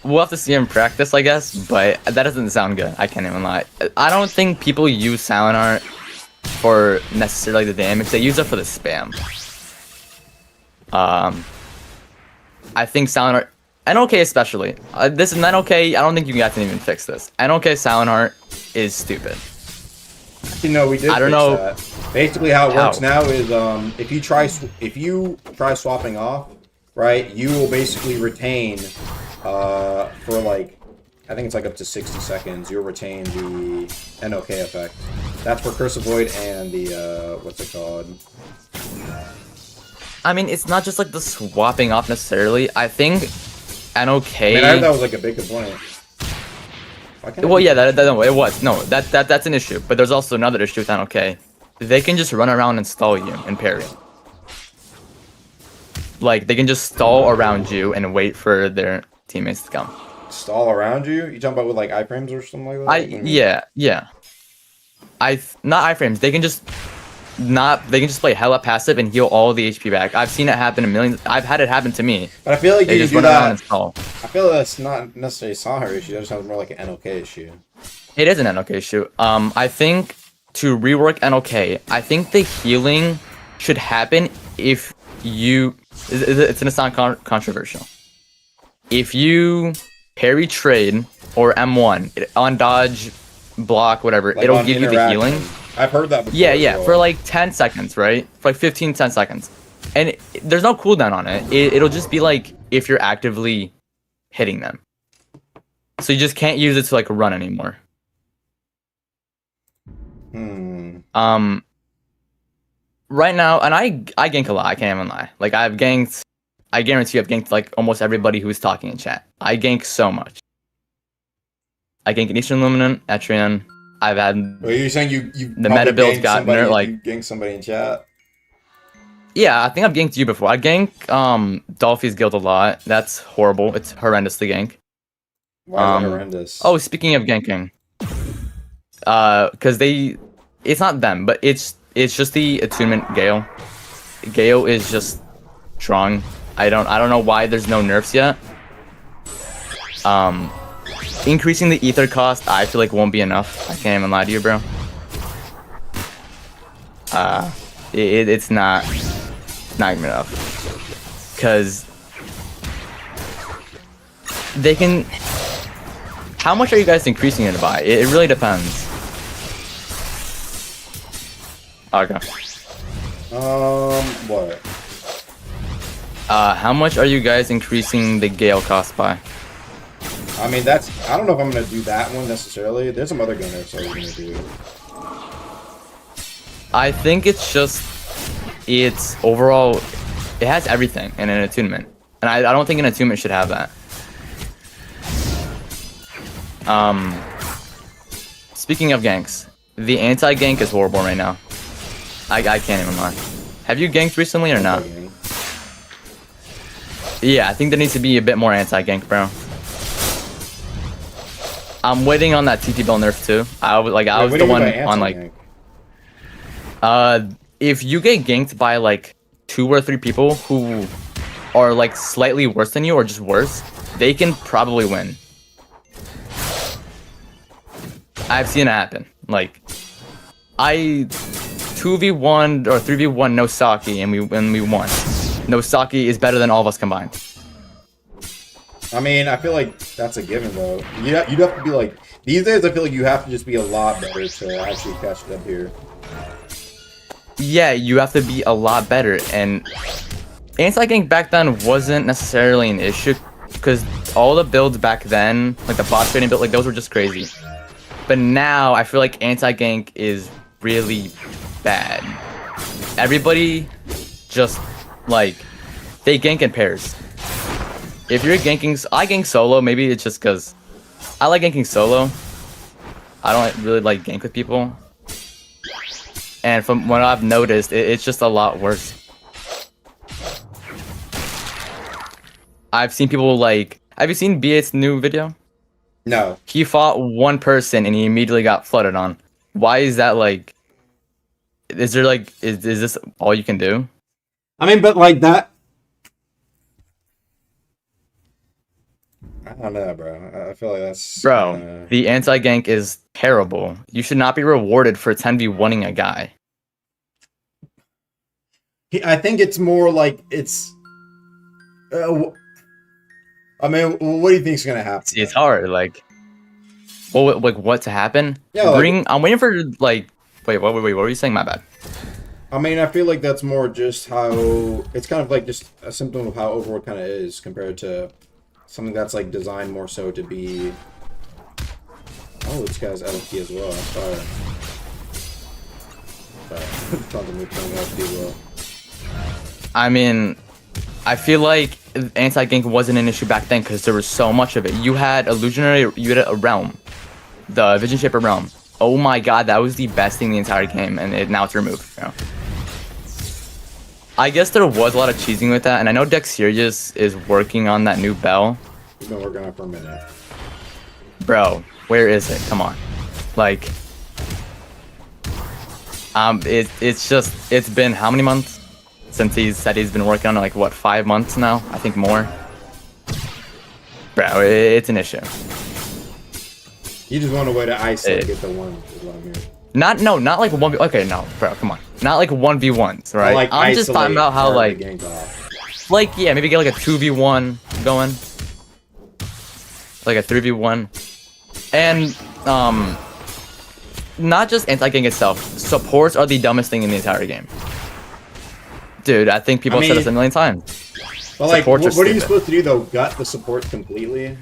We'll have to see him practice, I guess, but that doesn't sound good. I can't even lie. I don't think people use Silent Heart for necessarily the damage. They use it for the spam. I think Silent Heart, NOK especially. This is NOK. I don't think you guys can even fix this. NOK Silent Heart is stupid. You know, we did. I don't know. That. Basically, how it works now is if you try swapping off, right, you will basically retain for like I think it's like up to 60 seconds. You'll retain the NOK effect. That's for Curse of Void and the what's it called? I mean, it's not just like the swapping off necessarily. I think NOK. I mean, I heard that was like a big complaint. Well, yeah, it was. No, that's an issue. But there's also another issue with NOK. They can just run around and stall you and parry. Like, they can just stall around you and wait for their teammates to come. Stall around you? You talking about with like iframes or something like that? Yeah. Not iframes. They can just play hella passive and heal all the HP back. I've seen it happen a million. I've had it happen to me. But I feel like they you just do run that. around and stall. I feel that's not necessarily a Sahar issue. That just sounds more like an NOK issue. It is an NOK issue. I think to rework NOK, I think the healing should happen if you. It's gonna sound controversial. If you parry trade or M1 on dodge, block, whatever, Like it'll on give you the healing. I've heard that before. Yeah, for like 10 seconds, right? For like 10 seconds. And there's no cooldown on it. It'll just be like if you're actively hitting them. So you just can't use it to like run anymore. Right now, and I gank a lot. I can't even lie. Like I've ganked. I guarantee I've ganked like almost everybody who's talking in chat. I gank so much. I gank an Eastern Luminant, Etrian. I've had. Well, you're saying you the meta build's gotten there, like you ganked somebody in chat. Yeah, I think I've ganked you before. I gank Dolphy's guild a lot. That's horrible. It's horrendous to gank. Why is it horrendous? Oh, speaking of ganking, because it's not them, but it's just the attunement Gale. Gale is just strong. I don't know why there's no nerfs yet. Increasing the ether cost, I feel like won't be enough. I can't even lie to you, bro. It's not enough, because they can. How much are you guys increasing it by? It really depends. Okay. What? How much are you guys increasing the Gale cost by? I mean, I don't know if I'm gonna do that one necessarily. There's some other gun nerfs I was gonna do. I think it's overall, it has everything in an attunement, and I don't think an attunement should have that. Speaking of ganks, the anti-gank is horrible right now. I can't even lie. Have you ganked recently or not? Yeah, I think there needs to be a bit more anti-gank, bro. I'm waiting on that TP Bell nerf too. I was the one on like. If you get ganked by like 2 or 3 people who are like slightly worse than you or just worse, they can probably win. I've seen it happen. Like, I 2v1 or 3v1 no Saki and we won. No Saki is better than all of us combined. I mean, I feel like that's a given though. You'd have to be like, these days I feel like you have to just be a lot better to actually catch it up here. Yeah, you have to be a lot better, and anti-gank back then wasn't necessarily an issue because all the builds back then, like the bot trading build, like those were just crazy. But now I feel like anti-gank is really bad. Everybody just like they gank in pairs. If you're ganking, I gank solo. Maybe it's just because I like ganking solo. I don't really like gank with people. And from what I've noticed, it's just a lot worse. I've seen people like... Have you seen B8's new video? No. He fought one person and he immediately got flooded on. Why is that like... Is there like... Is this all you can do? I mean, but like that... I don't know, bro. I feel like that's... Bro, the anti-gank is terrible. You should not be rewarded for 10v1ing a guy. I think it's more like it's... I mean, what do you think is going to happen? It's hard, like... Well, like, what to happen? Yeah, I'm waiting for, like... Wait, what were you saying? My bad. I mean, I feel like that's more just how... It's kind of like just a symptom of how Overworld kind of is compared to something that's like designed more so to be... Oh, this guy's LP as well. Sorry. I mean, I feel like anti-gank wasn't an issue back then because there was so much of it. You had Illusionary, you had a Realm. The Vision Shaper Realm. Oh my god, that was the best thing in the entire game, and now it's removed. You know? I guess there was a lot of cheesing with that, and I know Dexterius is working on that new bell. He's been working on it for a minute. Bro, where is it? Come on. Like... it's been how many months since he said he's been working on it? Like what, 5 months now? I think more. Bro, it's an issue. You just want a way to isolate get the one. Not like 1v. Okay, no, bro, come on. Not like 1v1s, right? Like I'm just talking about how like yeah, maybe get like a 2v1 going, like a 3v1, and not just anti-gank itself. Supports are the dumbest thing in the entire game. Dude, I think people have said this a million times. But like, what are you supposed to do though? Gut the support completely?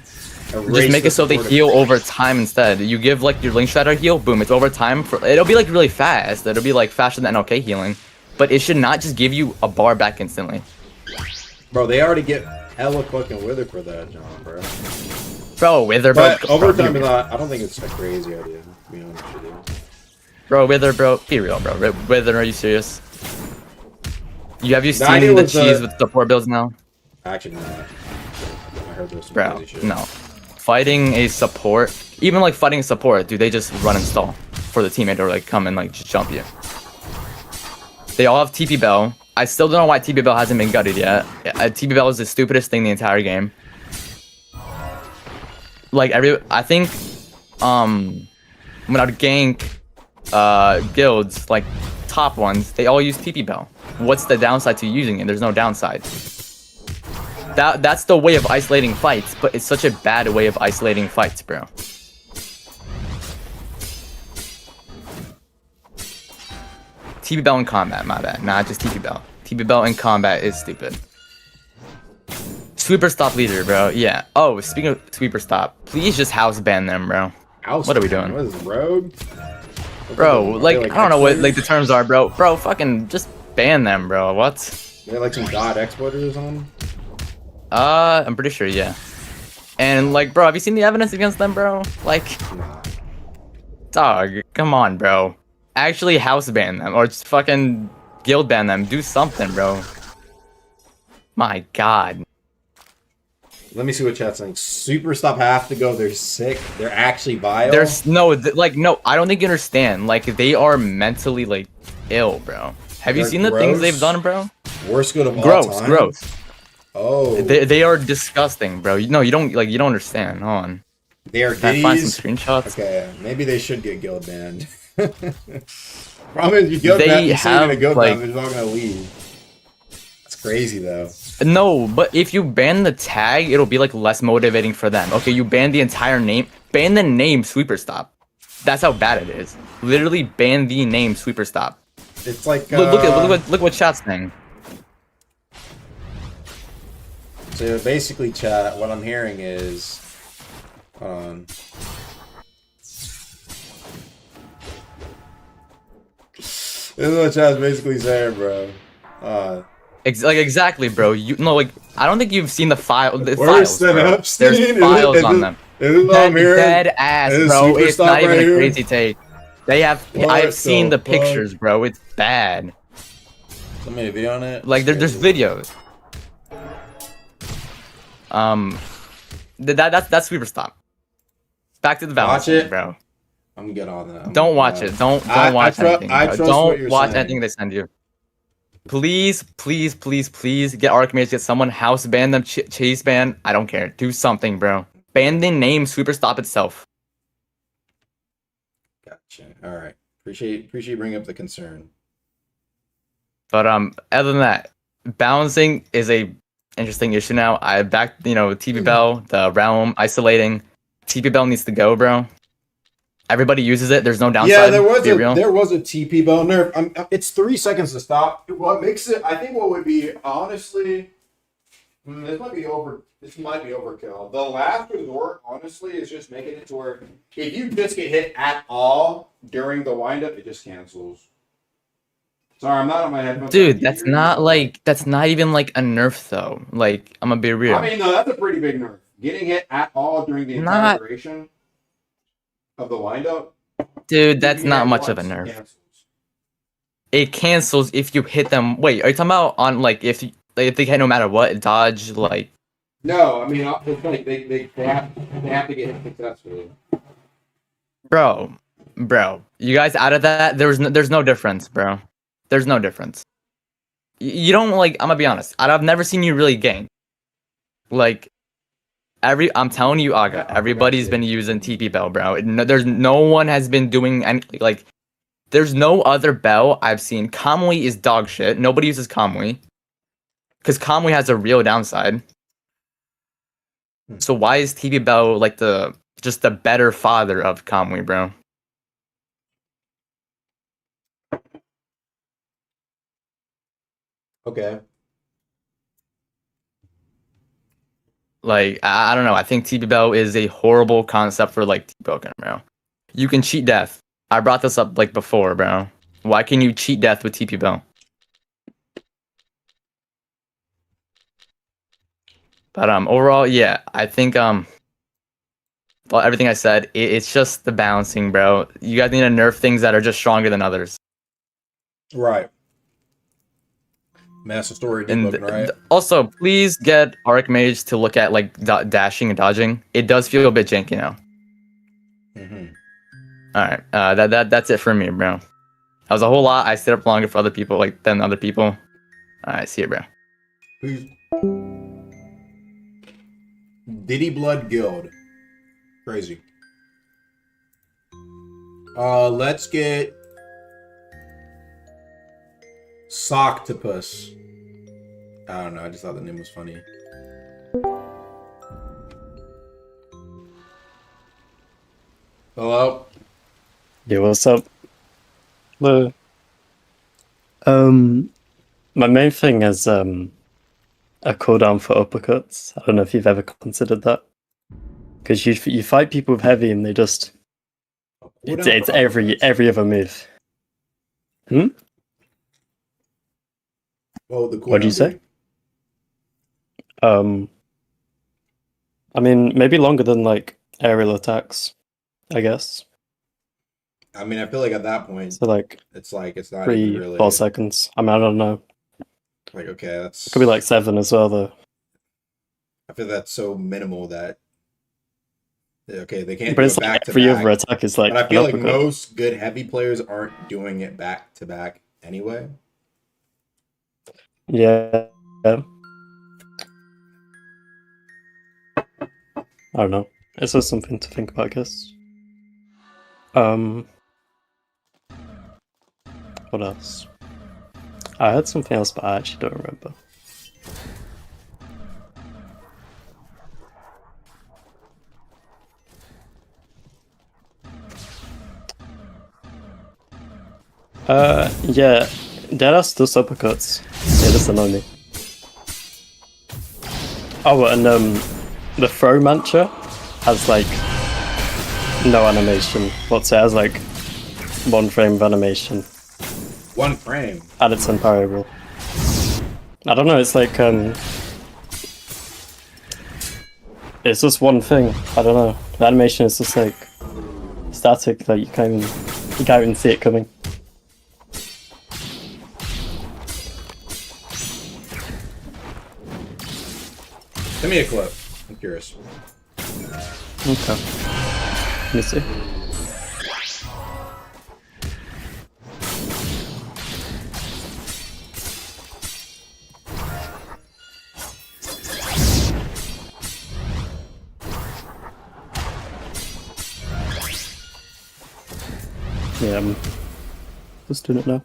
Just make it so they heal over time instead. You give like your Link Shatter heal, boom, it's over time. It'll be like really fast. It'll be like faster than NLK healing. But it should not just give you a bar back instantly. Bro, they already get hella fucking Wither for that, John, bro. Bro, Wither, but bro. Overtime is not, I don't think it's a crazy idea, to be honest with you. Bro, Wither, bro. Be real, bro. Wither, are you serious? Have you seen the cheese with support builds now? Actually, no. I heard there's some Bro, crazy shit. no. Fighting a support, even like fighting a support, dude, they just run and stall for the teammate or like come and like just jump you. They all have TP Bell. I still don't know why TP Bell hasn't been gutted yet. TP Bell is the stupidest thing in the entire game. Like I think, when I'd gank, guilds, like top ones, they all use TP Bell. What's the downside to using it? There's no downside. That's the way of isolating fights, but it's such a bad way of isolating fights, bro. TP Bell in combat, my bad. Not just TP Bell. TP Bell in combat is stupid. Sweeper stop leader, bro. Yeah. Oh, speaking of sweeper stop, please just house ban them, bro. What are we doing? What is it, rogue? Bro, like I don't know what like the terms are, bro. Bro, fucking just ban them, bro. What? They like some god exploiters or something? I'm pretty sure, yeah. And like, bro, have you seen the evidence against them, bro? Like, dog, come on, bro. Actually house ban them or just fucking guild ban them. Do something, bro. My god. Let me see what chat's saying. Super stop have to go. They're sick. They're actually vile. There's no, no, I don't think you understand. Like, they are mentally, like, ill, bro. Have you seen the things they've done, bro? Worst good of all time? Gross. Oh. They are disgusting, bro. No, you don't understand. Hold on. They are Can I find some screenshots? Okay, maybe they should get guild banned. Problem is, you guild banned, you're still gonna guild banned, they're not gonna leave. That's crazy, though. No, but if you ban the tag, it'll be like less motivating for them. Okay, you ban the entire name. Ban the name Sweeper Stop. That's how bad it is. Literally ban the name Sweeper Stop. It's like look what chat's saying. So basically, chat, what I'm hearing is, hold on. This is what chat's basically saying, bro. Exactly, bro. Like I don't think you've seen the file. The Worse files, than bro. Epstein? There's files on them. Dead ass, bro. It's not even a crazy take. They have. I've seen the pictures, bro. It's bad. Somebody video on it. Like there's videos. That's Sweeper Stop. Back to the balance, bro. I'm good on that. Don't watch it. Don't watch anything. Don't watch anything they send you. Please, please, please, please get Archmages, get someone house ban them, chase ban. I don't care. Do something, bro. Ban the name Sweeper Stop itself. Gotcha. All right. Appreciate you bringing up the concern. But other than that, balancing is a interesting issue now. I backed, TP Bell, the realm isolating. TP Bell needs to go, bro. Everybody uses it. There's no downside. Yeah, there was a TP Bell nerf. It's 3 seconds to stop. What makes it? I think what would be honestly, this might be overkill. The last resort, honestly, is just making it to where if you just get hit at all during the windup, it just cancels. Sorry, I'm not on my headphones. Dude, that's not even like a nerf though. Like, I'm gonna be real. I mean, no, that's a pretty big nerf. Getting hit at all during the entire duration of the windup. Dude, that's not much of a nerf. It cancels if you hit them. Wait, are you talking about on like if they hit no matter what, dodge like? No, I mean it's like they have to get hit successfully. Bro, you guys out of that? There's no difference, bro. There's no difference. You don't like. I'm gonna be honest. I've never seen you really gank. Like, I'm telling you, Aga. Everybody's been using TP Bell, bro. There's no one has been doing any like. There's no other Bell I've seen. Kamui is dog shit. Nobody uses Kamui. Because Kamui has a real downside. So why is TP Bell like just the better father of Kamui, bro? Okay. Like, I don't know. I think TP Bell is a horrible concept for like Deepwoken, bro. You can cheat death. I brought this up like before, bro. Why can you cheat death with TP Bell? But overall, yeah, I think well, everything I said, it's just the balancing, bro. You guys need to nerf things that are just stronger than others. Right. Master story debugging, right? Also, please get Archmage to look at like dashing and dodging. It does feel a bit janky now. Mm-hmm. All right, that's it for me, bro. That was a whole lot. I stayed up longer for other people, like than other people. All right, see you, bro. Peace. Diddy Blood Guild. Crazy. Let's get Socktopus. I don't know, I just thought the name was funny. Hello? Yeah, what's up? Hello. My main thing is a cooldown for uppercuts. I don't know if you've ever considered that. Because you fight people with heavy and they just it's every other move. Hmm? Oh, the cooldown. What do you say? I mean, maybe longer than like aerial attacks, I guess. I mean, I feel like at that point, So like it's not even 3, really 4 seconds. I mean, I don't know. like, okay, that's Could be like 7 as well, though. I feel that's so minimal that okay, they can't But do it's it like back to every back. other attack is like But I feel an like uppercut. most good heavy players aren't doing it back to back anyway. Yeah. I don't know. It's just something to think about, I guess. What else? I had something else, but I actually don't remember. Yeah, Deadass does uppercuts. Yeah, this annoy me. Oh, and the throw mantra has like no animation. What's it has like 1 frame of animation. 1 frame. And it's unparable. I don't know. It's like it's just one thing. I don't know. The animation is just like static. Like you can't even see it coming. Send me a clip. I'm curious. Okay. Let me see. Yeah, I'm just doing it now.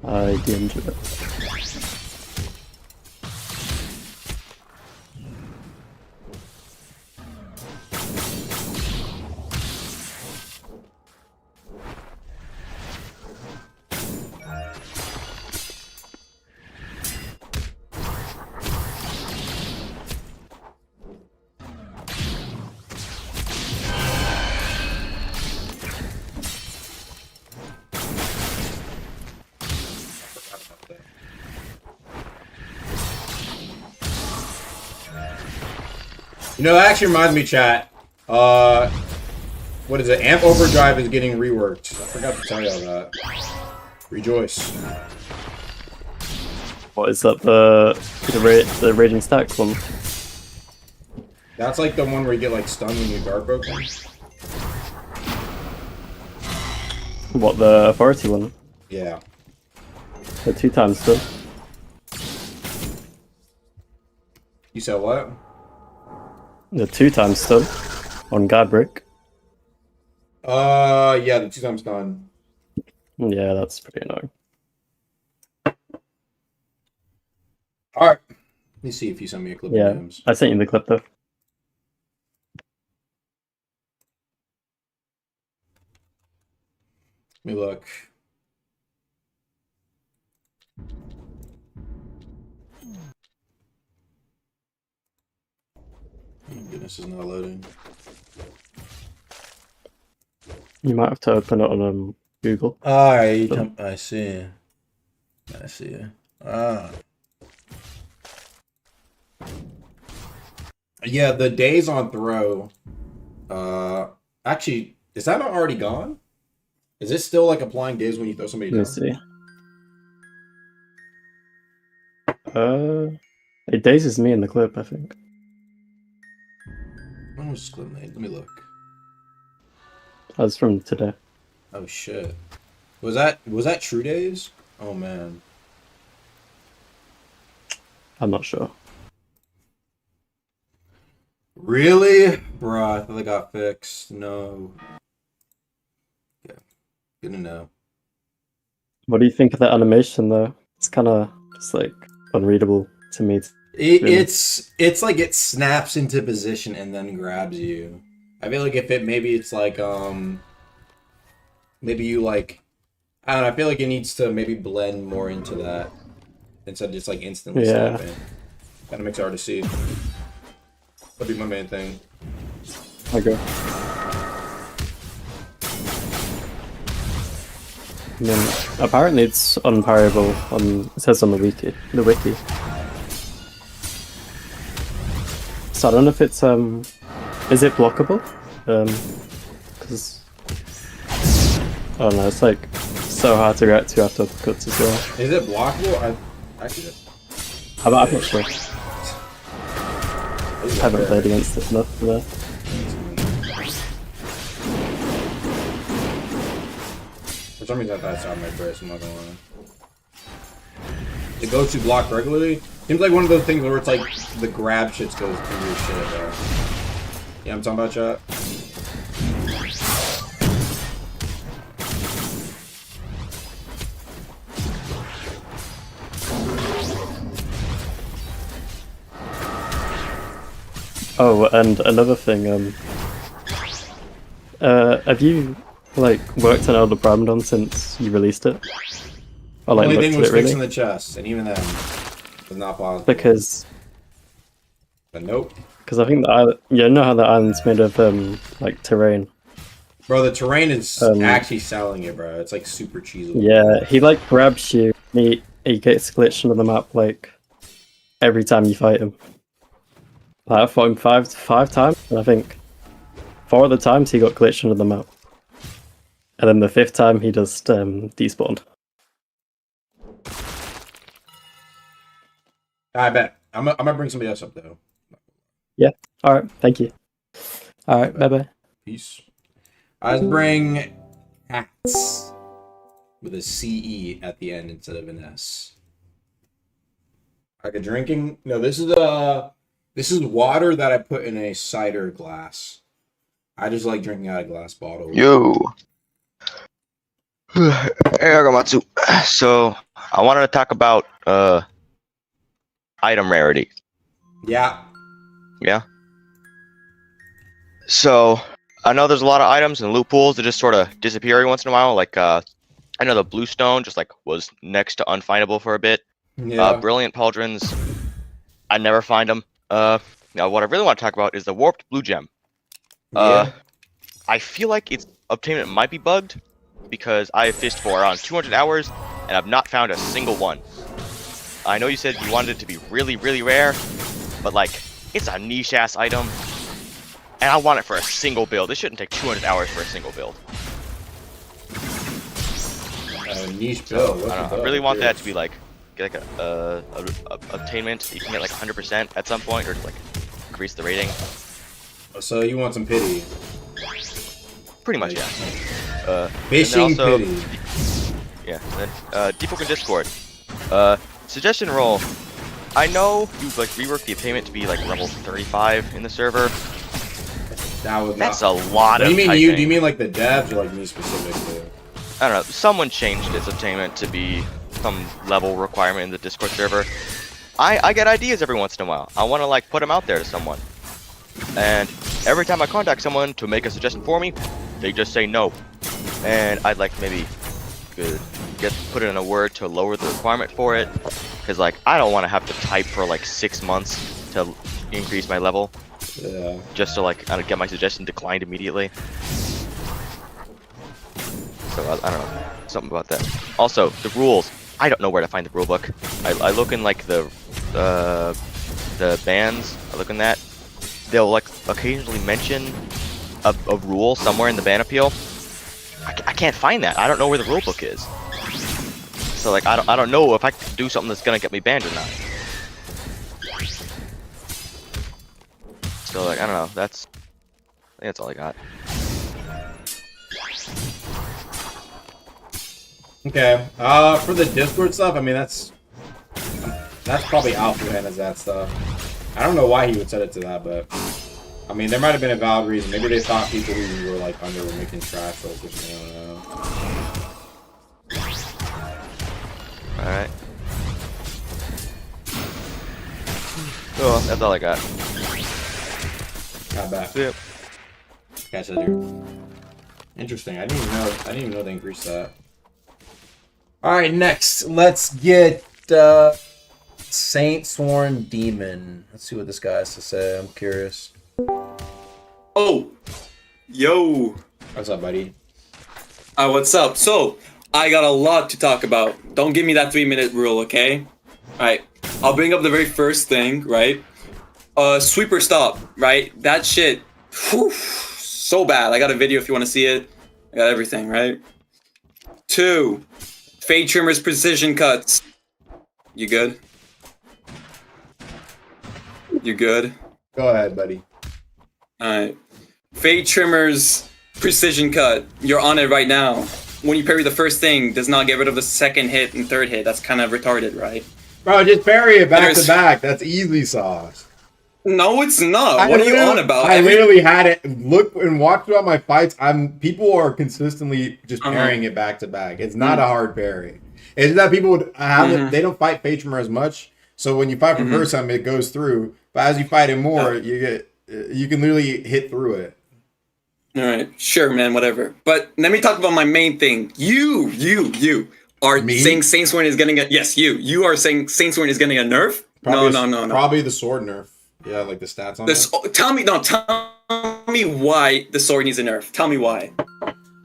I DM'd it. You know, that actually reminds me, chat. What is it? Amp Overdrive is getting reworked. I forgot to tell y'all that. Rejoice. What is that? The Raging Stack one? That's like the one where you get like stunned when you guard broken. What, the Authority one? Yeah. The 2 times still. You said what? The 2 times stun on guard break. Yeah, the 2 times stun. Yeah, that's pretty annoying. Alright. me see if you send me a clip Yeah, of names. I sent you the clip though. Let me look. Oh, goodness, is not loading. You might have to open it on Google. Alright, But- I see. I see. Ah. Yeah, the days on throw. Actually, is that not already gone? Is it still like applying days when you throw somebody down? Let me see. It dazes me in the clip, I think. When was this clip made? Let me look. That's from today. Oh shit. Was that True Days? Oh man. I'm not sure. Really? Bruh, I thought they got fixed. No. Yeah. Good to know. What do you think of that animation though? It's kind of just like unreadable to me. It's like it snaps into position and then grabs you. I feel like if it maybe it's like maybe you like I don't know, I feel like it needs to maybe blend more into that instead of just like instantly snapping. Kinda makes it hard to see. That'd be my main thing. Okay. And then apparently it's unparable on it says on the wiki. So I don't know if it's is it blockable? Because I don't know, it's like so hard to react to after uppercuts as well. Is it blockable? I'm not sure. I haven't played against it enough for that. For some reason I thought I saw my brace, I'm not gonna lie. The go-to block regularly? Seems like one of those things where it's like the grab shits goes through your shit, bro. Yeah, I'm talking about chat. Oh, and another thing, have you like worked on Elder Brandon since you released it? Or like The only looked thing at was it, really? fixing the chest, and even then was not possible. Because But nope. Because I think that you know how the island's made of like terrain. Bro, the terrain is actually selling it, bro. It's like super cheesy. Yeah, he like grabs you. And he gets glitched into the map like every time you fight him. Like, I fought him five times, and I think 4 of the times he got glitched into the map, and then the 5th time he just despawned. I bet. I'm gonna bring somebody else up though. Yeah. All right. Thank you. All right. Bye bye. Peace. I bring hats with a CE at the end instead of an S. Like a drinking. No, this is water that I put in a cider glass. I just like drinking out of glass bottles. Yo. Hey, Agamatsu. So I wanted to talk about item rarity. Yeah. Yeah. So I know there's a lot of items and loot pools that just sort of disappear every once in a while. Like I know the blue stone just like was next to unfindable for a bit. Yeah. Brilliant pauldrons, I never find them. Now what I really want to talk about is the warped blue gem. Yeah. I feel like its obtainment might be bugged because I have fished for around 200 hours and I've not found a single one. I know you said you wanted it to be really, really rare, but like it's a niche ass item, and I want it for a single build. It shouldn't take 200 hours for a single build. Niche build. I don't know. I really want that to be like get like a obtainment. You can get like 100% at some point, or like increase the rating. So you want some pity? Pretty much, yeah. Fishing pity. Yeah. And then Deepwoken Discord. Suggestion roll. I know you like reworked the payment to be like level 35 in the server. That's a lot of. Do you mean typing. Do you mean like the devs or like me specifically? I don't know. Someone changed its obtainment to be some level requirement in the Discord server. I get ideas every once in a while. I want to like put them out there to someone. And every time I contact someone to make a suggestion for me, they just say no. And I'd like maybe put in a word to lower the requirement for it, because like I don't want to have to type for like 6 months to increase my level. Yeah. Just to like get my suggestion declined immediately. So I don't know, something about that. Also, the rules. I don't know where to find the rule book. I look in like the bans. I look in that. They'll like occasionally mention a rule somewhere in the ban appeal. I can't find that. I don't know where the rule book is. So like I don't know if I can do something that's gonna get me banned or not. So like I don't know. I think that's all I got. Okay. For the Discord stuff, I mean that's probably Alpha handles that stuff. I don't know why he would set it to that, but I mean there might have been a valid reason. Maybe they thought people who were like under were making trash rolls or something. I don't know. Alright. Oh, that's all I got. Not bad. Yep. Catch that dude. Interesting. I didn't even know they increased that. Alright, next let's get Saint Sworn Demon. Let's see what this guy has to say. I'm curious. Oh, yo. What's up, buddy? What's up? So, I got a lot to talk about. Don't give me that 3-minute rule, okay? Alright, I'll bring up the very first thing, right? Sweeper stop, right? That shit, whew, so bad. I got a video if you want to see it. I got everything, right? 2, Fade Trimmer's precision cuts. You good? You good? Go ahead, buddy. Alright. Fade Trimmer's precision cut. You're on it right now. When you parry the first thing, does not get rid of the second hit and third hit. That's kind of retarded, right? Bro, just parry it back to back. That's easy sauce. No, it's not. What are you on about? I literally had it. Look and watch throughout my fights. People are consistently just parrying it back to back. It's not a hard parry. It's that people would have it. They don't fight Fade Trimmer as much. So when you fight for first time, it goes through. But as you fight it more, you can literally hit through it. All right, sure, man, whatever. But let me talk about my main thing. You are saying Saint Sworn is getting a You are saying Saint Sworn is getting a nerf? Probably No. Probably the sword nerf. Yeah, like the stats on it. Tell me why the sword needs a nerf. Tell me why.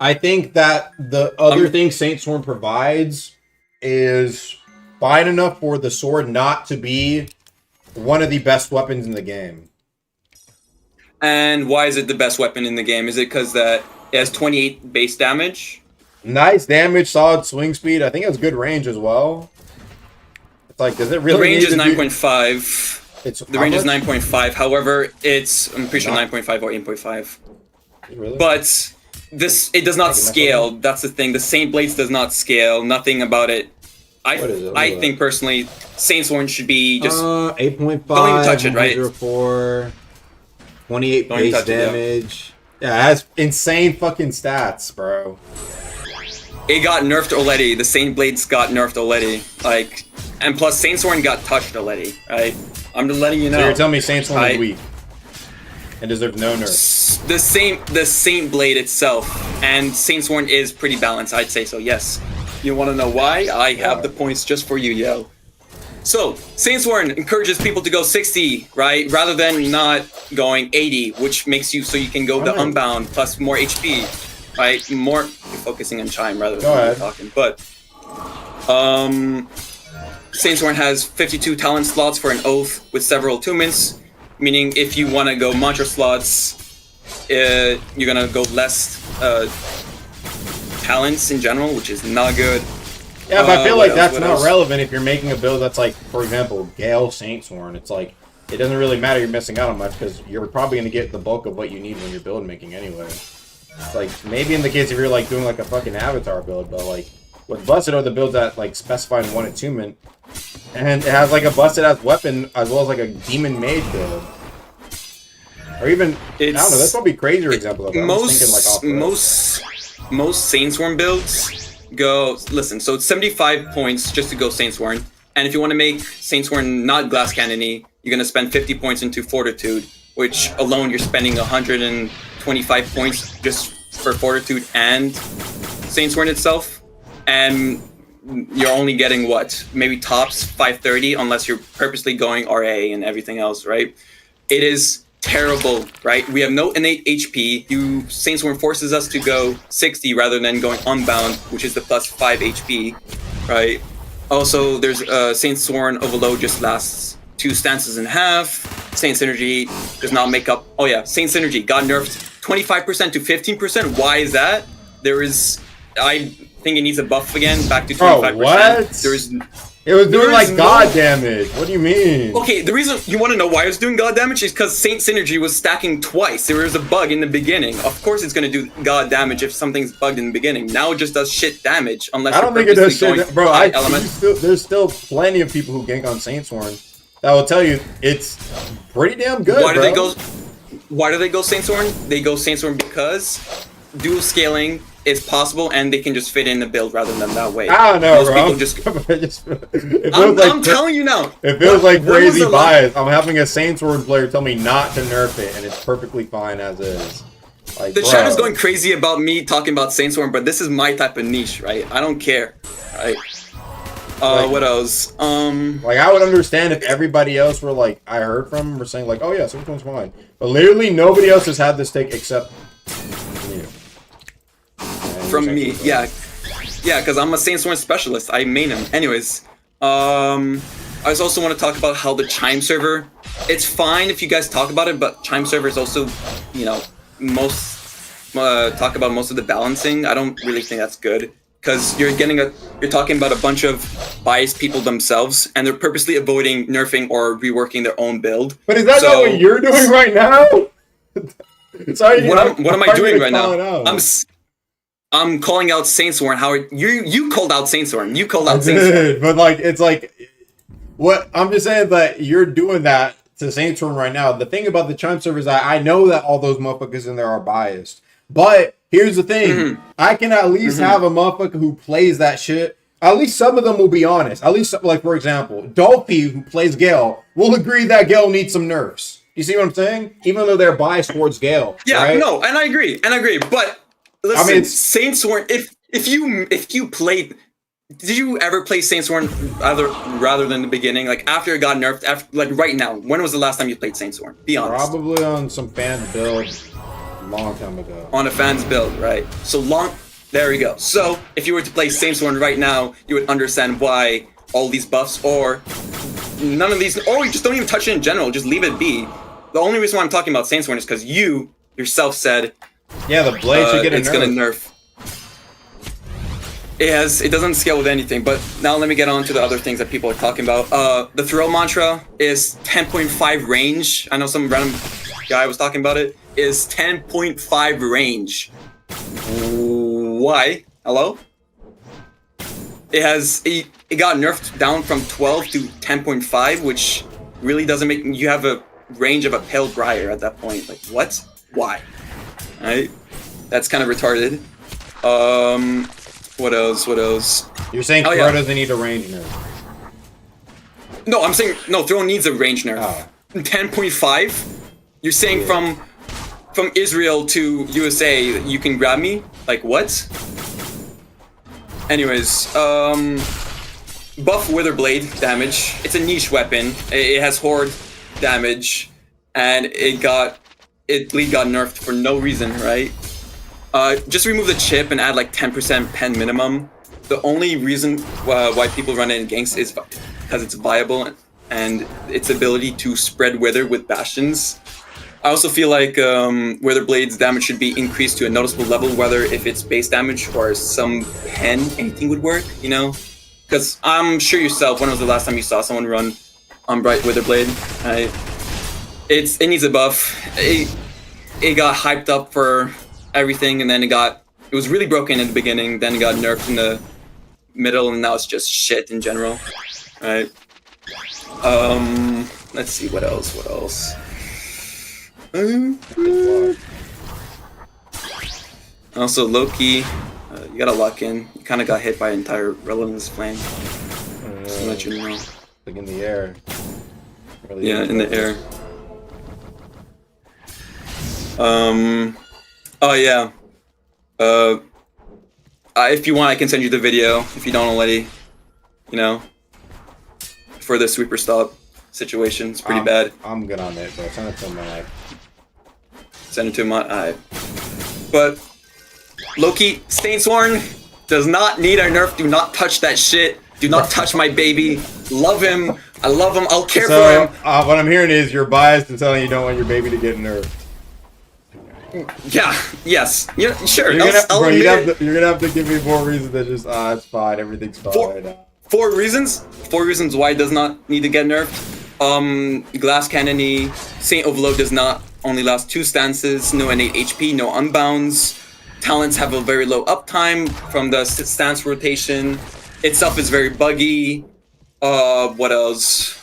I think that the other thing Saint Sworn provides is fine enough for the sword not to be one of the best weapons in the game. And why is it the best weapon in the game? Is it because that it has 28 base damage? Nice damage, solid swing speed. I think it has good range as well. It's like, does it really? The range is 9.5. The range is 9.5. However, I'm pretty sure 9.5 or 8.5. Really? But it does not scale. That's the thing. The Saint Blades does not scale. Nothing about it. I think personally, Saint Sworn should be just 8.5. Don't even touch it, right? 104, 28 base damage. Yeah, it has insane fucking stats, bro. It got nerfed already. The Saint Blades got nerfed already. Like, and plus Saint Sworn got touched already. Right? I'm just letting you know. So you're telling me Saint Sworn is weak and deserves no nerf? The Saint Blade itself and Saint Sworn is pretty balanced. I'd say so. Yes. You want to know why? I have the points just for you, yo. So, Saint Sworn encourages people to go 60, right? Rather than not going 80, which makes you so you can go the Unbound plus more HP, right? More focusing on Chime rather than talking. But, Saint Sworn has 52 talent slots for an oath with several attunements, meaning if you want to go mantra slots, you're gonna go less talents in general, which is not good. Yeah, but I feel like that's not relevant if you're making a build that's like, for example, Gale Saint Sworn. It's like, it doesn't really matter you're missing out on much because you're probably going to get the bulk of what you need when you're build making anyway. It's like, maybe in the case if you're like doing like a fucking avatar build, but like, with Busted are the builds that like specify one attunement, and it has like a Busted as weapon as well as like a demon mage build. Or even, I don't know, that's probably crazier example of it. Most Saint Sworn builds go, listen, so it's 75 points just to go Saint Sworn. And if you want to make Saintsworn not glass cannony, you're gonna spend 50 points into Fortitude, which alone you're spending 125 points just for Fortitude and Saintsworn itself, and you're only getting what? Maybe tops 530 unless you're purposely going RA and everything else, right? It is terrible, right? We have no innate HP. Saintsworn forces us to go 60 rather than going Unbound, which is the plus 5 HP, right? Also, there's Saintsworn Overload just lasts 2 stances and a half. Saint Synergy does not make up. Oh yeah, Saint Synergy got nerfed 25% to 15%. Why is that? I think it needs a buff again, back to 25%. Bro, what? It was doing like god damage. What do you mean? Okay, the reason you want to know why it was doing god damage is because Saint Synergy was stacking twice. There was a bug in the beginning. Of course, it's going to do god damage if something's bugged in the beginning. Now it just does shit damage unless I don't think it does shit. Bro, element. There's still plenty of people who gank on Saintsworn that will tell you it's pretty damn good. Why do they go Saintsworn? They go Saintsworn because dual scaling is possible and they can just fit in the build rather than that way. I don't know, Most bro. people I'm telling you now. It feels like crazy bias. I'm having a Saintsworn player tell me not to nerf it, and it's perfectly fine as is. Like, the chat is going crazy about me talking about Saintsworn, but this is my type of niche, right? I don't care, right? What else? Like, I would understand if everybody else were like, I heard from were saying like, oh yeah, Saintsworn's fine, but literally nobody else has had this take except you. From me, yeah, because I'm a Saintsworn specialist. I main him. Anyways, I just also want to talk about how the Chime server. It's fine if you guys talk about it, but Chime server is also, you know, talk about most of the balancing. I don't really think that's good because you're talking about a bunch of biased people themselves, and they're purposely avoiding nerfing or reworking their own build. But is that not what you're doing right now? Sorry, what am I doing right now? I'm calling out Saintsworn. Howard, you called out Saintsworn. You called out Saintsworn. But like, it's like, what I'm just saying that you're doing that to Saintsworn right now. The thing about the Chime servers, I know that all those motherfuckers in there are biased. But here's the thing: I can at least have a motherfucker who plays that shit. At least some of them will be honest. At least, like for example, Dolphy, who plays Gale, will agree that Gale needs some nerfs. You see what I'm saying? Even though they're biased towards Gale. Yeah, right? no, and I agree. But listen, I mean, Saintsworn. If you played, did you ever play Saintsworn rather than the beginning? Like after it got nerfed, like right now. When was the last time you played Saintsworn? Be honest. Probably on some fan build, a long time ago. On a fan's build, right? So long. There we go. So if you were to play Saintsworn right now, you would understand why all these buffs or none of these, or you just don't even touch it in general. Just leave it be. The only reason why I'm talking about Saintsworn is because you yourself said, yeah, the blade should get a nerf. It's gonna nerf. It doesn't scale with anything. But now let me get on to the other things that people are talking about. The throw mantra is 10.5 range. I know some random guy was talking about it. Is 10.5 range. Why? Hello? It got nerfed down from 12 to 10.5, which really doesn't make you have a range of a pale briar at that point. Like what? Why? Right? That's kind of retarded. What else? You're saying Throw doesn't need a range nerf? No, I'm saying no. Throw needs a range nerf. 10.5. You're saying from Israel to USA, you can grab me? Like what? Anyways, buff Witherblade damage. It's a niche weapon. It has horde damage, and it got nerfed for no reason, right? Just remove the chip and add like 10% pen minimum. The only reason why people run it in ganks is because it's viable and its ability to spread wither with bastions. I also feel like Witherblade's damage should be increased to a noticeable level, whether if it's base damage or some pen, anything would work, you know? Because I'm sure yourself, when was the last time you saw someone run Unbright Witherblade? It needs a buff. It got hyped up for everything, and then it was really broken in the beginning, then it got nerfed in the middle, and now it's just shit in general, right? Let's see, what else? Also, Loki, you gotta lock in. You kind of got hit by an entire Relentless Flame. to let you know. Like in the air. Really Yeah, in the air. Oh yeah. If you want, I can send you the video if you don't already. You know, for the sweeper stop situation, it's pretty bad. I'm good on it, bro. Send it to my. Send it to my. But Loki, Stainsworn does not need our nerf. Do not touch that shit. Do not touch my baby. Love him. I love him. I'll care for him. What I'm hearing is you're biased and telling you don't want your baby to get nerfed. Yeah. Yes. Yeah. Sure. You're gonna have to give me more reasons than just it's fine. Everything's fine. Four reasons. 4 reasons why it does not need to get nerfed. Glass Cannony, Saint Overload does not only last 2 stances. No innate HP. No unbounds. Talents have a very low uptime from the stance rotation. Itself is very buggy. What else?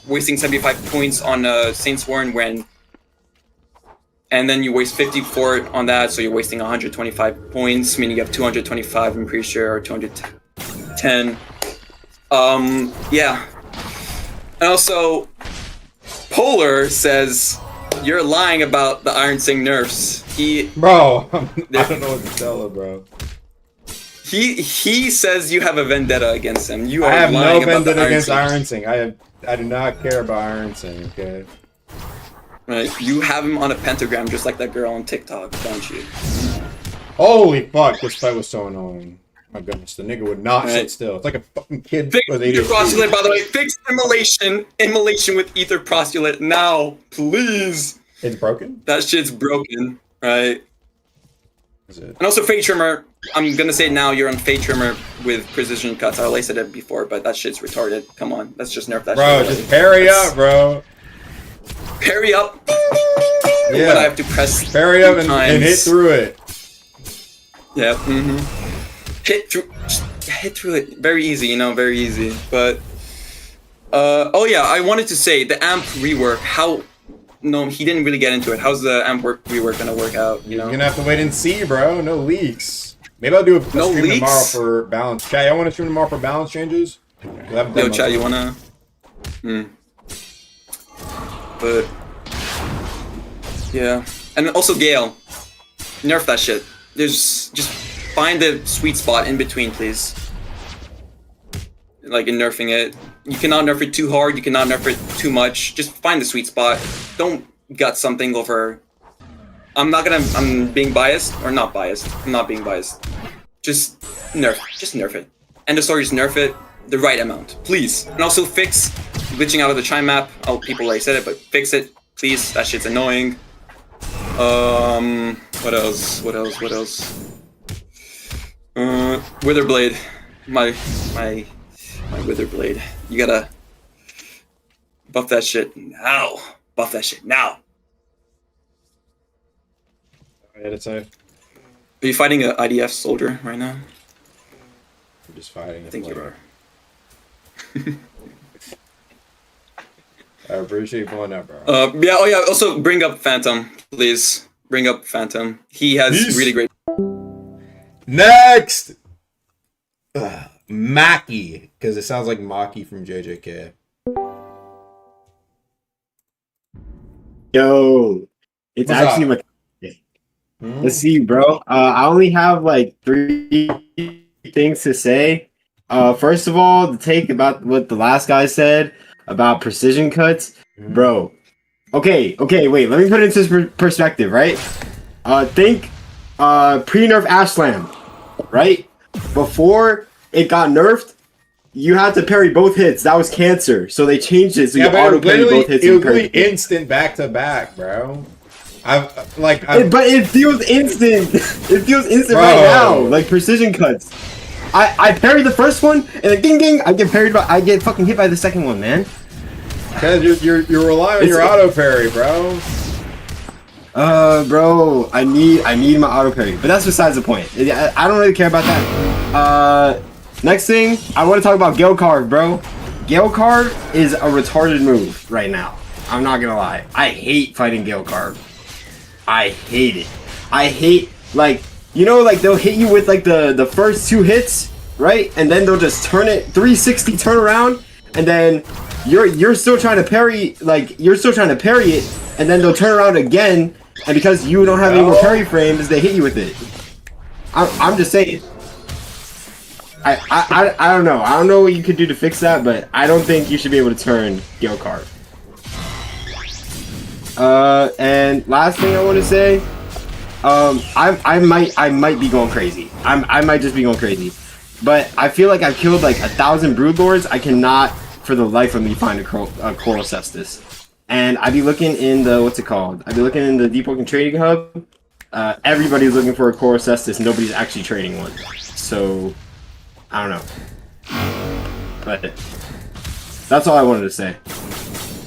Wasting 75 points on Saintsworn when, and then you waste 50 for it on that, so you're wasting 125 points, meaning you have 225, I'm pretty sure, or 210. Yeah. And also, Polar says you're lying about the Iron Sing nerfs. Bro, I don't know what to tell her, bro. He says you have a vendetta against him. You are I have no lying about vendetta the against Iron Sing. Iron Sing. I do not care about Iron Sing, okay? Right, you have him on a pentagram just like that girl on TikTok, don't you? Holy fuck, this fight was so annoying. My goodness, the nigga would not sit Right. still. It's like a fucking kid Fix with ether ADHD. prostulate, by the way. Fix immolation with ether prostulate now, please. It's broken? That shit's broken, right? Is it? And also Fade Trimmer. I'm gonna say it now, you're on Fade Trimmer with precision cuts. I already said it before, but that shit's retarded. Come on, let's just nerf that Bro, shit. just parry up, bro. Parry up. Yeah. But I have to press Parry up and times. hit through it. Yeah. Hit through it. Very easy, you know, very easy. But oh yeah, I wanted to say the amp rework. How? No, he didn't really get into it. How's the amp rework gonna work out? You know, You're gonna have to wait and see, bro. No leaks. Maybe I'll do a No stream leaks? tomorrow for balance. Chad, I want to stream tomorrow for balance changes. Yo, Chad, you wanna? But yeah, and also Gale, nerf that shit. There's just find the sweet spot in between, please. Like in nerfing it, you cannot nerf it too hard. You cannot nerf it too much. Just find the sweet spot. Don't gut something over. I'm being biased or not biased. I'm not being biased. Just nerf it. End of story. Just nerf it the right amount, please. And also fix glitching out of the Chime map. Oh, people already said it, but fix it, please. That shit's annoying. What else? Witherblade. My Witherblade. You gotta buff that shit now. Buff that shit now. Are you fighting an IDF soldier right now? I'm just fighting. I think you are. I appreciate you pulling up, bro. Yeah. Oh yeah. Also, bring up Phantom, please. Bring up Phantom. He has really great. Next, Maki, because it sounds like Maki from JJK. Yo, it's What's actually up? Let's see, bro. I only have like 3 things to say. First of all, to take about what the last guy said about precision cuts, bro. Okay, wait. Let me put it into perspective, right? Think pre-nerf Ash Slam, right? Before it got nerfed, you had to parry both hits. That was cancer, so they changed it so you auto parry both hits. It was really instant back to back, bro. But it feels instant. It feels instant Bro. right now, like precision cuts. I parry the first one, and then ding ding, I get fucking hit by the second one, man. Because you're relying on your auto parry, bro. Bro, I need my auto parry, but that's besides the point. I don't really care about that. Next thing, I want to talk about Gale Carve, bro. Gale Carve is a retarded move right now. I'm not gonna lie. I hate fighting Gale Carve. I hate it. I hate, like, you know, like they'll hit you with like the first 2 hits, right? And then they'll just turn it 360, turn around, and then you're still trying to parry, like you're still trying to parry it, and then they'll turn around again, and because you don't have any more parry frames, they hit you with it. I'm just saying. I don't know. I don't know what you could do to fix that, but I don't think you should be able to turn Gale Card. And last thing I want to say, I might be going crazy. I might just be going crazy, but I feel like I've killed like 1,000 Broodlords. I cannot, for the life of me, find a Coral Cestus. And I'd be looking in the what's it called? I'd be looking in the Deepwoken Trading Hub. Everybody's looking for a Coral Cestus. Nobody's actually trading one. So I don't know. But that's all I wanted to say.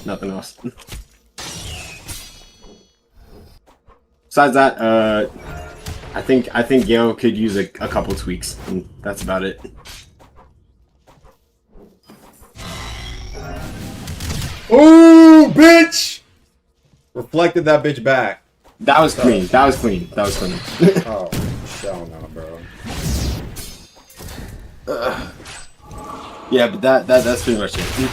Nothing else. Besides that, I think Gale could use a couple tweaks, and that's about it. Ooh, bitch! Reflected that bitch back. That was clean. That was clean. That was clean. Oh, hell no, bro. Yeah, but that's pretty much it.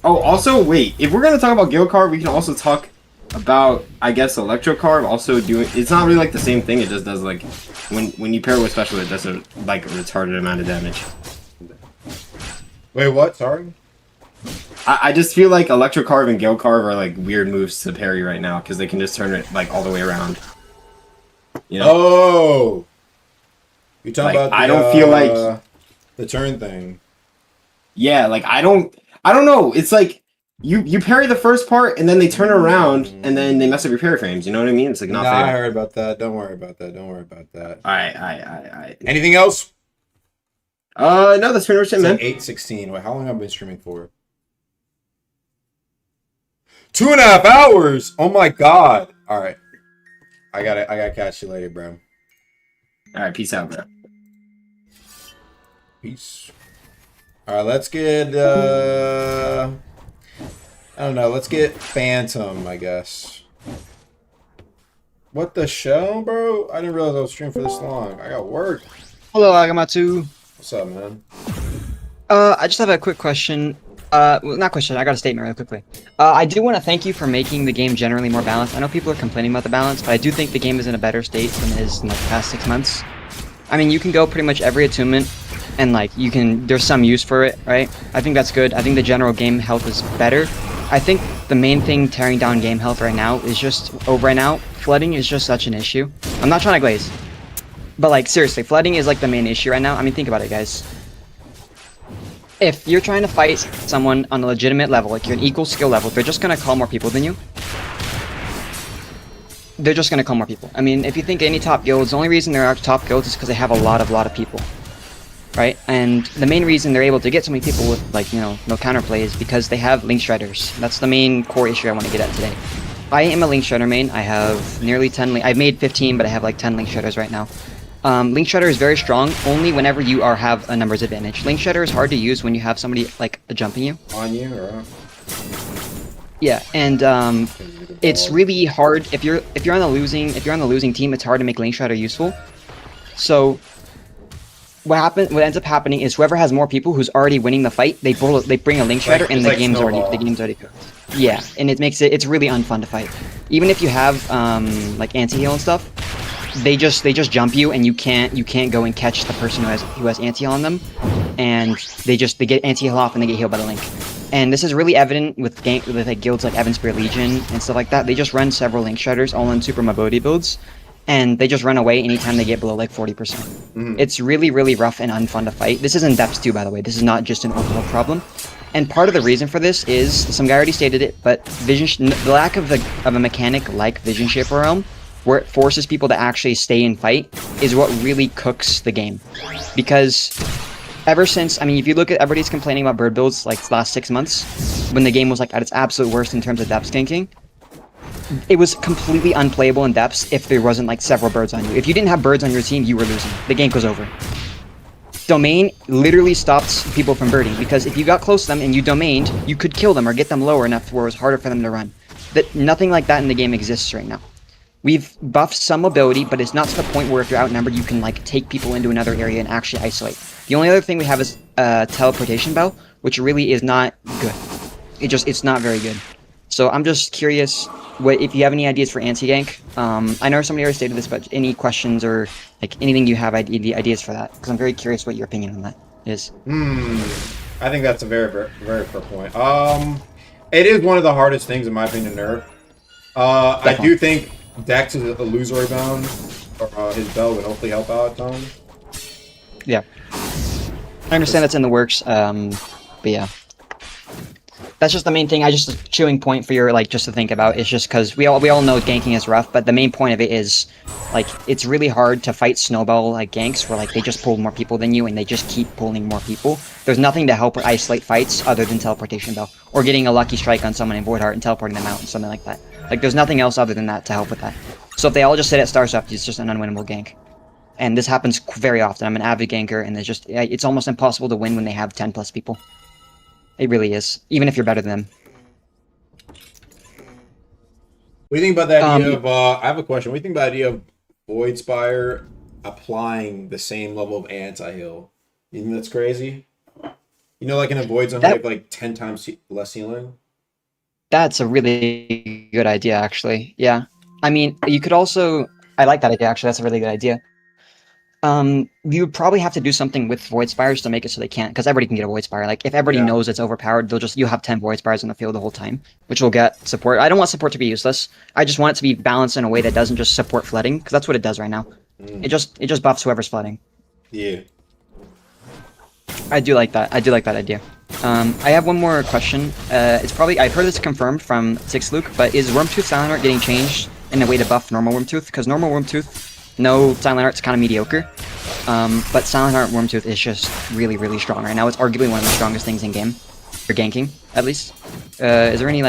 Oh, also, wait. If we're gonna talk about Gale Card, we can also talk about, I guess, Electro Card also doing. It's not really like the same thing. It just does like when you pair with special, it does a like a retarded amount of damage. Wait, what? Sorry. I just feel like Electro Carve and Gale Carve are like weird moves to parry right now because they can just turn it like all the way around. You know? Oh, you talking like, about? I don't feel like the turn thing. Yeah, like I don't know. It's like you parry the first part and then they turn around and then they mess up your parry frames. You know what I mean? It's like not fair. I heard about that. Don't worry about that. Don't worry about that. All right. Anything else? No, that's pretty much it, man. 8:16. Wait, how long have I been streaming for? 2.5 hours. Oh my god. All right. I gotta catch you later, bro. All right, peace out, bro. Peace. All right, let's get I don't know. Let's get Phantom, I guess. What the show, bro? I didn't realize I was streaming for this long. I got work. Hello, Agamatu. What's up, man? I just have a quick question. Well, not question, I got a statement really quickly. I do want to thank you for making the game generally more balanced. I know people are complaining about the balance, but I do think the game is in a better state than it is in like, the past 6 months. I mean, you can go pretty much every attunement, and like, there's some use for it, right? I think that's good. I think the general game health is better. I think the main thing tearing down game health right now is just, flooding is just such an issue. I'm not trying to glaze, but like, seriously, flooding is like the main issue right now. I mean, think about it, guys. If you're trying to fight someone on a legitimate level, like you're an equal skill level, they're just gonna call more people than you. They're just gonna call more people. I mean, if you think any top guilds, the only reason there are top guilds is because they have a lot of people. Right? And the main reason they're able to get so many people with, like, no counterplay is because they have Link Shredders. That's the main core issue I want to get at today. I am a Link Shredder main. I have nearly 10 I've made 15, but I have like 10 Link Shredders right now. Link Shredder is very strong only whenever you have a numbers advantage. Link Shredder is hard to use when you have somebody like jumping you. On you or? Yeah, and it's really hard if you're on the losing team. It's hard to make Link Shredder useful. So what ends up happening is whoever has more people who's already winning the fight, they bring a Link Shredder and the game's already cooked. Yeah, and it's really unfun to fight. Even if you have like anti-heal and stuff. They just jump you and you can't go and catch the person who has anti-heal on them, and they get anti-heal off and they get healed by the Link. And this is really evident with like guilds like Evanspear Legion and stuff like that. They just run several Link Shredders all in Super Mabodi builds, and they just run away anytime they get below like 40%. It's really rough and unfun to fight. This is in depths too, by the way. This is not just an overall problem. And part of the reason for this is, some guy already stated it, but the lack of a mechanic like Vision Shaper Realm, where it forces people to actually stay and fight, is what really cooks the game. Because ever since, I mean, if you look at everybody's complaining about bird builds like the last 6 months, when the game was like at its absolute worst in terms of depth ganking, it was completely unplayable in depths if there wasn't like several birds on you. If you didn't have birds on your team, you were losing. The game goes over. Domain literally stops people from birding, because if you got close to them and you domained, you could kill them or get them lower enough where it was harder for them to run. Nothing like that in the game exists right now. We've buffed some ability, but it's not to the point where if you're outnumbered, you can like take people into another area and actually isolate. The only other thing we have is teleportation bell, which really is not good. It's not very good. So I'm just curious, if you have any ideas for anti-gank. I know somebody already stated this, but any questions or like anything you have ideas for that? Because I'm very curious what your opinion on that is. I think that's a very, very, very fair point. It is one of the hardest things in my opinion to nerf. I do think Dex is illusory bound, or his bell would hopefully help out a ton. Yeah, I understand that's in the works, but yeah. That's just the main thing. Just a chewing point for your just to think about. It's just because we all know ganking is rough, but the main point of it is it's really hard to fight snowball ganks where they just pull more people than you and they just keep pulling more people. There's nothing to help isolate fights other than teleportation bell or getting a lucky strike on someone in Void Heart and teleporting them out and something like that. There's nothing else other than that to help with that. So if they all just sit at Starstruck, it's just an unwinnable gank. And this happens very often. I'm an avid ganker, and it's almost impossible to win when they have 10 plus people. It really is, even if you're better than them. What do you think about the idea of, I have a question. What do you think about the idea of Void Spire applying the same level of anti-heal? You think that's crazy? You know, in a Void Zone, you have 10 times less healing? That's a really good idea, actually. Yeah. I mean, you could also... I like that idea, actually. That's a really good idea. You would probably have to do something with Void Spires to make it so they can't, because everybody can get a Void Spire. If everybody knows it's overpowered, you'll have 10 Void Spires in the field the whole time, which will get support. I don't want support to be useless. I just want it to be balanced in a way that doesn't just support flooding, because that's what it does right now. It just buffs whoever's flooding. Yeah. I do like that. I do like that idea. I have one more question. It's probably... I've heard this confirmed from Six Luke, but is Wormtooth Silent Art getting changed in a way to buff normal Wormtooth? Because normal Wormtooth... No, Silent Art's kind of mediocre, but Silent Art Wormtooth is just really, really strong right now. It's arguably one of the strongest things in game, for ganking, at least. Is there any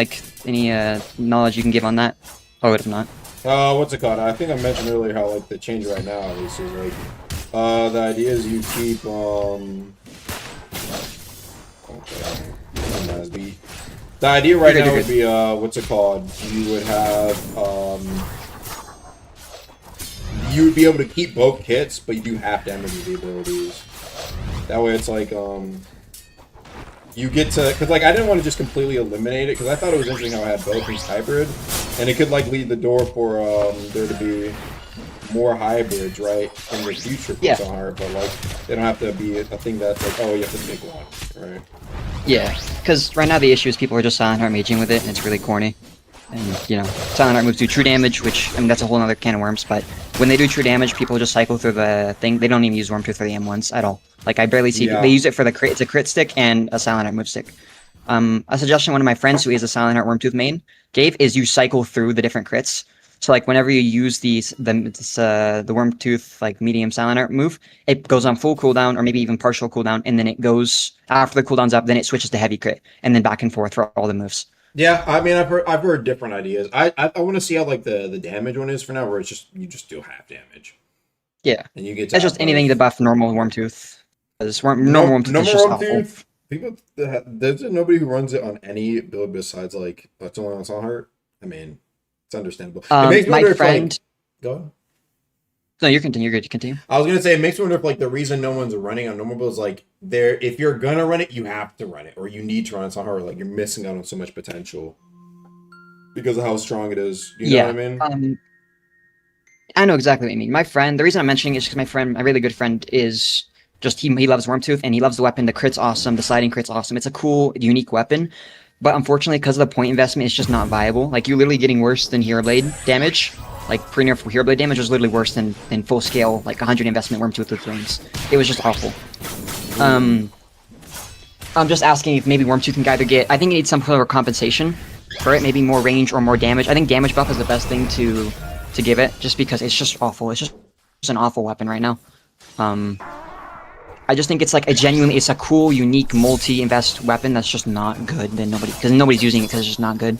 knowledge you can give on that? Oh, if not. What's it called? I think I mentioned earlier how the change right now at least is the idea is you keep the idea right now would be what's it called? You would have you would be able to keep both kits, but you do half damage with the abilities. That way it's you get to, because I didn't want to just completely eliminate it, because I thought it was interesting how I had both these hybrid, and it could lead the door for there to be more hybrids, right, in the future for Silent, but they don't have to be a thing that's oh, you have to pick one, right? Yeah, because right now the issue is people are just Silent Heart maging with it, and it's really corny. And, Silent Heart moves do true damage, which, that's a whole other can of worms, but when they do true damage, people just cycle through the thing. They don't even use Wormtooth for the M1s at all. I barely see... They use it for the crit. It's a crit stick and a Silent Heart move stick. A suggestion one of my friends who is a Silent Heart Wormtooth main gave is you cycle through the different crits. So, whenever you use the Wormtooth, medium Silent Heart move, it goes on full cooldown, or maybe even partial cooldown, and then it goes... After the cooldown's up, then it switches to heavy crit, and then back and forth for all the moves. Yeah, I mean, I've heard different ideas. I want to see how the damage one is for now, where you just do half damage. Yeah, and you get that's just anything to buff normal Wormtooth. Normal Wormtooth is just awful. People, there's nobody who runs it on any build besides that's only on Silent Heart. I mean, it's understandable. It makes me my wonder friend. Go on. No, you're good. Continue. I was gonna say it makes me wonder if the reason no one's running on normal builds if you're gonna run it, you have to run it, or you need to run it so hard. You're missing out on so much potential because of how strong it is. You know what I mean? I know exactly what you mean. My friend. The reason I'm mentioning it is because my really good friend is just he loves Wormtooth and he loves the weapon. The crit's awesome. The sliding crit's awesome. It's a cool, unique weapon. But unfortunately, because of the point investment, it's just not viable. You're literally getting worse than Hero Blade damage. Pre-nerf Hero Blade damage was literally worse than full scale, 100 investment Wormtooth with rings. It was just awful. I'm just asking if maybe Wormtooth can either get... I think it needs some sort of compensation for it. Maybe more range or more damage. I think damage buff is the best thing to give it, just because it's just awful. It's just an awful weapon right now. I just think it's it's a cool, unique, multi-invest weapon that's just not good. Because nobody's using it because it's just not good.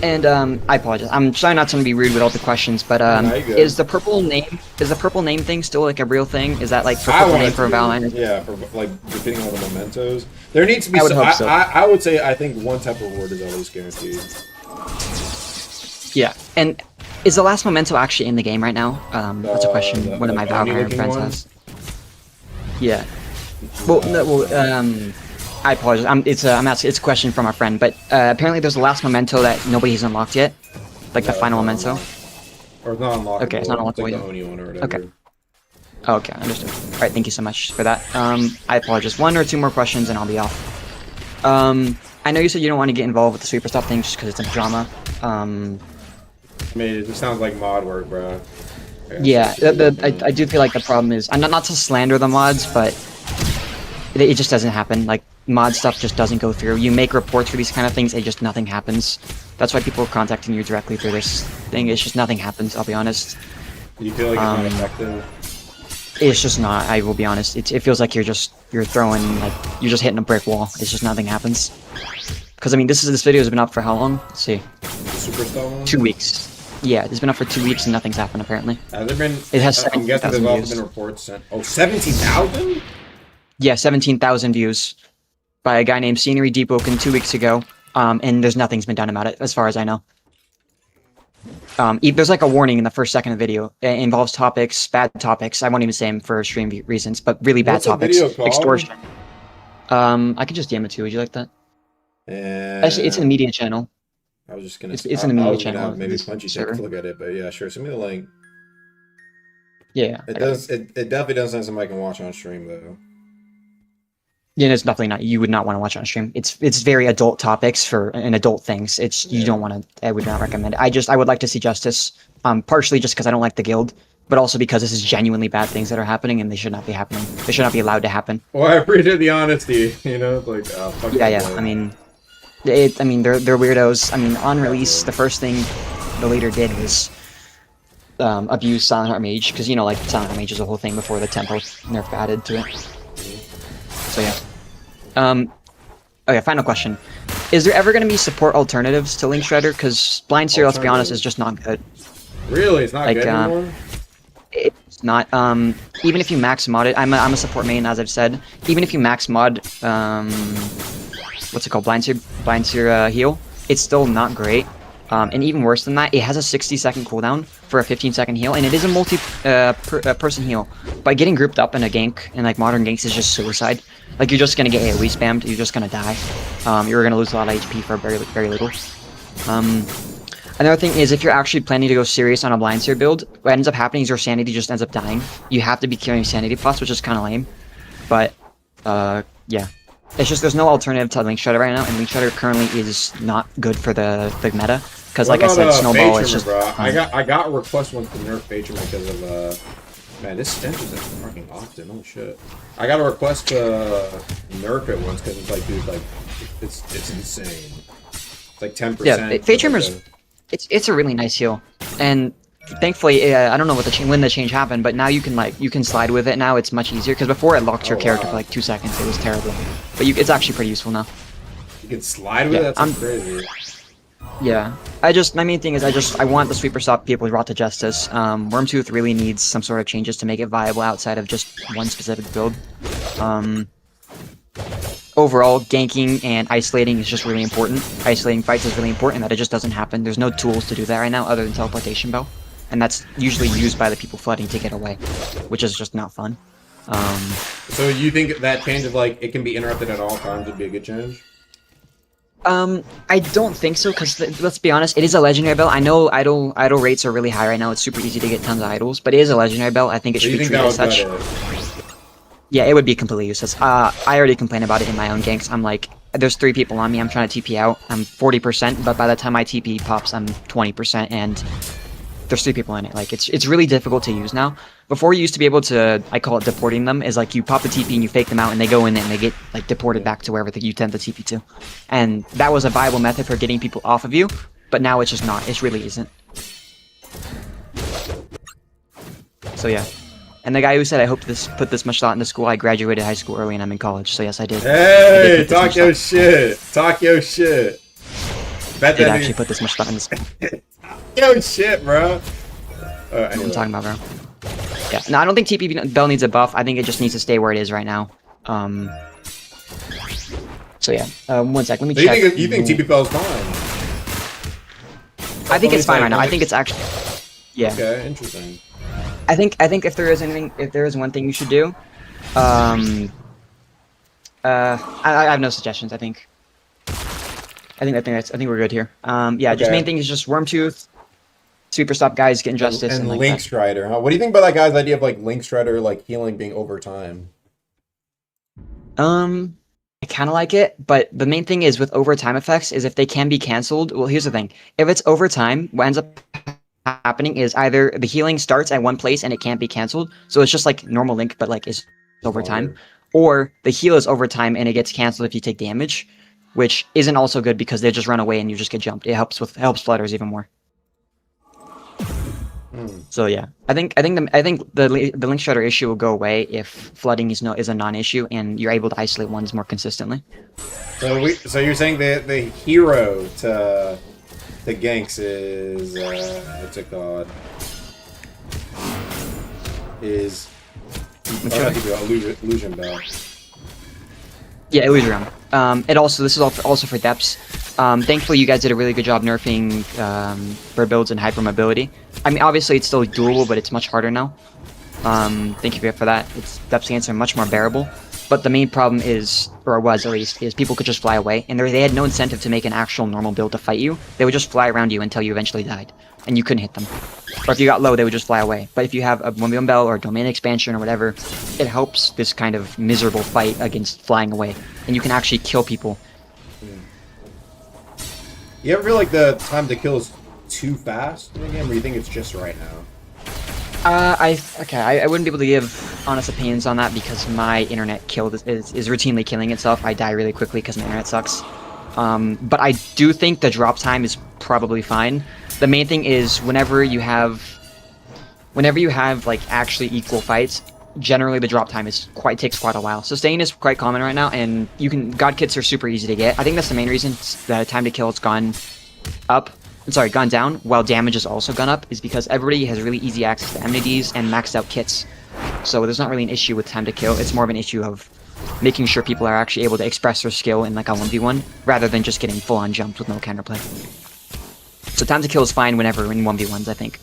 And I apologize. I'm trying not to be rude with all the questions, but No, you're good. is the purple name thing still like a real thing? Is that like for purple name for Valorant? Yeah, for like depending on the mementos. There needs to be. I would hope so. I would say I think one type of reward is at least guaranteed. Yeah, and is the last memento actually in the game right now? That's a question one of my Valorant friends has. Yeah. Well, no, I apologize. I'm asking. It's a question from our friend, but apparently there's the last memento that nobody has unlocked yet, like the final memento. Or it's not unlockable. Okay, it's not unlockable like yet. the Oni one or whatever. Okay. Oh, okay, understood. All right, thank you so much for that. I apologize. One or two more questions, and I'll be off. I know you said you don't want to get involved with the sweeper stop thing just because it's a drama. I mean, it just sounds like mod work, bro. Yeah, I do feel like the problem is, I'm not to slander the mods, but it just doesn't happen. Like, mod stuff just doesn't go through. You make reports for these kind of things, it just nothing happens. That's why people are contacting you directly through this thing. It's just nothing happens, I'll be honest. Do you feel like it's not effective? It's just not, I will be honest. It feels like you're just hitting a brick wall. It's just nothing happens. Because, I mean, this video has been up for how long? Let's see. Superstar one? 2 weeks. Yeah, it's been up for 2 weeks and nothing's happened apparently. Has there been? It has I'm guessing 17,000 there's also views. been reports sent. Oh, 17,000? Yeah, 17,000 views by a guy named Scenery Deepwoken 2 weeks ago. And there's nothing's been done about it, as far as I know. There's like a warning in the first second of the video. It involves topics, bad topics. I won't even say them for stream reasons, but really bad What's the topics. video called? Extortion. I could just DM it to you. Would you like that? Actually, it's in the media channel. I was just gonna. It's in the media channel. Maybe Punchy take a look at it, but yeah, sure. Send me the link. Yeah. It does. It definitely doesn't sound somebody can watch on stream though. Yeah, it's definitely not. You would not want to watch it on stream. It's very adult topics and adult things. You don't want to. I would not recommend it. I would like to see justice. Partially just because I don't like the guild, but also because this is genuinely bad things that are happening and they should not be happening. They should not be allowed to happen. Well, I appreciate the honesty. You know, like fuck Yeah. I mean, they're weirdos. I mean, on release, the first thing the leader did was abuse Silent Heart Mage because like Silent Heart Mage is a whole thing before the tempo nerf added to it. So yeah. Okay, final question. Is there ever going to be support alternatives to Link Shredder? Because Blind Seer, let's be honest, is just not good. Really, it's not good anymore. It's not. Even if you max mod it, I'm a support main, as I've said. Even if you max mod, what's it called, Blind Seer heal, it's still not great. And even worse than that, it has a 60-second cooldown for a 15-second heal, and it is a multi-person heal. By getting grouped up in a gank, and like modern ganks is just suicide. Like, you're just gonna get AoE spammed, you're just gonna die. You're gonna lose a lot of HP for very little. Another thing is, if you're actually planning to go serious on a Blind Seer build, what ends up happening is your sanity just ends up dying. You have to be carrying sanity pots, which is kind of lame. But, yeah. It's just there's no alternative to Link Shredder right now, and Link Shredder currently is not good for the meta. Because, like I said, Snowball is just... Bro? I got a request once to nerf Phaetrum because of, man, this stench is fucking often. Oh, shit. I got a request to nerf it once because it's like, dude, like, it's insane. It's like 10%. Yeah, Phaetrum it's a really nice heal. And thankfully, I don't know when the change happened, but now you can slide with it now. It's much easier, because before it locked your character for like 2 seconds. It was terrible. But it's actually pretty useful now. You can slide with it? That's crazy. Yeah, my main thing is I want the sweeper stop people brought to justice. Wormtooth really needs some sort of changes to make it viable outside of just one specific build. Overall, ganking and isolating is just really important. Isolating fights is really important, that it just doesn't happen. There's no tools to do that right now other than teleportation bow, and that's usually used by the people flooding to get away, which is just not fun. So you think that change of like it can be interrupted at all times would be a good change? I don't think so, because let's be honest, it is a legendary belt. I know idle rates are really high right now. It's super easy to get tons of idols, but it is a legendary belt. I think it should be treated as such. Yeah, it would be completely useless. I already complain about it in my own ganks. I'm like, there's 3 people on me, I'm trying to TP out, I'm 40%, but by the time my TP pops, I'm 20%, and there's 3 people in it. Like, it's really difficult to use now. Before, you used to be able to, I call it deporting them, is like you pop the TP and you fake them out, and they go in it and they get like deported back to wherever you tend to TP to. And that was a viable method for getting people off of you, but now it's just not. It really isn't. So yeah. And the guy who said I hope to put this much thought into school, I graduated high school early and I'm in college, so yes, I did. Hey, talk your shit. Talk your shit. Bet did that actually nigga- put this much thought in this. Yo, shit, bro. What I'm talking about, bro. Yeah, no, I don't think TP Bell needs a buff. I think it just needs to stay where it is right now. So yeah, 1 sec. Let me So check. you think TP Bell's fine? I think it's fine right now. I think it's actually. Yeah. Okay, interesting. I think if there is one thing you should do, I have no suggestions. I think we're good here. Yeah, just Okay. main thing is just Wormtooth, Sweeper Stop guys getting justice And like Link that. Strider, huh? What do you think about that guy's idea of like Link Strider like healing being over time? I kind of like it, but the main thing is with overtime effects is if they can be canceled. Well, here's the thing: if it's overtime, what ends up happening is either the healing starts at one place and it can't be canceled, so it's just like normal Link, but like it's overtime, or the heal is overtime and it gets canceled if you take damage, which isn't also good because they just run away and you just get jumped. It helps flutters even more. So yeah, I think the Link Strider issue will go away if flooding is a non-issue and you're able to isolate ones more consistently. So you're saying the hero to ganks is what's it called? Is illusion bell. Yeah, Illusion. This is also for depths. Thankfully, you guys did a really good job nerfing bird builds and hypermobility. I mean, obviously it's still doable, but it's much harder now. Thank you for that. Depth scans are much more bearable. But the main problem is, or was at least, is people could just fly away, and they had no incentive to make an actual normal build to fight you. They would just fly around you until you eventually died, and you couldn't hit them. Or if you got low, they would just fly away. But if you have a 1v1 bell or domain expansion or whatever, it helps this kind of miserable fight against flying away, and you can actually kill people. You ever feel like the time to kill is too fast in the game, or you think it's just right now? I wouldn't be able to give honest opinions on that because my internet is routinely killing itself. I die really quickly because my internet sucks. But I do think the drop time is probably fine. The main thing is whenever you have like actually equal fights, generally the drop time takes quite a while. Sustain is quite common right now, and God kits are super easy to get. I think that's the main reason the time to kill has gone down, while damage has also gone up, is because everybody has really easy access to amenities and maxed out kits. So there's not really an issue with time to kill, it's more of an issue of making sure people are actually able to express their skill in like a 1v1, rather than just getting full-on jumped with no counterplay. So time to kill is fine whenever in 1v1s, I think.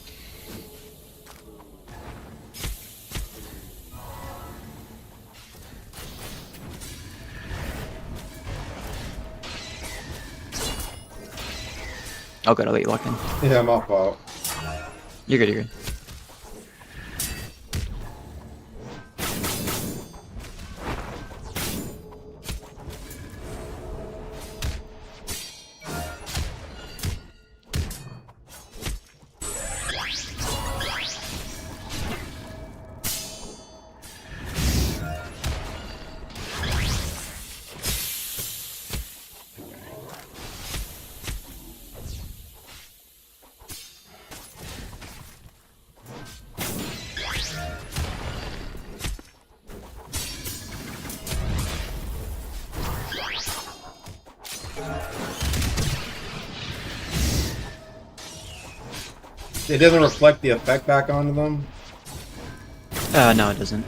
Oh good, I'll let you lock in. Yeah, my fault. You're good, you're good. It doesn't reflect the effect back onto them? No, it doesn't.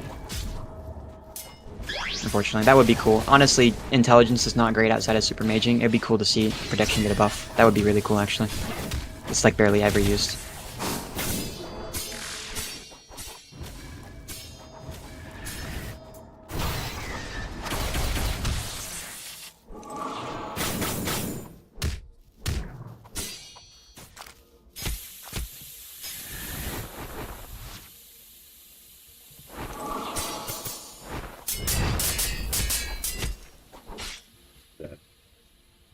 Unfortunately, that would be cool. Honestly, intelligence is not great outside of super maging. It'd be cool to see protection get a buff. That would be really cool, actually. It's like barely ever used.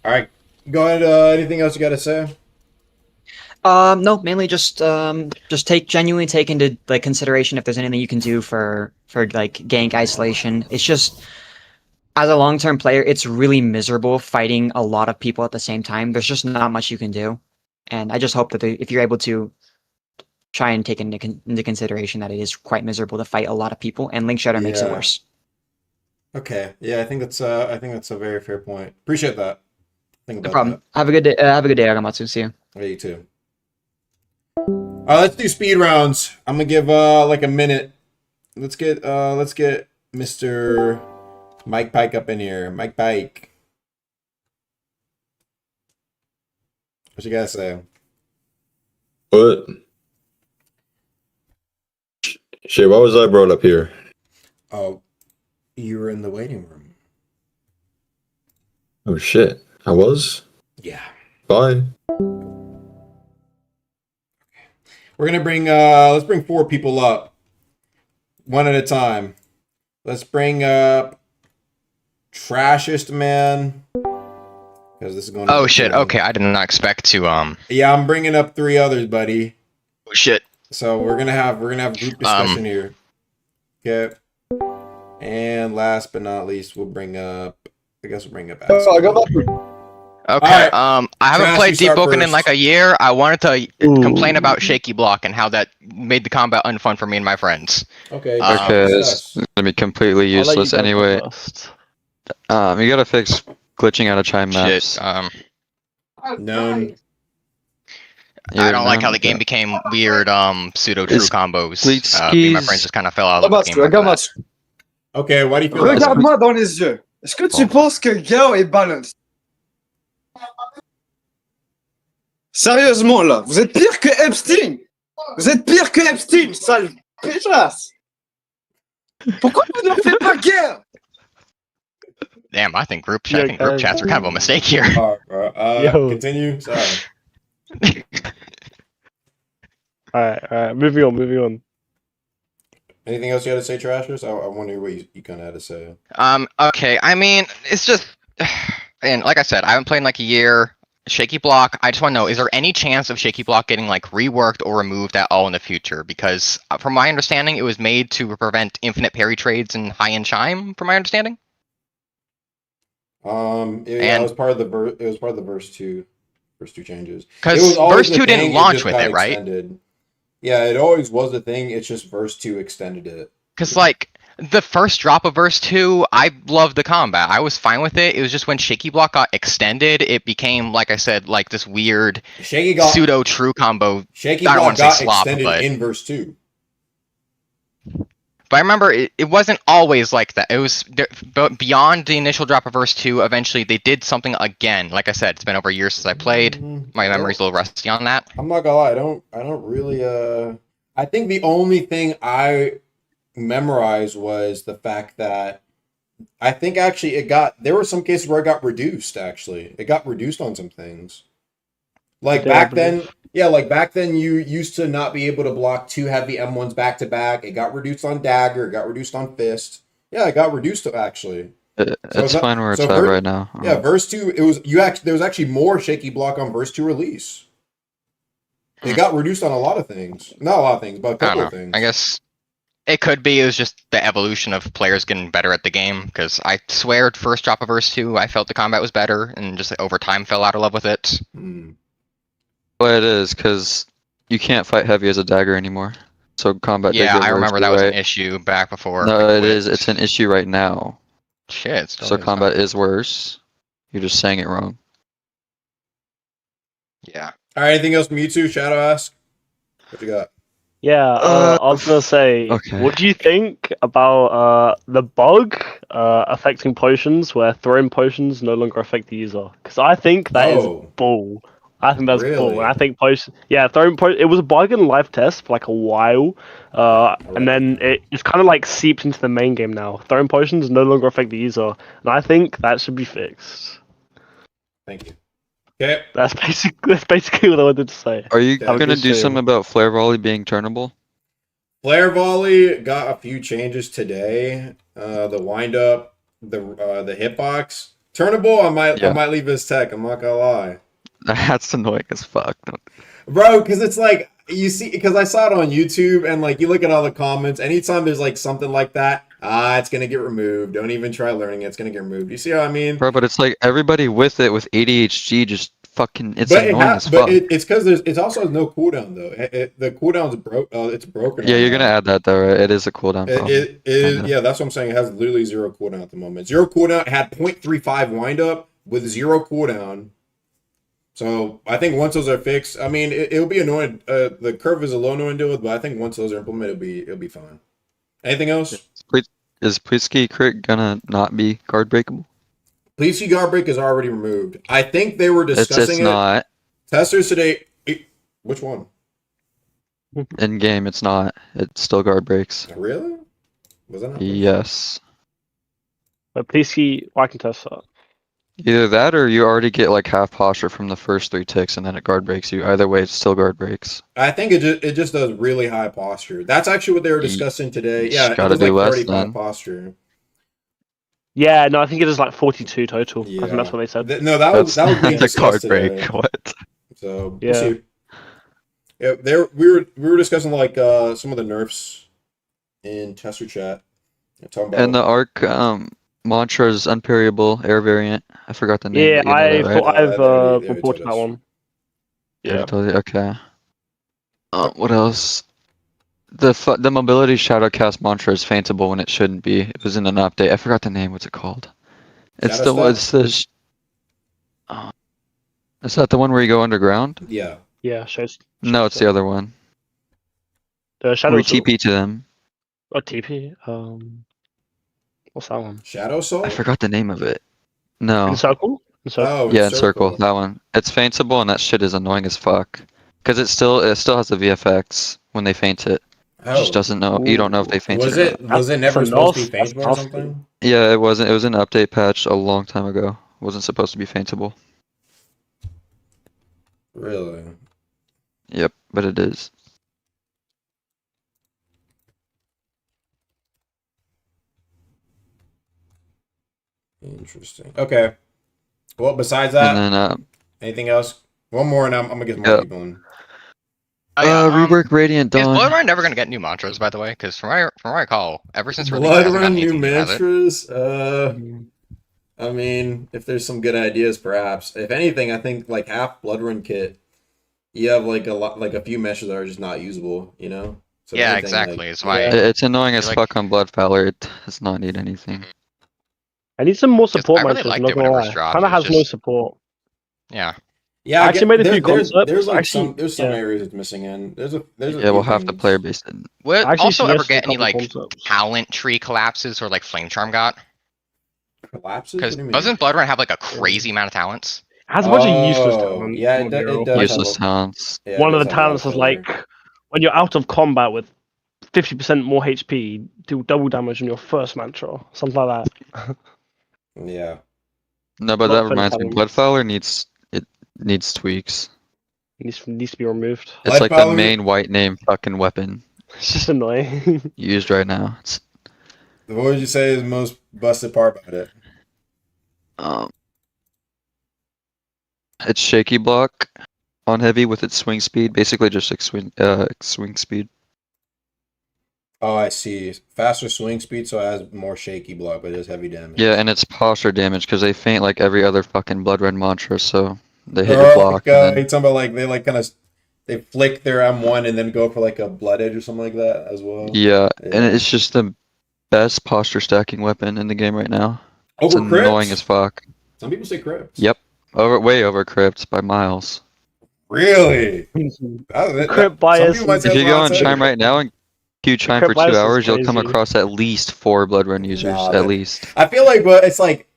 All right, go ahead. Anything else you got to say? No, mainly just genuinely take into like consideration if there's anything you can do for like gank isolation. It's just as a long-term player, it's really miserable fighting a lot of people at the same time. There's just not much you can do, and I just hope that if you're able to try and take into consideration that it is quite miserable to fight a lot of people, and Link Shadow makes it Yeah. worse. Okay, yeah, I think that's a very fair point. Appreciate that. Think No about problem. Have a good day. Have a good day, Agamatsu. See you. that. Yeah, you too. Let's do speed rounds. I'm gonna give like a minute. Let's get Mr. Mike Pike up in here. Mike Pike. What you guys say? What? Shit, why was I brought up here? Oh, you were in the waiting room. Oh shit, I was? Yeah. Bye. We're gonna bring let's bring 4 people up. One at a time. Let's bring up Trashest Man. Because this is going to Oh be shit, cool. okay, I did not expect to Yeah, I'm bringing up 3 others, buddy. Oh shit. So we're gonna have group discussion here. Okay. And last but not least, we'll bring up I bring up Okay, Alright. I haven't Trash, played you start Deepwoken in first. like a year. I wanted to complain about shaky block and how that made the combat unfun for me and my friends. Okay. Okay, it's gonna be completely I'll let you useless go anyway. You gotta fix glitching out of Chime maps. Shit, None. I don't like how the okay. game became weird pseudo true combos. Me and my friends just kind of fell out of the game. Regarde-moi. Okay, why do you feel that way? Regarde-moi dans les yeux. Est-ce que tu penses que Gao est balanced? Sérieusement là, vous êtes pire que Epstein. Vous êtes pire que Epstein, sale pétasse. Pourquoi vous ne faites pas guerre? Damn, I think group chats are kind of a mistake here. Continue. Sorry. Alright, moving on. Anything else you had to say, Trashers? I want to hear what you kind of had to say. Okay, I mean, it's just, and like I said, I haven't played in like a year. Shaky block, I just want to know, is there any chance of shaky block getting like reworked or removed at all in the future? Because from my understanding, it was made to prevent infinite parry trades in high-end Chime, from my understanding. It was part of the verse 2 changes. Because verse 2 didn't launch with it, right? Extended. Yeah, it always was a thing. It's just verse 2 extended it. Because like the first drop of verse 2, I loved the combat. I was fine with it. It was just when shaky block got extended, it became, like I said, like this weird pseudo true combo. Shaky I don't block want to got say slop, extended but in verse 2. But I remember it wasn't always like that. It was but beyond the initial drop of verse 2. Eventually, they did something again. Like I said, it's been over a year since I played. My memory's a little rusty on that. I'm not gonna lie. I don't really. I think the only thing I memorized was the fact that I think actually there were some cases where it got reduced. Actually, it got reduced on some things. Like back then, back then you used to not be able to block 2 heavy M1s back to back. It got reduced on dagger. It got reduced on fist. Yeah, it got reduced actually. It's fine where it's at right now. Yeah, verse 2. There was actually more shaky block on verse 2 release. It got reduced on a lot of things. Not a lot of things, but a couple of things. I guess it could be. It was just the evolution of players getting better at the game. Because I swear, first drop of verse 2, I felt the combat was better, and just over time fell out of love with it. Well, it is because you can't fight heavy as a dagger anymore. So combat. Yeah, did get I worse remember that was an anyway. issue back before. No, it is. It's an issue right now. Shit. So combat is worse. You're just saying it wrong. Yeah. All right. Anything else from you two? Shadow ask. What you got? Yeah, I was gonna say, what do you think about the bug affecting potions, where throwing potions no longer affect the user? Because I think that is bull. I think that's bull. And I think it was a bug in live test for like a while, and then it just kind of like seeps into the main game now. Throwing potions no longer affect the user, and I think that should be fixed. Thank you. Okay. That's basically what I wanted to say. Are you Have a gonna good do stream. something about flare volley being turnable? Flare volley got a few changes today. The wind up, the hitbox, turnable. I might leave as tech. I'm not gonna lie. That's annoying as fuck. Bro, because it's like, you see, because I saw it on YouTube, and like, you look at all the comments, anytime there's like something like that, it's gonna get removed. Don't even try learning it, it's gonna get removed. You see what I mean? Bro, but it's like everybody with it with ADHD just fucking, it's annoying as fuck. But it's because it also has no cooldown though. The cooldown's it's broken. Yeah, you're gonna add that though, right? It is a cooldown problem. It is, yeah, that's what I'm saying. It has literally 0 cooldown at the moment. 0 cooldown. It had 0.35 wind up with 0 cooldown. So I think once those are fixed, I mean, it'll be annoying. The curve is a little annoying to deal with, but I think once those are implemented, it'll be fine. Anything else? Is Plisky crit gonna not be guard breakable? Please see guard break is already removed. I think they were It's discussing it. not. Testers today. Which one? In game, it's not. It's still guard breaks. Really? Was that not? Yes. But please see, I can test that. Either that or you already get like half posture from the first 3 ticks and then it guard breaks you. Either way, it's still guard breaks. I think it just does really high posture. That's actually what they were discussing today. Yeah, it gotta was like do less 35 then. posture. Yeah, no, I think it is like 42 total. I think that's what they said. No, that was being That's a discussed guard break. today. What? So Yeah. we'll see. Yeah, we were discussing like some of the nerfs in tester chat. Talking about And the arc mantra's unparryable air variant. I forgot the name. Yeah, but you know that, right? I've reported that one. Yeah. Okay. What else? The mobility shadowcast mantra is faintable when it shouldn't be. It was in an update. I forgot the name. What's it called? It's Shadow the it's the. Is that the one where you go underground? Yeah. Yeah, shows. No, it's the other one. The shadow. Where you TP to them. Oh, TP. What's that one? Shadow Soul. I forgot the name of it. No. In circle. Oh, Yeah, in circle. That one. It's faintable, and that shit is annoying as fuck. Because it still has the VFX when they faint it. It just doesn't know. You don't know if they faint Was it. it never supposed to be faintable or something? Yeah, it wasn't. It was an update patch a long time ago. It wasn't supposed to be faintable. Really? Yep, but it is. Interesting. Okay. Well, besides that, And then anything else? One more, and I'm gonna get some more people in. rework Radiant Is Dawn. Bloodrun never gonna get new mantras, by the way? Because from what I recall, ever since release, it hasn't Bloodrun gotten new anything, has it? mantras. I mean, if there's some good ideas, perhaps. If anything, I think like half Bloodrun kit, you have like a few meshes that are just not usable. You know. So Yeah, anything, exactly. like- It's why. It's annoying as like- fuck on Bloodfowler. It does not need anything. I need some more support I really mantras, liked not it gonna whenever it lie. dropped, Kind of it was has no just- support. Yeah. Yeah, I actually made a few there's concepts. like Actually, some yeah. areas it's missing in. There's a Yeah, we'll have to player base it. Will I it actually also ever suggested a get any couple like concepts. talent tree collapses or like Flame Charm got? collapses. Because What do you mean? doesn't Bloodrun have like a crazy amount of talents? It has a bunch of useless Oh, talents. yeah, in it general. does. Useless talents. Yeah, One it of the does have a lot talents is filler. like when you're out of combat with 50% more HP, do double damage on your first mantra, something like that. Yeah. No, but Not that for reminds me. talent. Bloodfowler needs tweaks. Needs to be removed. It's like the Bloodfowler- main white name fucking weapon It's just annoying. used right now. It's What would you say is the most busted part about it? it's shaky block on heavy with its swing speed. Basically, just like swing speed. Oh, I see. Faster swing speed, so it has more shaky block, but it does heavy damage. Yeah, and it's posture damage because they faint like every other fucking blood red mantra, so they hit your block. Like, and then- you talking about like they like kind of they flick their M1 and then go for like a blood edge or something like that as well. yeah, and it's just the best posture stacking weapon in the game right now. It's Over crypts? annoying as fuck. Some people say crypts. Yep, way over crypts by miles. Really? Crypt bias. If you go on Chime right now and queue Chime for Crypt bias 2 is hours, you'll come crazy. across at least 4 blood run users, Nah, at man. least. I feel like, but it's like.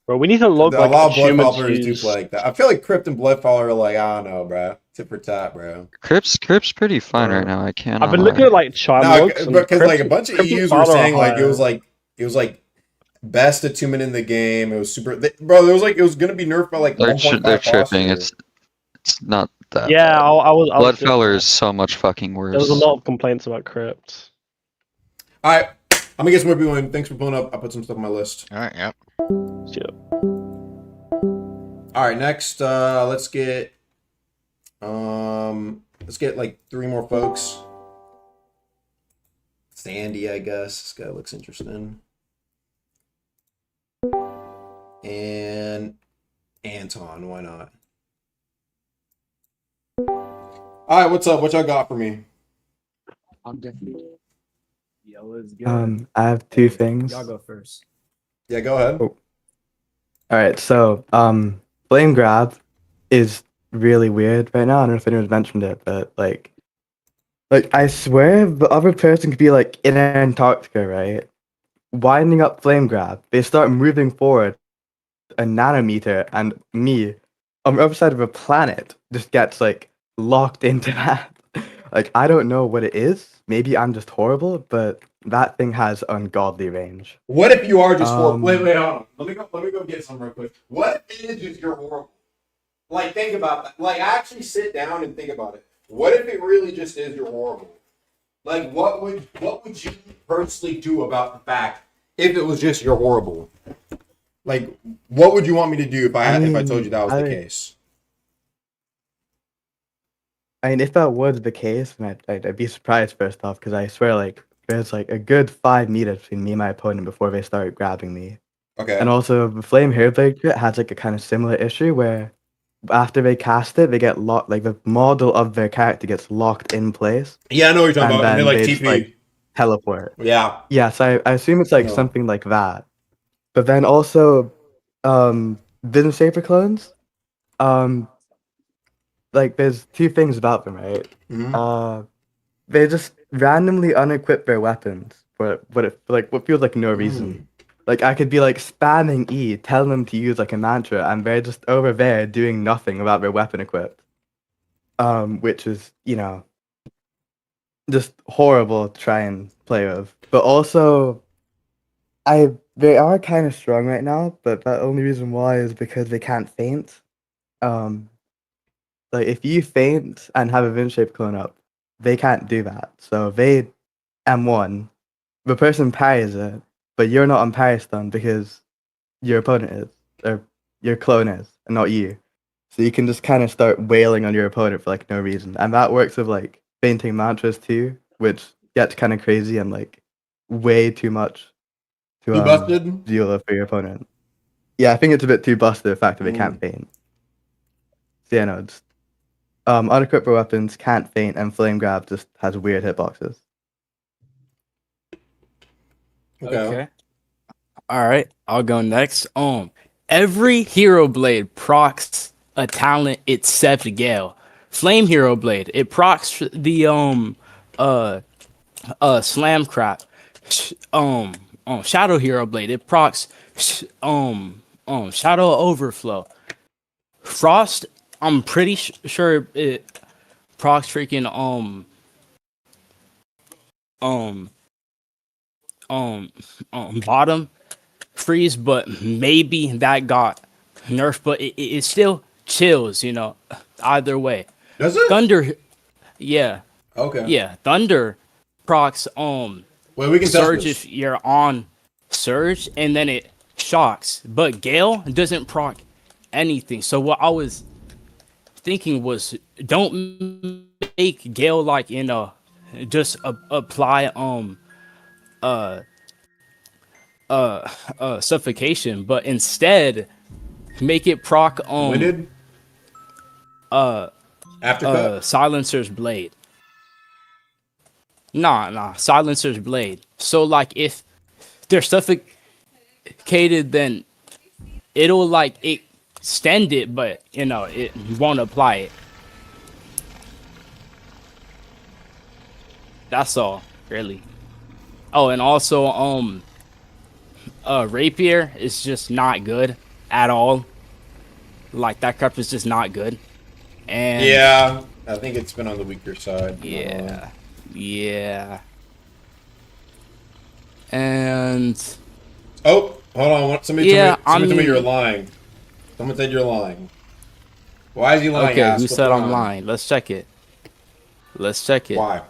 Bro, we need to log A like lot of achievements Bloodfallers do used. play like that. I feel like Crypt and Bloodfaller are like, I don't know, bro. Tip for tap, bro. Crypt's pretty fine right now. I can't. I've been looking at like Chime No, logs. and because like a Crypt- bunch of Crypt and EUs were Fowler are saying like higher. it was like best attunement in the game. It was super, bro. It was like it was gonna be nerfed by like They're 1.5 tripping. posture. It's not that. Yeah, bad. I was. Bloodfeller is so much fucking worse. There was a lot of complaints about Crypt. All right, I'm gonna get some more people in. Thanks for pulling up. I put some stuff on my list. All right, yep. All right, next, let's get like 3 more folks. Sandy, I guess. This guy looks interesting. And Anton, why not? All right, what's up? What y'all got for me? I have 2 things. Y'all go first. Yeah, go ahead. All right, so flame grab is really weird right now. I don't know if anyone's mentioned it, but like I swear the other person could be like in Antarctica, right? Winding up flame grab, they start moving forward a nanometer, and me on the other side of a planet just gets like locked into that. Like I don't know what it is. Maybe I'm just horrible, but that thing has ungodly range. What if you are just horrible? Wait, hold on. Let me go get some real quick. What if it is just you're horrible? Like, think about that. Like, actually sit down and think about it. What if it really just is you're horrible? Like, what would you personally do about the fact if it was just you're horrible? Like, what would you want me to do if I told you that was the case? I mean, if that was the case, then I'd be surprised first off, because I swear, like, there's like a good 5 meters between me and my opponent before they start grabbing me. Okay. And also, the Flame Hairblade crit has like a kind of similar issue where after they cast it, they get locked, like the model of their character gets locked in place. Yeah, I know what you're talking about. And then they like just, TP. like, teleport. Yeah. Yeah, so I assume it's like No. something like that. But then also, Vision Shaper clones, like there's two things about them, right? Mhm. They just randomly unequip their weapons for what feels like no reason. Like I could be like spamming E, telling them to use like a mantra, and they're just over there doing nothing about their weapon equip. Which is, just horrible to try and play with. But also, they are kind of strong right now, but the only reason why is because they can't feint. Like if you feint and have a Vin shape clone up, they can't do that. So they M1, the person parries it, but you're not on parry stun because your opponent is, or your clone is, and not you. So you can just kind of start wailing on your opponent for like no reason. And that works with like feinting mantras too, which gets kind of crazy and like way too much to Too busted? deal with for your opponent. Yeah, I think it's a bit too busted the fact that they can't feint. So yeah, no, it's unequipped weapons can't feint, and flame grab just has weird hitboxes. Okay. All right, I'll go next. Every hero blade procs a talent except Gale. Flame hero blade, it procs the slam crap. Shadow hero blade, it procs shadow overflow. Frost, I'm pretty sure it procs freaking bottom freeze, but maybe that got nerfed, but it still chills, either way. Does it? Thunder, yeah. Okay. Yeah, Thunder procs Well, we can test Surge this. if you're on Surge, and then it shocks. But Gale doesn't proc anything. So what I was thinking was, don't make Gale like just apply suffocation, but instead make it proc Winded? Aftercut? Silencer's blade. Nah, Silencer's blade. So like if they're suffocated, then it'll like extend it, but it won't apply it. That's all, really. Oh, and also Rapier is just not good at all. Like that crap is just not good. And Yeah, I think it's been on the weaker side. Yeah. And oh, hold on. Somebody told me you're lying. Someone said you're lying. Why is he lying? Okay, ass? who What's said going I'm on? lying? Let's check it. Why?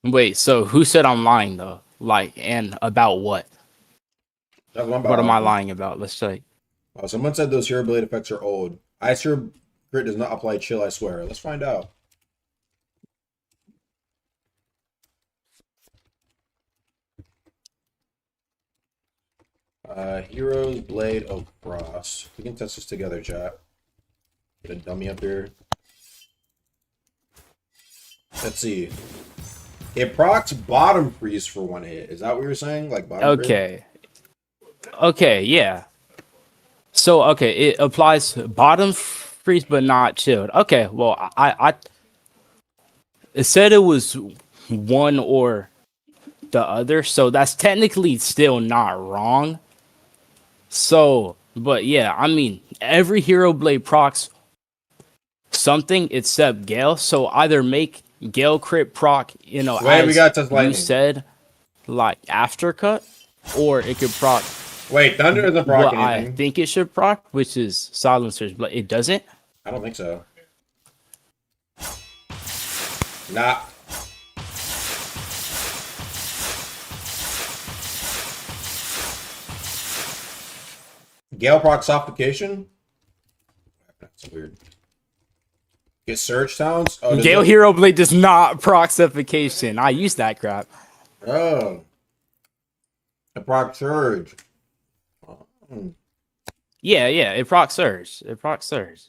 Wait, so who said I'm lying though? Like, and about what? What am I lying about? Let's check. Someone said those hero blade effects are old. Ice hero grit does not apply chill, I swear. Let's find out. Heroes Blade of Frost. We can test this together, chat. Get a dummy up here. Let's see. It procs bottom freeze for 1 hit. Is that what you're saying? Like bottom Okay. Okay, yeah. So okay, it applies bottom freeze but not chilled. Okay, well I it said it was one or the other, so that's technically still not wrong. So, but yeah, I mean every Hero Blade procs something except Gale. So either make Gale crit proc, you know, Wait, we as got Touch you Lightning. said, like aftercut, or it could proc. Wait, Thunder doesn't proc what I anything. think it should proc, which is Silencers, but it doesn't. I don't think so. Nah. Gale proc Suffocation? That's weird. Get Surge Sounds? Oh, does Gale it- Hero Blade does not proc Suffocation. I use that crap. Oh. The proc Surge. Hmm. Yeah, it proc Surge. It proc Surge.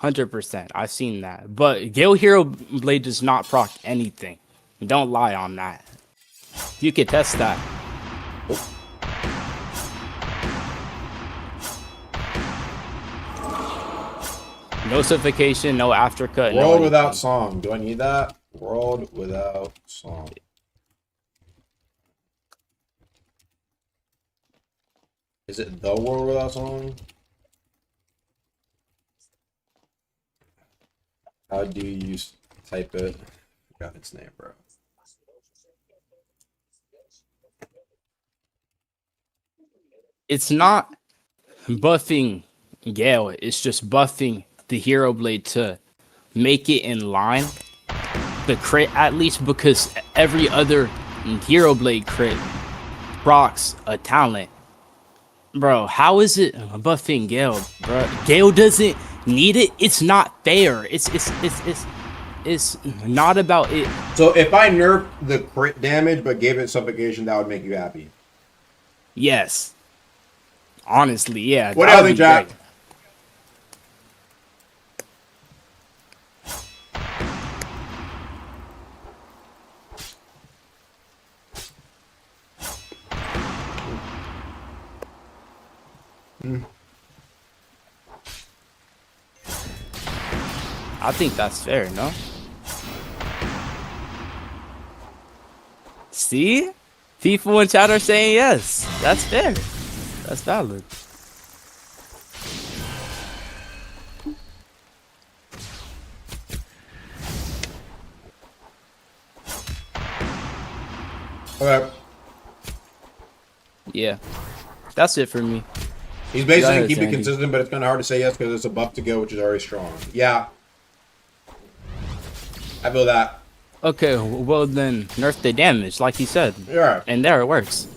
100%. I've seen that. But Gale Hero Blade does not proc anything. Don't lie on that. You can test that. No suffocation, no aftercut. no World anything. without song. Do I need that? World without song. Is it the world without song? How do you type it? Forgot its name, bro. It's not buffing Gale, it's just buffing the Hero Blade to make it in line. The crit, at least, because every other Hero Blade crit procs a talent. Bro, how is it buffing Gale, bro? Gale doesn't need it. It's not fair. It's not about it. So if I nerfed the crit damage but gave it suffocation, that would make you happy. Yes. Honestly, yeah. What that do you would think, be Jack? great. I think that's fair, no? See? People in chat are saying yes. That's fair. That's valid. Okay. Yeah. That's it for me. He's Go basically ahead, keep it Sandy. consistent, but it's kind of hard to say yes because it's a buff to go, which is already strong. Yeah. I feel that. Okay, well then nerf the damage, like he said. Yeah. And there it works.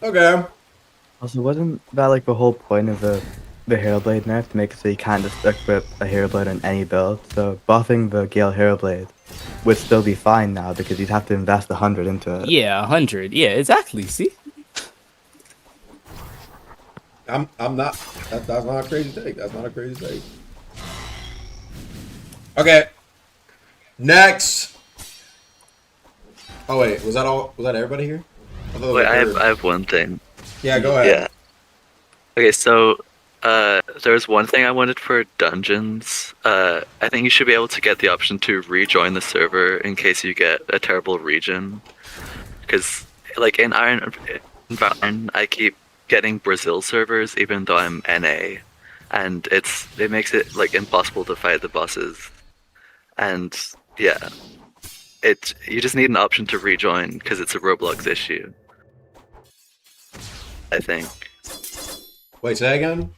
Okay. Also, wasn't that like the whole point of the Hero Blade nerf to make it so you can't just equip a Hero Blade on any build? So buffing the Gale Hero Blade would still be fine now because you'd have to invest 100 into it. Yeah, 100. Yeah, exactly. See? I'm not. That's not a crazy take. That's not a crazy take. Okay. Next. Oh wait, was that all? Was that everybody here? thought Wait, there was I have one thing. Yeah, go ahead. Yeah. Okay, so there was one thing I wanted for dungeons. I think you should be able to get the option to rejoin the server in case you get a terrible region. Because like in Iron I keep getting Brazil servers even though I'm NA, and it makes it like impossible to fight the bosses. And yeah, you just need an option to rejoin because it's a Roblox issue, I think. Wait, say again?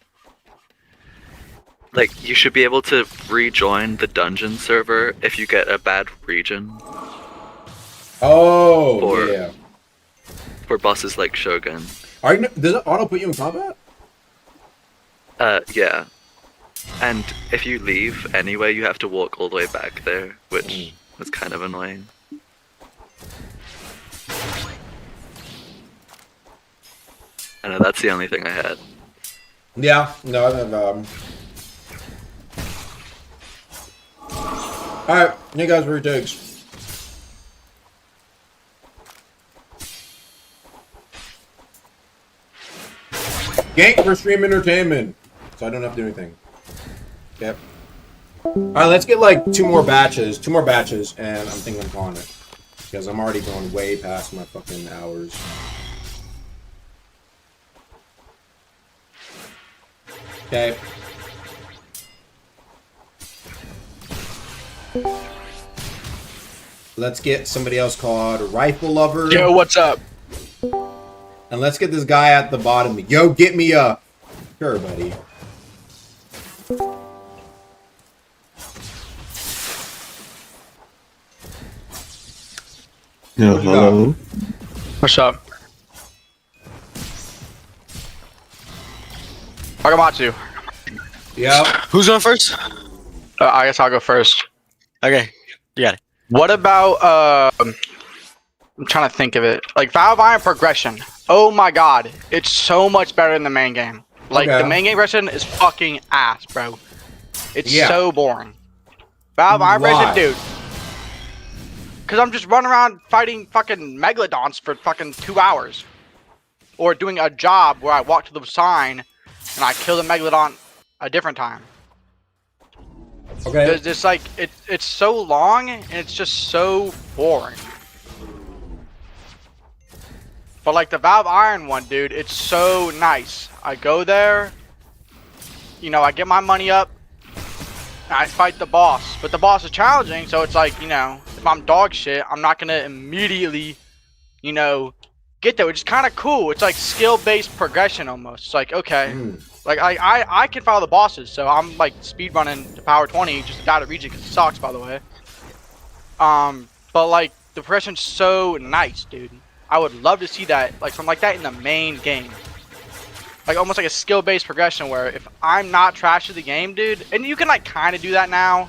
Like, you should be able to rejoin the dungeon server if you get a bad region. Oh, yeah. For bosses like Shogun. Does it auto put you in combat? Yeah. And if you leave anyway, you have to walk all the way back there, which was kind of annoying. I know, that's the only thing I had. Yeah, no, Alright, you guys were takes. Gank for stream entertainment. So I don't have to do anything. Yep. Alright, let's get like two more batches, and I'm thinking I'm calling it. Because I'm already going way past my fucking hours. Okay. Let's get somebody else called Rifle Lover. Yo, what's up? And let's get this guy at the bottom. Yo, get me up. Sure, buddy. Yeah, hello. What's up? Wakamatsu. Yeah. Who's going first? I guess I'll go first. Okay, you got it. What about I'm trying to think of it. Like Valve Iron progression. Oh my god, it's so much better than the main game. Like Okay. the main game progression is fucking ass, bro. It's Yeah. so boring. Valve Iron Why? progression, dude. Cause I'm just running around fighting fucking megalodons for fucking 2 hours, or doing a job where I walk to the sign and I kill the megalodon a different time. Okay. There's just like it's so long and it's just so boring. But like the Valve Iron one, dude, it's so nice. I go there, you know, I get my money up, and I fight the boss. But the boss is challenging, so it's like, you know, if I'm dog shit, I'm not gonna immediately, you know, get there, which is kind of cool. It's like skill-based progression almost. It's like, okay, like I can follow the bosses, so I'm like speed running to power 20 just to die to region because it sucks, by the way. But like the progression's so nice, dude. I would love to see that, like something like that in the main game. Like almost like a skill-based progression where if I'm not trash at the game, dude, and you can like kind of do that now.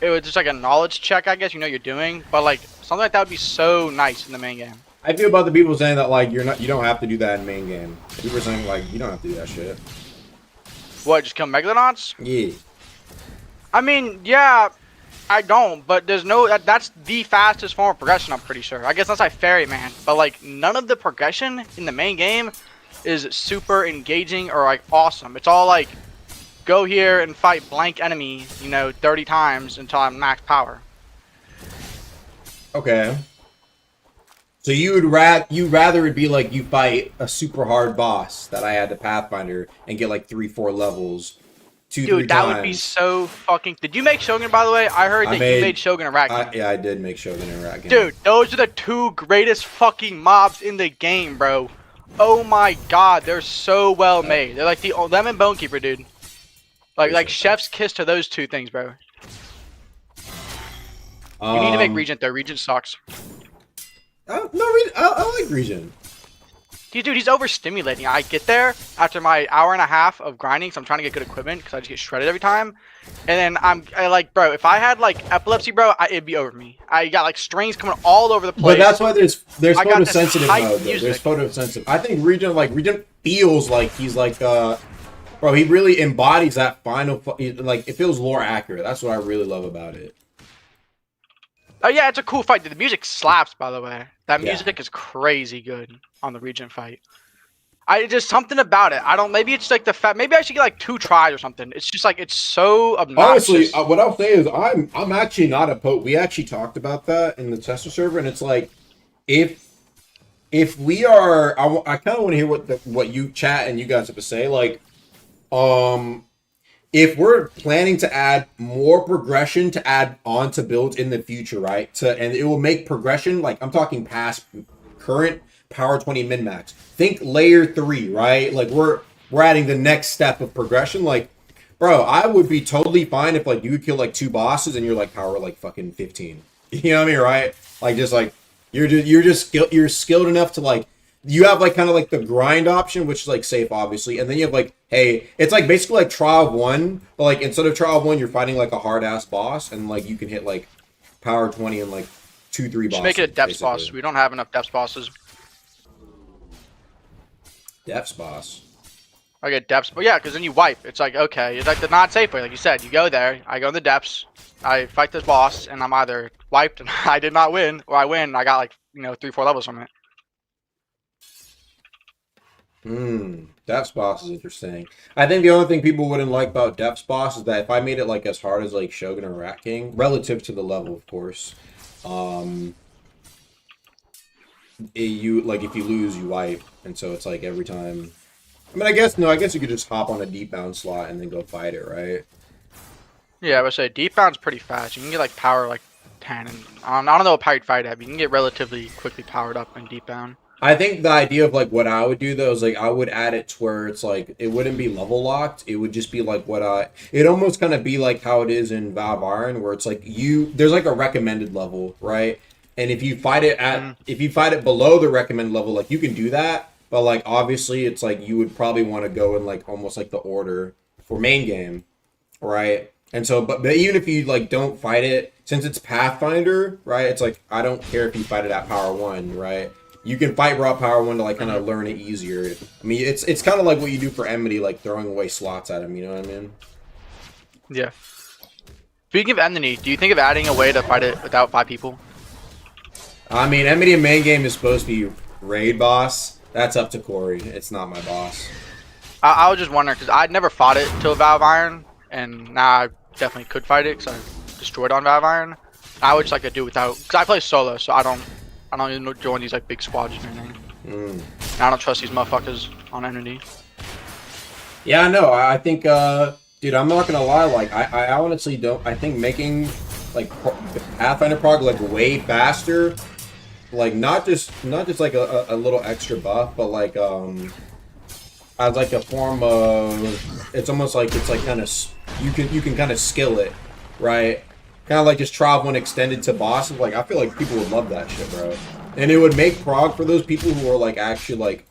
It was just like a knowledge check, I guess, you know you're doing, but like something like that would be so nice in the main game. I feel about the people saying that like you don't have to do that in main game. People are saying like you don't have to do that shit. What, just kill megalodons? Yeah. I mean, yeah, I don't, but there's no that's the fastest form of progression, I'm pretty sure. I guess that's like Ferryman, but like none of the progression in the main game is super engaging or like awesome. It's all like go here and fight blank enemy, you know, 30 times until I'm max power. Okay. So you'd rather it be like you fight a super hard boss that I had to Pathfinder and get like 3-4 levels, 2-3 Dude, that times. would be so fucking. Did you make Shogun, by the way? I heard that you made Shogun a rat game. Yeah, I did make Shogun a rat game. Dude, those are the two greatest fucking mobs in the game, bro. Oh my god, they're so well made. They're like the Lemon Bonekeeper, dude. Like chef's kiss to those two things, bro. You need to make Regent though. Regent sucks. I like Regent. Dude, he's overstimulating. I get there after my hour and a half of grinding, so I'm trying to get good equipment because I just get shredded every time. And then I like, bro, if I had like epilepsy, bro, it'd be over me. I got like strings coming all over the place. But that's why there's I got this photosensitive hype mode. Though. music. There's photosensitive. I think Regent feels like he's like bro. He really embodies that final. Like it feels lore accurate. That's what I really love about it. Oh yeah, it's a cool fight. The music slaps, by the way. That Yeah. music is crazy good on the Regent fight. Just something about it. I don't. Maybe it's like the fact. Maybe I should get like 2 tries or something. It's just like it's so obnoxious. Honestly, what I'll say is I'm actually not opposed. We actually talked about that in the tester server, and it's like if we are, I kind of want to hear what you chat and you guys have to say. Like, if we're planning to add more progression to add on to builds in the future, right? And it will make progression, like I'm talking past current power 20 min max. Think layer 3, right? Like we're adding the next step of progression. Like, bro, I would be totally fine if like you would kill like 2 bosses and you're like power like fucking 15. You know what I mean, right? Like just like you're skilled enough to like you have like kind of like the grind option, which is like safe, obviously, and then you have like, hey, it's like basically like Trial of 1, but like instead of Trial of 1, you're fighting like a hard ass boss, and like you can hit like power 20 and like 2-3 bosses. Just make it a depths basically. boss. We don't have enough depths bosses. Depths boss. I get depths, but yeah, because then you wipe. It's like, okay, it's like the not safe way. Like you said, you go there, I go in the depths, I fight this boss, and I'm either wiped and I did not win, or I win and I got like, 3-4 levels from it. Depths boss is interesting. I think the only thing people wouldn't like about Depths boss is that if I made it like as hard as like Shogun or Rat King, relative to the level, of course, you like if you lose, you wipe, and so it's like every time. I mean, I guess you could just hop on a deep bound slot and then go fight it, right? Yeah, I would say deep bound's pretty fast. You can get like power like 10, and I don't know what power you'd fight at, but you can get relatively quickly powered up in deep bound. I think the idea of like what I would do though is like I would add it to where it's like it wouldn't be level locked. It would just be like it almost kind of be like how it is in Valve Iron, where it's like there's like a recommended level, right? And if you fight it below the recommended level, like you can do that, but like obviously it's like you would probably want to go in like almost like the order for main game, right? And so, but even if you like don't fight it, since it's Pathfinder, right? It's like I don't care if you fight it at power 1, right? You can fight raw power 1 to like kind of learn it easier. I mean, it's kind of like what you do for Enmity, like throwing away slots at him. You know what I mean? Yeah. Speaking of Enmity, do you think of adding a way to fight it without 5 people? I mean, Enmity in main game is supposed to be raid boss. That's up to Corey. It's not my boss. I was just wondering because I'd never fought it till Valve Iron, and now I definitely could fight it because I destroyed on Valve Iron. I would just like to do without because I play solo, so I don't even join these like big squads or anything. And I don't trust these motherfuckers on Enmity. Yeah, no, I think, dude, I'm not gonna lie. Like, I honestly don't. I think making like Pathfinder prog like way faster, like not just like a little extra buff, but like as like a form of, it's almost like it's like kind of you can kind of skill it, right? Kind of like just Trov 1 extended to bosses. Like I feel like people would love that shit, bro. And it would make prog for those people who are like actually like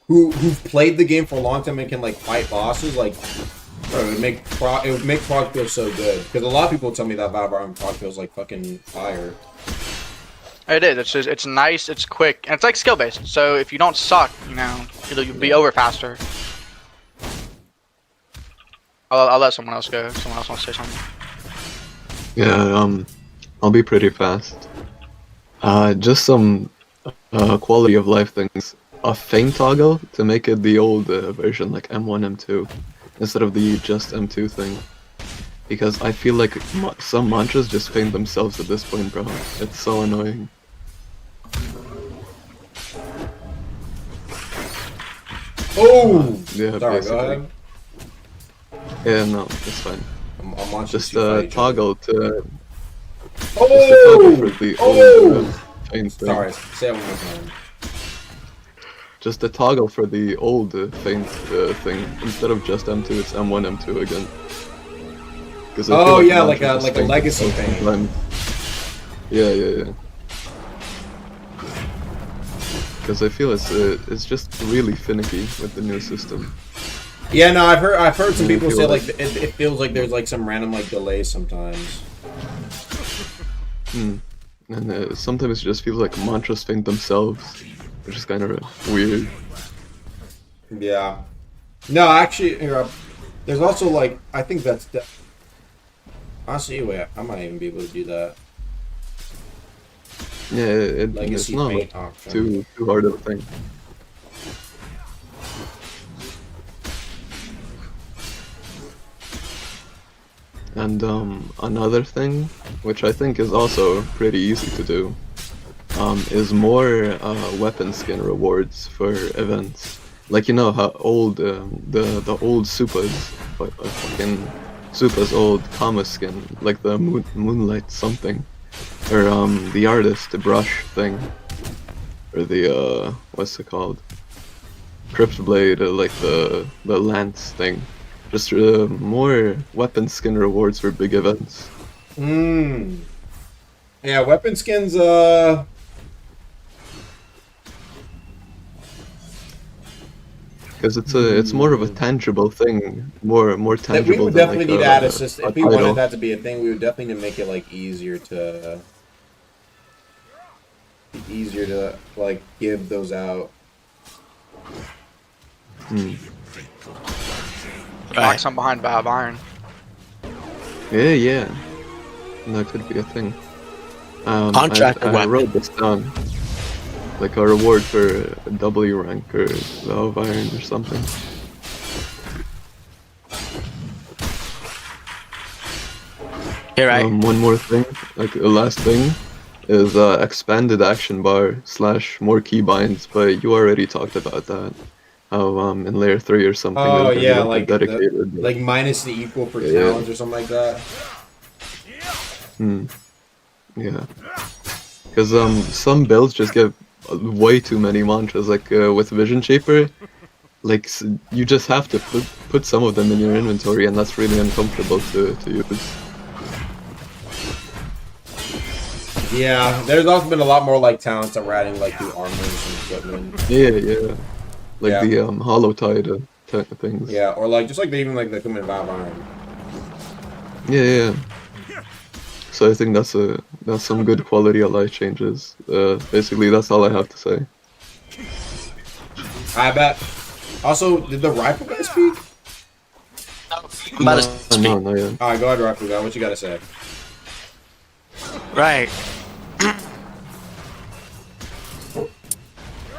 who've played the game for a long time and can like fight bosses. Like, bro, it would make prog feel so good. Because a lot of people tell me that Valve Iron prog feels like fucking fire. It is. It's nice. It's quick, and it's like skill based. So if you don't suck, you'll be over faster. I'll let someone else go. Someone else wants to say something. Yeah, I'll be pretty fast. Just some quality of life things. A feint toggle to make it the old version, like M1, M2, instead of the just M2 thing. Because I feel like some mantras just feint themselves at this point, bro. It's so annoying. Oh! Yeah, sorry, basically. go ahead. Yeah, no, it's fine. I'm just toggle to. Oh! Just a toggle for the old feint thing. Sorry, say it one more time. Just a toggle for the old feint thing instead of just M2. It's M1, M2 again. Oh yeah, like a legacy feint. Yeah. Because I feel it's just really finicky with the new system. Yeah, no, I've heard some people say like it feels like there's like some random like delays sometimes. And sometimes it just feels like mantras feint themselves, which is kind of weird. Yeah. No, actually, there's also like I think that's honestly, wait, I might even be able to do that. Yeah, it's not too hard of a thing. And another thing, which I think is also pretty easy to do, is more weapon skin rewards for events. Like, you know how old the old Supa's fucking Supa's old Kama skin, like the Moonlight something, or the artist, the brush thing, or the what's it called? Crypt Blade, like the lance thing. Just more weapon skin rewards for big events. Yeah, weapon skins. Because it's more of a tangible thing, more tangible. We would definitely need to add a system. If we wanted that to be a thing, we would definitely need to make it like easier to like give those out. Lock some behind Valve Iron. Yeah. That could be a thing. Contractor I weapon. wrote this down. Like a reward for W rank or Valve Iron or something. You're right. One more thing, like the last thing, is expanded action bar / more keybinds, but you already talked about that. How in layer 3 or something. Oh there's gonna be, yeah, a like dedicated. like minus the equal for Yeah. talents or something like that. Yeah. Because some builds just get way too many mantras. Like with Vision Shaper, like you just have to put some of them in your inventory, and that's really uncomfortable to use. Yeah, there's also been a lot more like talents that were adding like new armors and equipment. Yeah. Like Yeah. the hollow tide type of things. Yeah, or like just like they even like they come in Valve Iron. Yeah. So I think that's some good quality of life changes. Basically, that's all I have to say. I bet. Also, did the rifle guy speak? I'm about to speak. No, not yet. Alright, go ahead, rifle guy. What you gotta say? Right.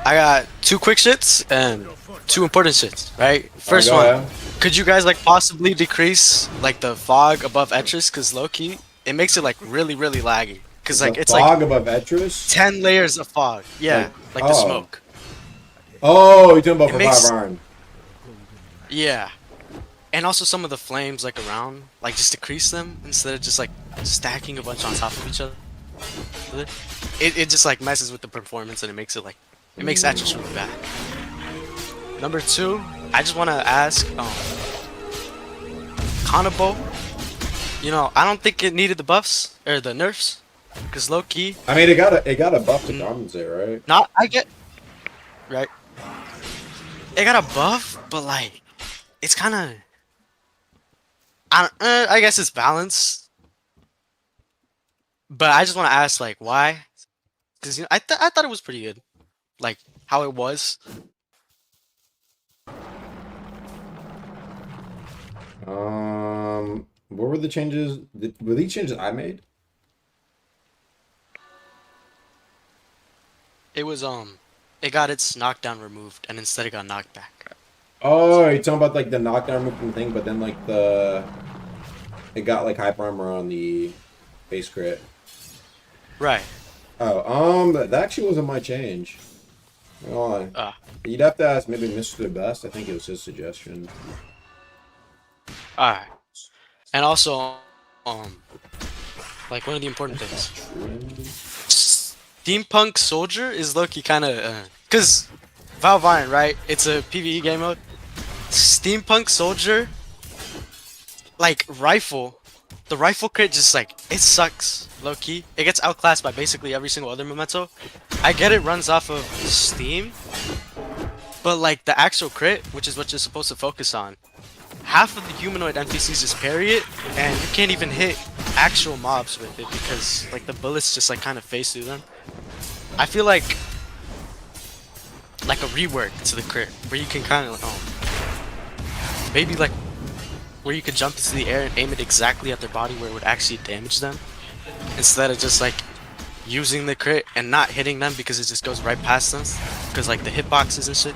I got 2 quick shits and 2 important shits, right? First go one, ahead. could you guys like possibly decrease like the fog above Etris? Cause low key, it makes it like really laggy. Cause like The it's fog like above Etris? 10 layers of fog. Yeah, like the oh. smoke. Oh, you're talking about It for makes- Valve Iron. Yeah. And also some of the flames like around, like just decrease them instead of just like stacking a bunch on top of each other. It just like messes with the performance and it makes it like it makes Atlas really bad. Number 2, I just want to ask, Kanabo, you know, I don't think it needed the buffs or the nerfs, cause low key. I mean, it got a buff to compensate, right? Not I get right. It got a buff, but like it's kind of. I guess it's balanced, but I just want to ask like why, because you know I thought it was pretty good, like how it was. What were the changes? Were these changes I made? It was it got its knockdown removed and instead it got knocked back. Oh, you're talking about like the knockdown movement thing, but then like it got like hyper armor on the base crit. Right. Oh, that actually wasn't my change. Hold on. You'd have to ask maybe Mr. Best. I think it was his suggestion. Alright. And also, like one of the important things. Steampunk Soldier is low-key kind of, cause Valve Iron, right? It's a PvE game mode. Steampunk Soldier, like rifle, the rifle crit just like it sucks low-key. It gets outclassed by basically every single other memento. I get it runs off of Steam, but like the actual crit, which is what you're supposed to focus on, half of the humanoid NPCs just parry it, and you can't even hit actual mobs with it because like the bullets just like kind of phase through them. I feel like a rework to the crit where you can kind of like, maybe like where you could jump into the air and aim it exactly at their body where it would actually damage them, instead of just like using the crit and not hitting them because it just goes right past them because like the hitboxes and shit.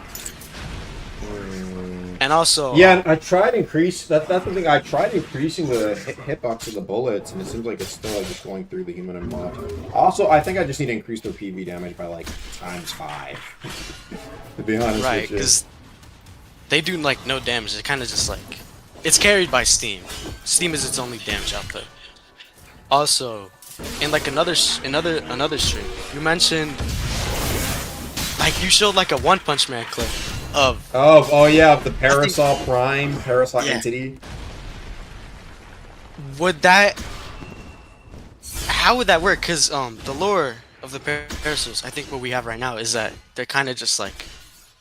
And also, yeah, I tried that's the thing. I tried increasing the hitbox of the bullets, and it seems like it's still like, just going through the human and mob. Also, I think I just need to increase their PV damage by like ×5. To be honest, right? with you. Because they do like no damage. It kind of just like it's carried by Steam. Steam is its only damage output. Also, in like another stream, you mentioned like you showed like a One Punch Man clip of oh yeah, of the Parasol Prime, Parasol entity. Would that? How would that work? Cause the lore of the Parasols, I think what we have right now is that they're kind of just like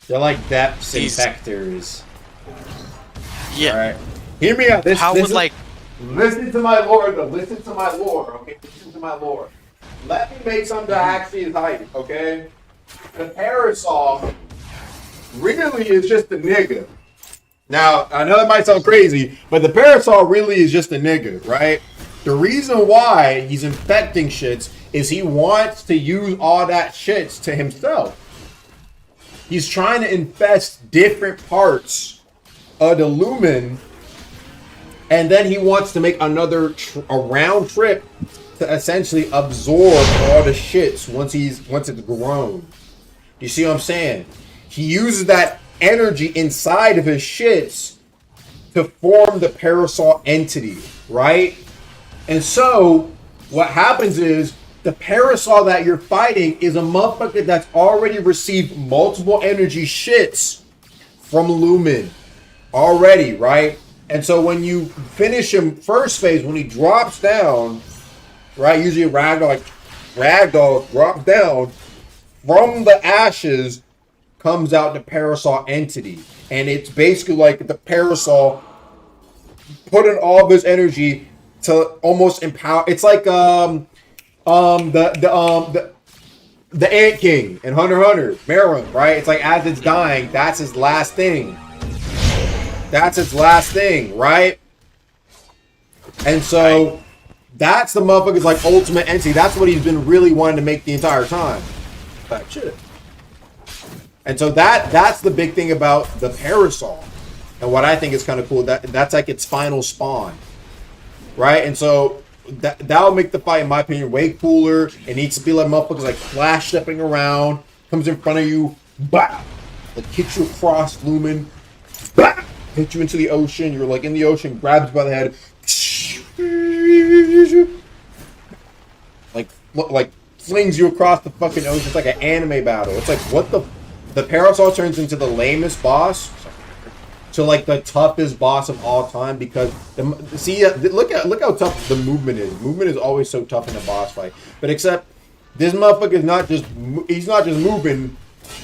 they're like depths infectors. Yeah. All right. Hear me out. How would like? Listen to my lore, though. Listen to my lore. Okay. Listen to my lore. Let me make something that actually is hype. Okay. The Parasol really is just a nigga. Now, I know that might sound crazy, but the Parasol really is just a nigga, right? The reason why he's infecting shits is he wants to use all that shits to himself. He's trying to infest different parts of the lumen, and then he wants to make another a round trip to essentially absorb all the shits once it's grown. You see what I'm saying? He uses that energy inside of his shits to form the Parasol entity, right? And so what happens is the Parasol that you're fighting is a motherfucker that's already received multiple energy shits from Lumen already, right? And so when you finish him first phase, when he drops down, right? Usually a ragdoll drops down from the ashes comes out the Parasol entity, and it's basically like the Parasol putting all of his energy to almost empower. It's like the Ant King in Hunter x Hunter, Meron, right? It's like as it's dying, that's his last thing. That's its last thing, right? And so that's the motherfucker's like ultimate entity. That's what he's been really wanting to make the entire time. That shit. And so that's the big thing about the Parasol. And what I think is kind of cool, that's like its final spawn. Right? And so that'll make the fight, in my opinion, way cooler. It needs to be like motherfuckers like flash stepping around, comes in front of you, bah! Like hit you across Lumen, bah! Hit you into the ocean, you're like in the ocean, grabs you by the head, like flings you across the fucking ocean. It's like an anime battle. It's like what the Parasol turns into the lamest boss to like the toughest boss of all time, because look how tough the movement is. Movement is always so tough in a boss fight, but except this motherfucker is not just moving,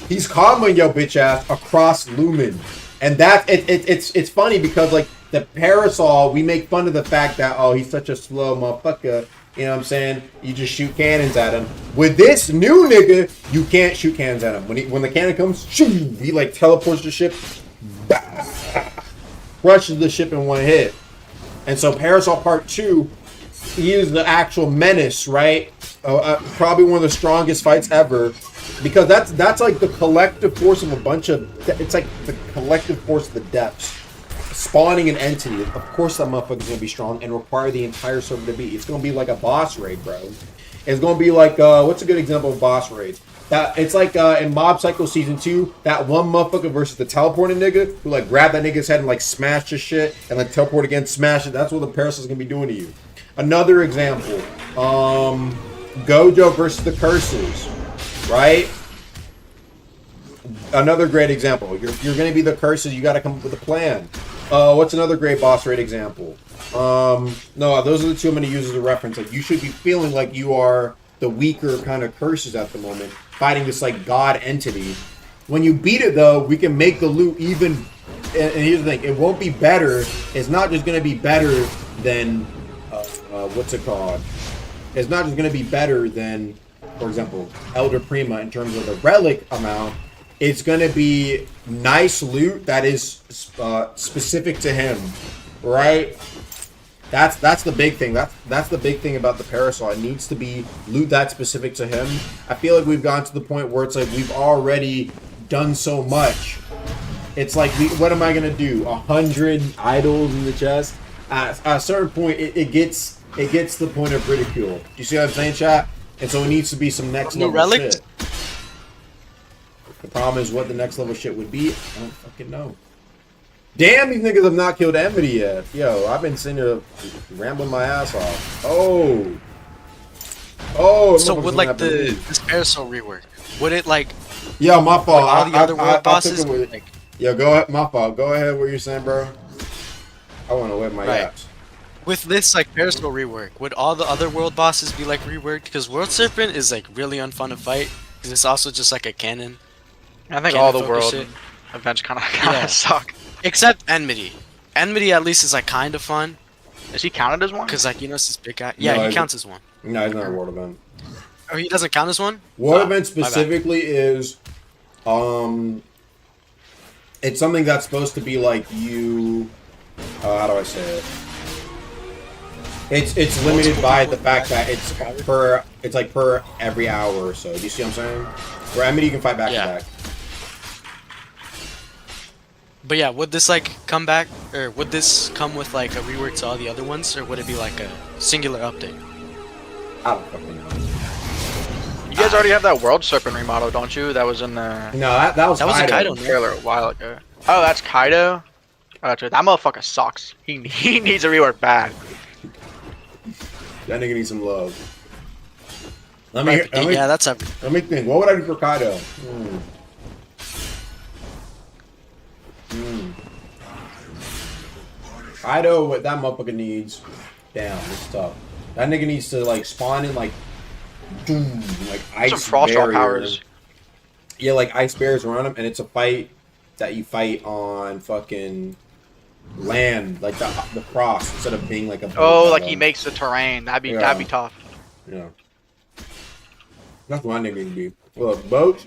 he's comboing your bitch ass across Lumen. And it's funny because like the Parasol, we make fun of the fact that he's such a slow motherfucker. You know what I'm saying? You just shoot cannons at him. With this new nigga, you can't shoot cannons at him. When the cannon comes, shoo, he like teleports the ship, bah, crushes the ship in one hit. And so Parasol Part 2, he is the actual menace, right? Probably one of the strongest fights ever. Because that's like the collective force of a bunch of... It's like the collective force of the depths. Spawning an entity. Of course that motherfucker's going to be strong and require the entire server to be. It's going to be like a boss raid, bro. It's going to be like... what's a good example of boss raids? It's like in Mob Psycho Season 2, that one motherfucker versus the teleporting nigga who like grabbed that nigga's head and like smashed his shit and then teleport again, smash it. That's what the Parasol's going to be doing to you. Another example. Gojo versus the Curses. Right? Another great example. You're going to be the Curses. You got to come up with a plan. What's another great boss raid example? No, those are the two I'm going to use as a reference. Like, you should be feeling like you are the weaker kind of Curses at the moment, fighting this like god entity. When you beat it, though, we can make the loot even. And here's the thing: it won't be better. It's not just going to be better than what's it called? It's not just going to be better than, for example, Elder Prima in terms of the relic amount. It's going to be nice loot that is specific to him, right? That's the big thing. That's the big thing about the Parasol. It needs to be loot that's specific to him. I feel like we've gotten to the point where it's like we've already done so much. It's like, what am I going to do? 100 idols in the chest? At a certain point, it gets to the point of ridicule. Do you see what I'm saying, chat? And so it needs to be some next level shit. The problem is what the next level shit would be. I don't fucking know. Damn, these niggas have not killed Enmity yet. Yo, I've been sitting here rambling my ass off. Oh. So would like this Parasol rework, would it like... Yo, my fault. Like all the other world bosses? Yo, go ahead. My fault. Go ahead. What you're saying, bro? I want to whip my yaps. With this like Parasol rework, would all the other world bosses be like reworked? Because World Serpent is like really unfun to fight because it's also just like a cannon. I think all the world events kind of suck. Except Enmity. Enmity at least is like kind of fun. Is he counted as one? Because like you know it's this big guy. Yeah, No, he counts as one. No, he's not a world event. Oh, he doesn't count as one? World event specifically is, It's something that's supposed to be like you. How do I say it? It's limited by the fact that it's like per every hour or so. Do you see what I'm saying? Where Emily, you can fight back to back. But yeah, would this like come back, or would this come with like a rework to all the other ones, or would it be like a singular update? I don't fucking know. You guys already have that World Serpent remodel, don't you? That was in the... No, that was a Kaido trailer a while ago. Oh, that's Kaido? Oh, that's right. That motherfucker sucks. He needs a rework bad. That nigga needs some love. Yeah, that's everything. Let me think. What would I do for Kaido? Kaido, what that motherfucker needs. Damn, it's tough. That nigga needs to like spawn in like, ice some frost barrier. powers. Yeah, like ice barriers around him, and it's a fight that you fight on fucking land, like the frost, instead of being like a. Oh, like he makes the terrain. That'd be tough. Yeah. That's what my nigga can be. Well, boats.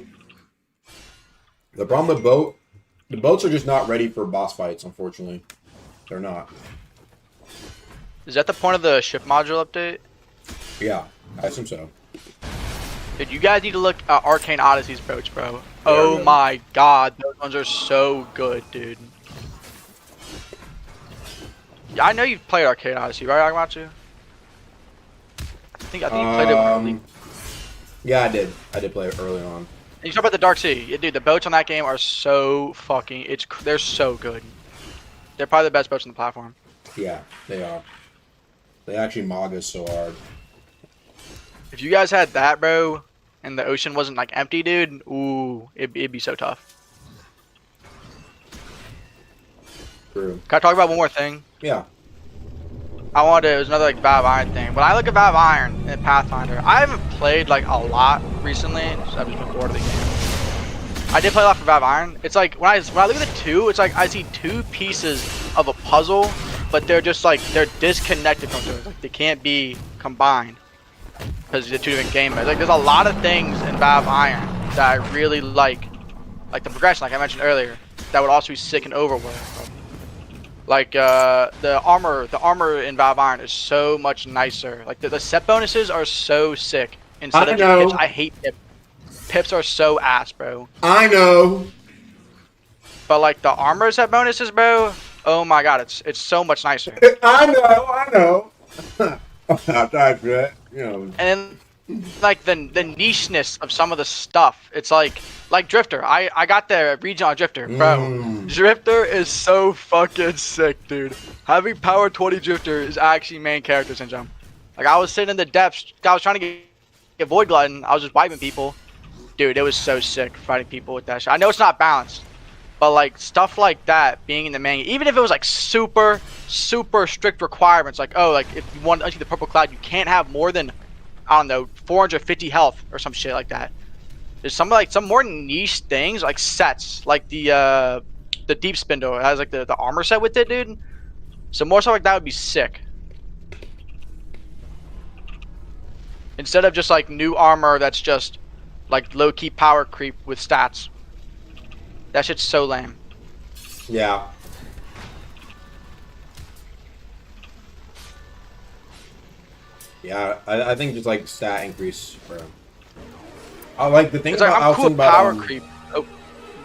The problem with the boats are just not ready for boss fights. Unfortunately, they're not. Is that the point of the ship module update? Yeah, I assume so. Dude, you guys need to look at Arcane Odyssey's boats, bro. Oh my god, those ones are so good, dude. Yeah, I know you've played Arcane Odyssey, right, Agamachu? I think you played it early. Yeah, I did. I did play it early on. And you talk about the Dark Sea. Yeah, dude, the boats on that game are so fucking... They're so good. They're probably the best boats on the platform. Yeah, they are. They actually mog us so hard. If you guys had that, bro, and the ocean wasn't like empty, dude, ooh, it'd be so tough. True. Can I talk about one more thing? Yeah. It was another like Valve Iron thing. When I look at Valve Iron and Pathfinder, I haven't played like a lot recently, so I've just been bored of the game. I did play a lot for Valve Iron. It's like when I look at the two, it's like I see two pieces of a puzzle, but they're just like they're disconnected from each other. Like they can't be combined because they're two different game modes. Like there's a lot of things in Valve Iron that I really like the progression, like I mentioned earlier, that would also be sick in Overworld. Like the armor in Valve Iron is so much nicer. Like the set bonuses are so sick. Instead of pips, I hate pips. Pips are so ass, bro. I know. But like the armor set bonuses, bro. Oh my god, it's so much nicer. I know. I'm tired for that. You know. And then like the nicheness of some of the stuff. It's like Drifter. I got the region on Drifter, bro. Drifter is so fucking sick, dude. Having power 20 Drifter is actually main character syndrome. Like I was sitting in the depths, I was trying to get Void Glutton, I was just wiping people. Dude, it was so sick fighting people with that shit. I know it's not balanced, but like stuff like that being in the main, even if it was like super strict requirements, like oh, like if you want to enter the purple cloud, you can't have more than, I don't know, 450 health or some shit like that. There's some more niche things like sets, like the deep spindle. It has like the armor set with it, dude. So more stuff like that would be sick. Instead of just like new armor that's just like low-key power creep with stats. That shit's so lame. Yeah. Yeah, I think just like stat increase, bro. I like the thing It's about like, I'm cool with power creep. Oh.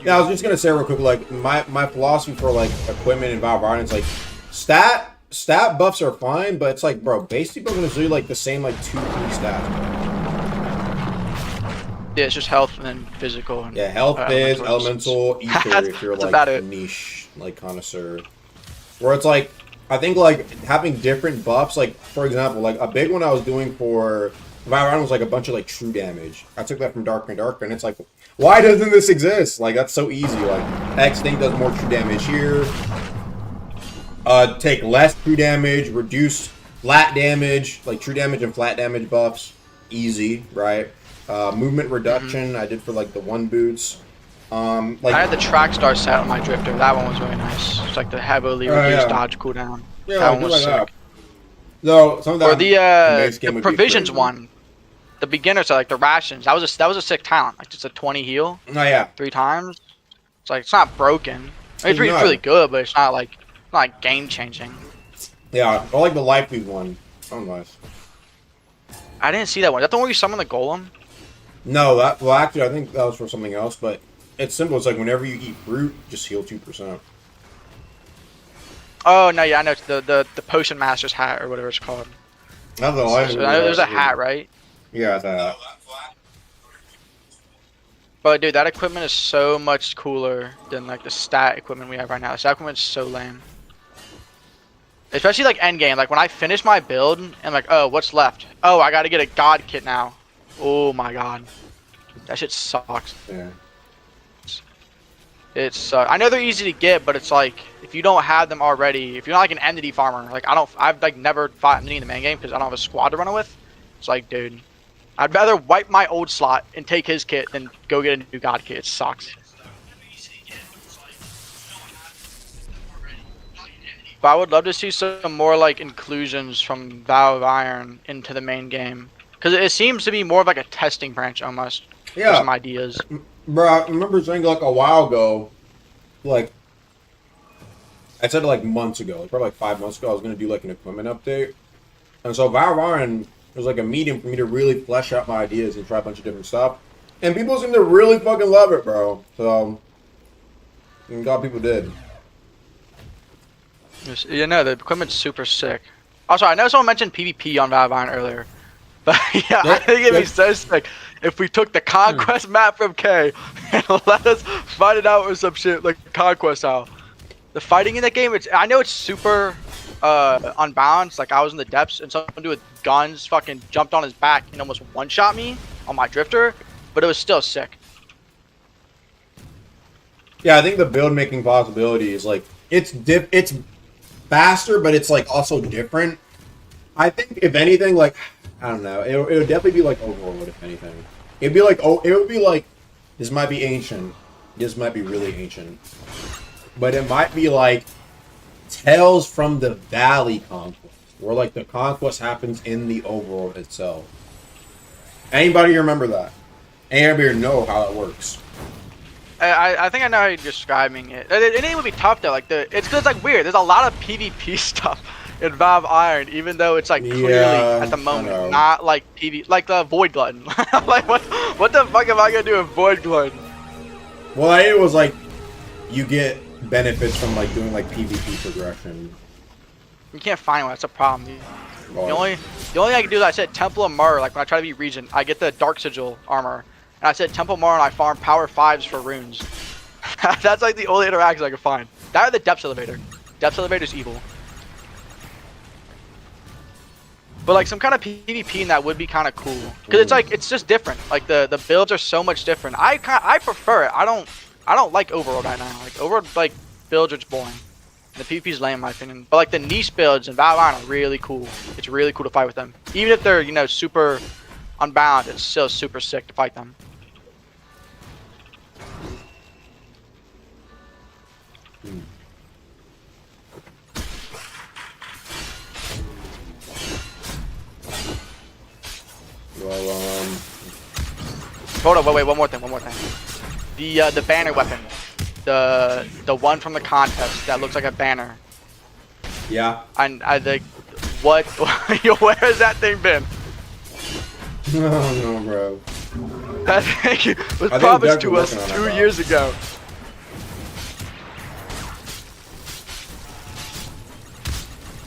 Yeah, I was just gonna say real quick, like my philosophy for like equipment in Valve Iron is like stat buffs are fine, but it's like, bro, base people are gonna do like the same like 2-3 stats. Bro. Yeah, it's just health and then physical. And, yeah, health, biz, elemental, ether. If you're like a niche like connoisseur, where it's like I think like having different buffs, like for example, like a big one I was doing for Valve Iron was like a bunch of like true damage. I took that from Dark and Dark, and it's like, why doesn't this exist? Like that's so easy. Like X thing does more true damage here. Take less true damage, reduce flat damage, like true damage and flat damage buffs, easy, right? Movement reduction I did for like the 1 boots. Like I had the track star set on my Drifter. That one was really nice. It's like the heavily reduced dodge cooldown. Yeah, that one was sick. That. So some of that Or the provisions one, the beginner set, like the rations. That was a sick talent. Like just a 20 heal. Oh yeah. 3 times. It's like it's not broken. It's really good, but it's not like game changing. Yeah, I like the life lead one. Oh, nice. I didn't see that one. Is that the one where you summon the golem? No, well, actually, I think that was for something else, but it's simple. It's like whenever you eat fruit, just heal 2%. Oh, no, yeah, I know. It's the Potion Master's hat or whatever it's called. I don't know. I know there's a hat, right? Yeah, it's a hat. But, dude, that equipment is so much cooler than, like, the stat equipment we have right now. The stat equipment is so lame. Especially, like, endgame. Like, when I finish my build, and I'm like, oh, what's left? Oh, I gotta get a god kit now. Oh, my God. That shit sucks. Yeah. It's I know they're easy to get, but it's like if you don't have them already, if you're not like an entity farmer, like I've like never fought entity in the main game because I don't have a squad to run it with. It's like, dude, I'd rather wipe my old slot and take his kit than go get a new god kit. It sucks. But I would love to see some more like inclusions from Valve Iron into the main game because it seems to be more of like a testing branch almost. Yeah. For some ideas. Bro, I remember saying like a while ago, like I said like months ago, like probably like 5 months ago, I was gonna do like an equipment update, and so Valve Iron was like a medium for me to really flesh out my ideas and try a bunch of different stuff, and people seem to really fucking love it, bro. So, I'm glad people did. You know, the equipment's super sick. Also, I know someone mentioned PvP on Valve Iron earlier, but yeah, I think it'd be so sick if we took the Conquest map from K and let us fight it out with some shit like Conquest style. The fighting in that game, I know it's super unbalanced. Like I was in the depths and someone with guns fucking jumped on his back and almost one-shot me on my drifter, but it was still sick. Yeah, I think the build making possibility is like it's faster, but it's like also different. I think if anything, like I don't know, it would definitely be like Overworld if anything. It would be like this might be ancient, this might be really ancient, but it might be like Tales from the Valley Conquest, where like the conquest happens in the overworld itself. Anybody remember that? Anybody know how that works? I think I know how you're describing it. It would be tough though. Like it's like weird. There's a lot of PvP stuff in Valve Iron, even though it's like clearly at the moment not like like the Void Glutton. Like what the fuck am I gonna do with Void Glutton? Well, it was like you get benefits from like doing like PvP progression. You can't find one. That's a problem, dude. The only thing I can do is I said Temple of Myrrh. Like when I try to beat Regent, I get the Dark Sigil armor. And I said Temple Myrrh and I farm power 5s for runes. That's like the only interaction I can find. That or the Depths Elevator. Depths Elevator is evil. But like some kind of PvP in that would be kind of cool. Cause it's like it's just different. Like the builds are so much different. I prefer it. I don't like Overworld right now. Like Overworld like builds are just boring. The PvP is lame in my opinion. But like the niche builds in Valve Iron are really cool. It's really cool to fight with them. Even if they're, you know, super unbound, it's still super sick to fight them. Well, Hold on, wait, one more thing. The banner weapon, the one from the contest that looks like a banner. Yeah. And I think, what? Where has that thing been? Oh no, bro. That thing was promised to us 2 years ago.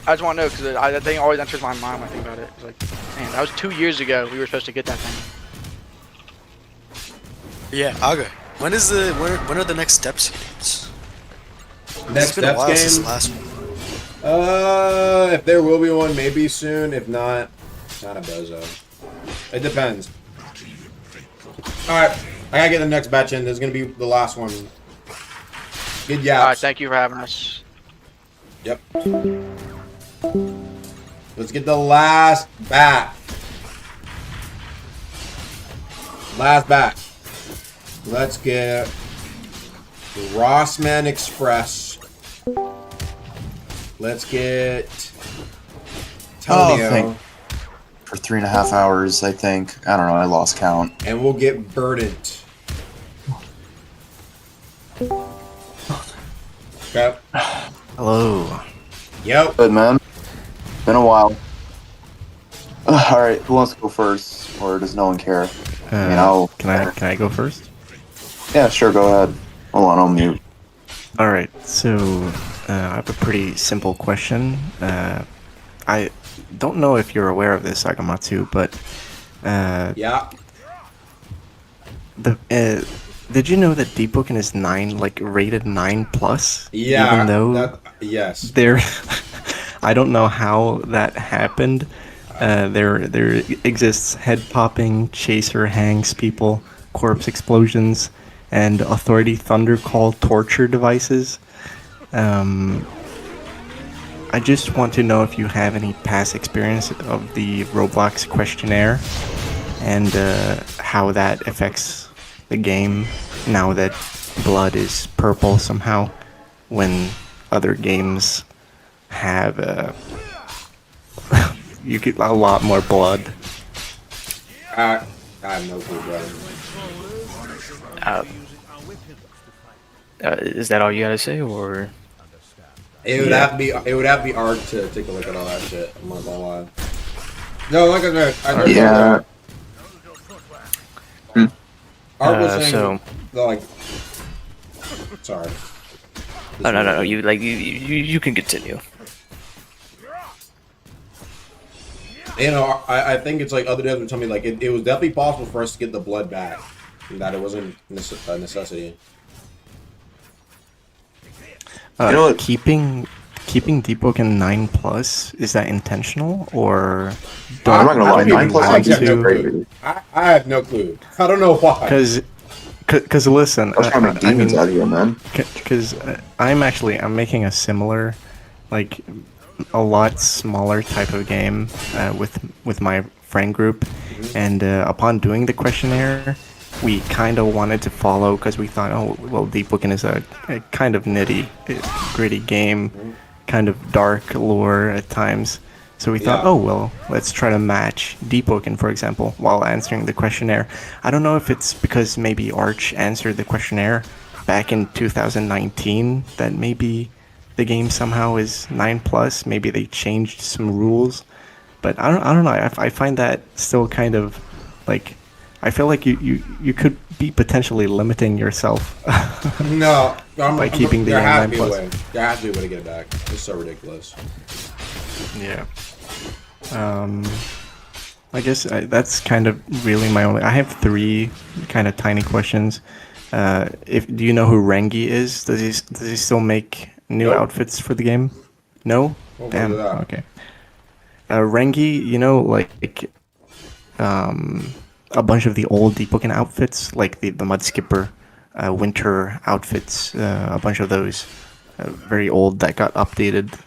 I just want to know because that thing always enters my mind when I think about it. It's like, man, that was 2 years ago. We were supposed to get that thing. Yeah, Aga. When are the next steps games? Next it's been a while steps since game? the last one. If there will be one, maybe soon. If not, not a bozo. It depends. Alright, I gotta get the next batch in. This is gonna be the last one. Good yaps. Alright, thank you for having us. Yep. Let's get the last bat. Last bat. Let's get Rossman Express. Let's get Tonio. For 3.5 hours, I think. I don't know, I lost count. And we'll get Verdant. Yep. Hello. Yep. Good, man. Been a while. All right, who wants to go first, or does no one care? I mean, I'll. Can I go first? Yeah, sure. Go ahead. Hold on, I'll mute. All right. So I have a pretty simple question. I don't know if you're aware of this, Sakamatsu, but yeah. Did you know that Deepwoken is 9, like rated 9+? Yeah. Even though yes. there, I don't know how that happened. There exists head popping, chaser hangs people, corpse explosions, and authority thunder call torture devices. I just want to know if you have any past experience of the Roblox questionnaire and how that affects the game now that blood is purple somehow when other games have you get a lot more blood. I have no clue, brother. Is that all you gotta say, or? It would have to be. It would have to be hard to take a look at all that shit. I'm not gonna lie. No, like I said, yeah. Art was saying so. like. Sorry. Oh no! You can continue. You know, I think it's like other devs would tell me like it was definitely possible for us to get the blood back, and that it wasn't a necessity. You know what? Keeping Deepwoken 9+, is that intentional or? I'm not gonna lie, 9+ want is to? crazy. I have no clue. I don't know why. Because listen, I was trying to make demons out of here, man. Because I'm making a similar, like, a lot smaller type of game with my friend group, and upon doing the questionnaire, we kind of wanted to follow because we thought, oh well, Deepwoken is a kind of gritty game, kind of dark lore at times. So we thought, oh well, let's try to match Deepwoken, for example, while answering the questionnaire. I don't know if it's because maybe Arch answered the questionnaire back in 2019 that maybe the game somehow is 9+. Maybe they changed some rules, but I don't know. I find that still kind of like, I feel like you could be potentially limiting yourself. No, by keeping the there has 9+. to be a way. There has to be a way to get it back. It's so ridiculous. Yeah. I guess that's kind of really my only. I have 3 kind of tiny questions. Do you know who Rengi is? Does he still make new outfits for the game? No. What Damn. was that? Okay. Rengi, you know, like a bunch of the old Deepwoken outfits, like the Mud Skipper, winter outfits, a bunch of those, very old that got updated.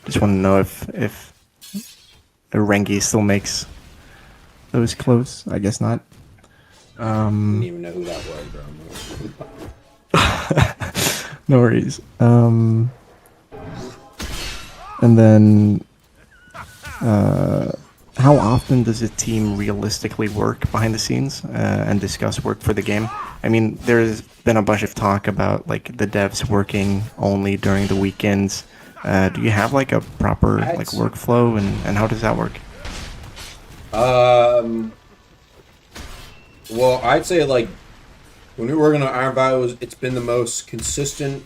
Just want to know if Rengi still makes those clothes. I guess not. I didn't even know who that was, bro. No worries. And then, how often does a team realistically work behind the scenes and discuss work for the game? I mean, there's been a bunch of talk about like the devs working only during the weekends. Do you have like a proper like workflow, and how does that work? Well, I'd say like when we were working on Iron Vow, it's been the most consistent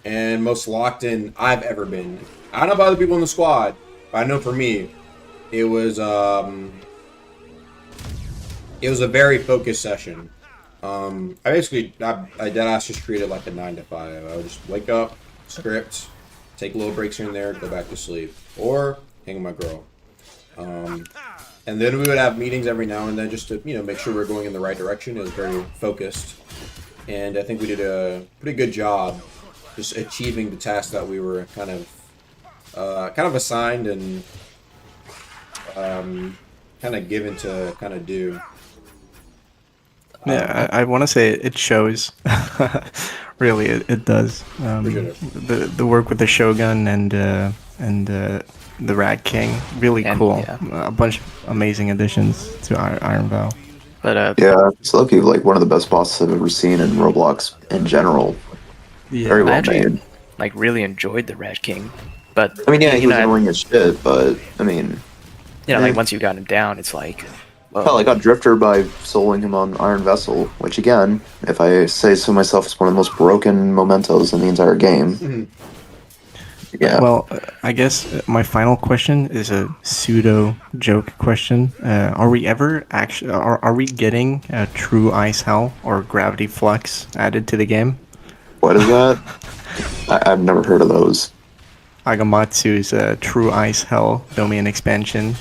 and most locked in I've ever been. I don't know about other people in the squad, but I know for me, it was a very focused session. I deadass just treated it like a 9 to 5. I would just wake up, script, take little breaks here and there, go back to sleep, or hang with my girl. And then we would have meetings every now and then just to make sure we're going in the right direction. It was very focused, and I think we did a pretty good job just achieving the task that we were kind of assigned and kind of given to kind of do. Yeah, I want to say it shows. Really, it does. The work with the Shogun and the Rat King, really cool. A bunch of amazing additions to Iron Vow. But yeah, it's lucky like one of the best bosses I've ever seen in Roblox in general. Very I well actually, made. like, really enjoyed the Rat King, but I mean, yeah, he you was know, annoying as shit, but I mean, like once you got him down, it's like, hell, I got Drifter by soloing him on Iron Vessel, which again, if I say so myself, is one of the most broken mementos in the entire game. Yeah. Well, I guess my final question is a pseudo joke question. Are we ever actually are we getting True Ice Hell or Gravity Flux added to the game? What is that? I've never heard of those. Agamatsu's True Ice Hell domain expansion.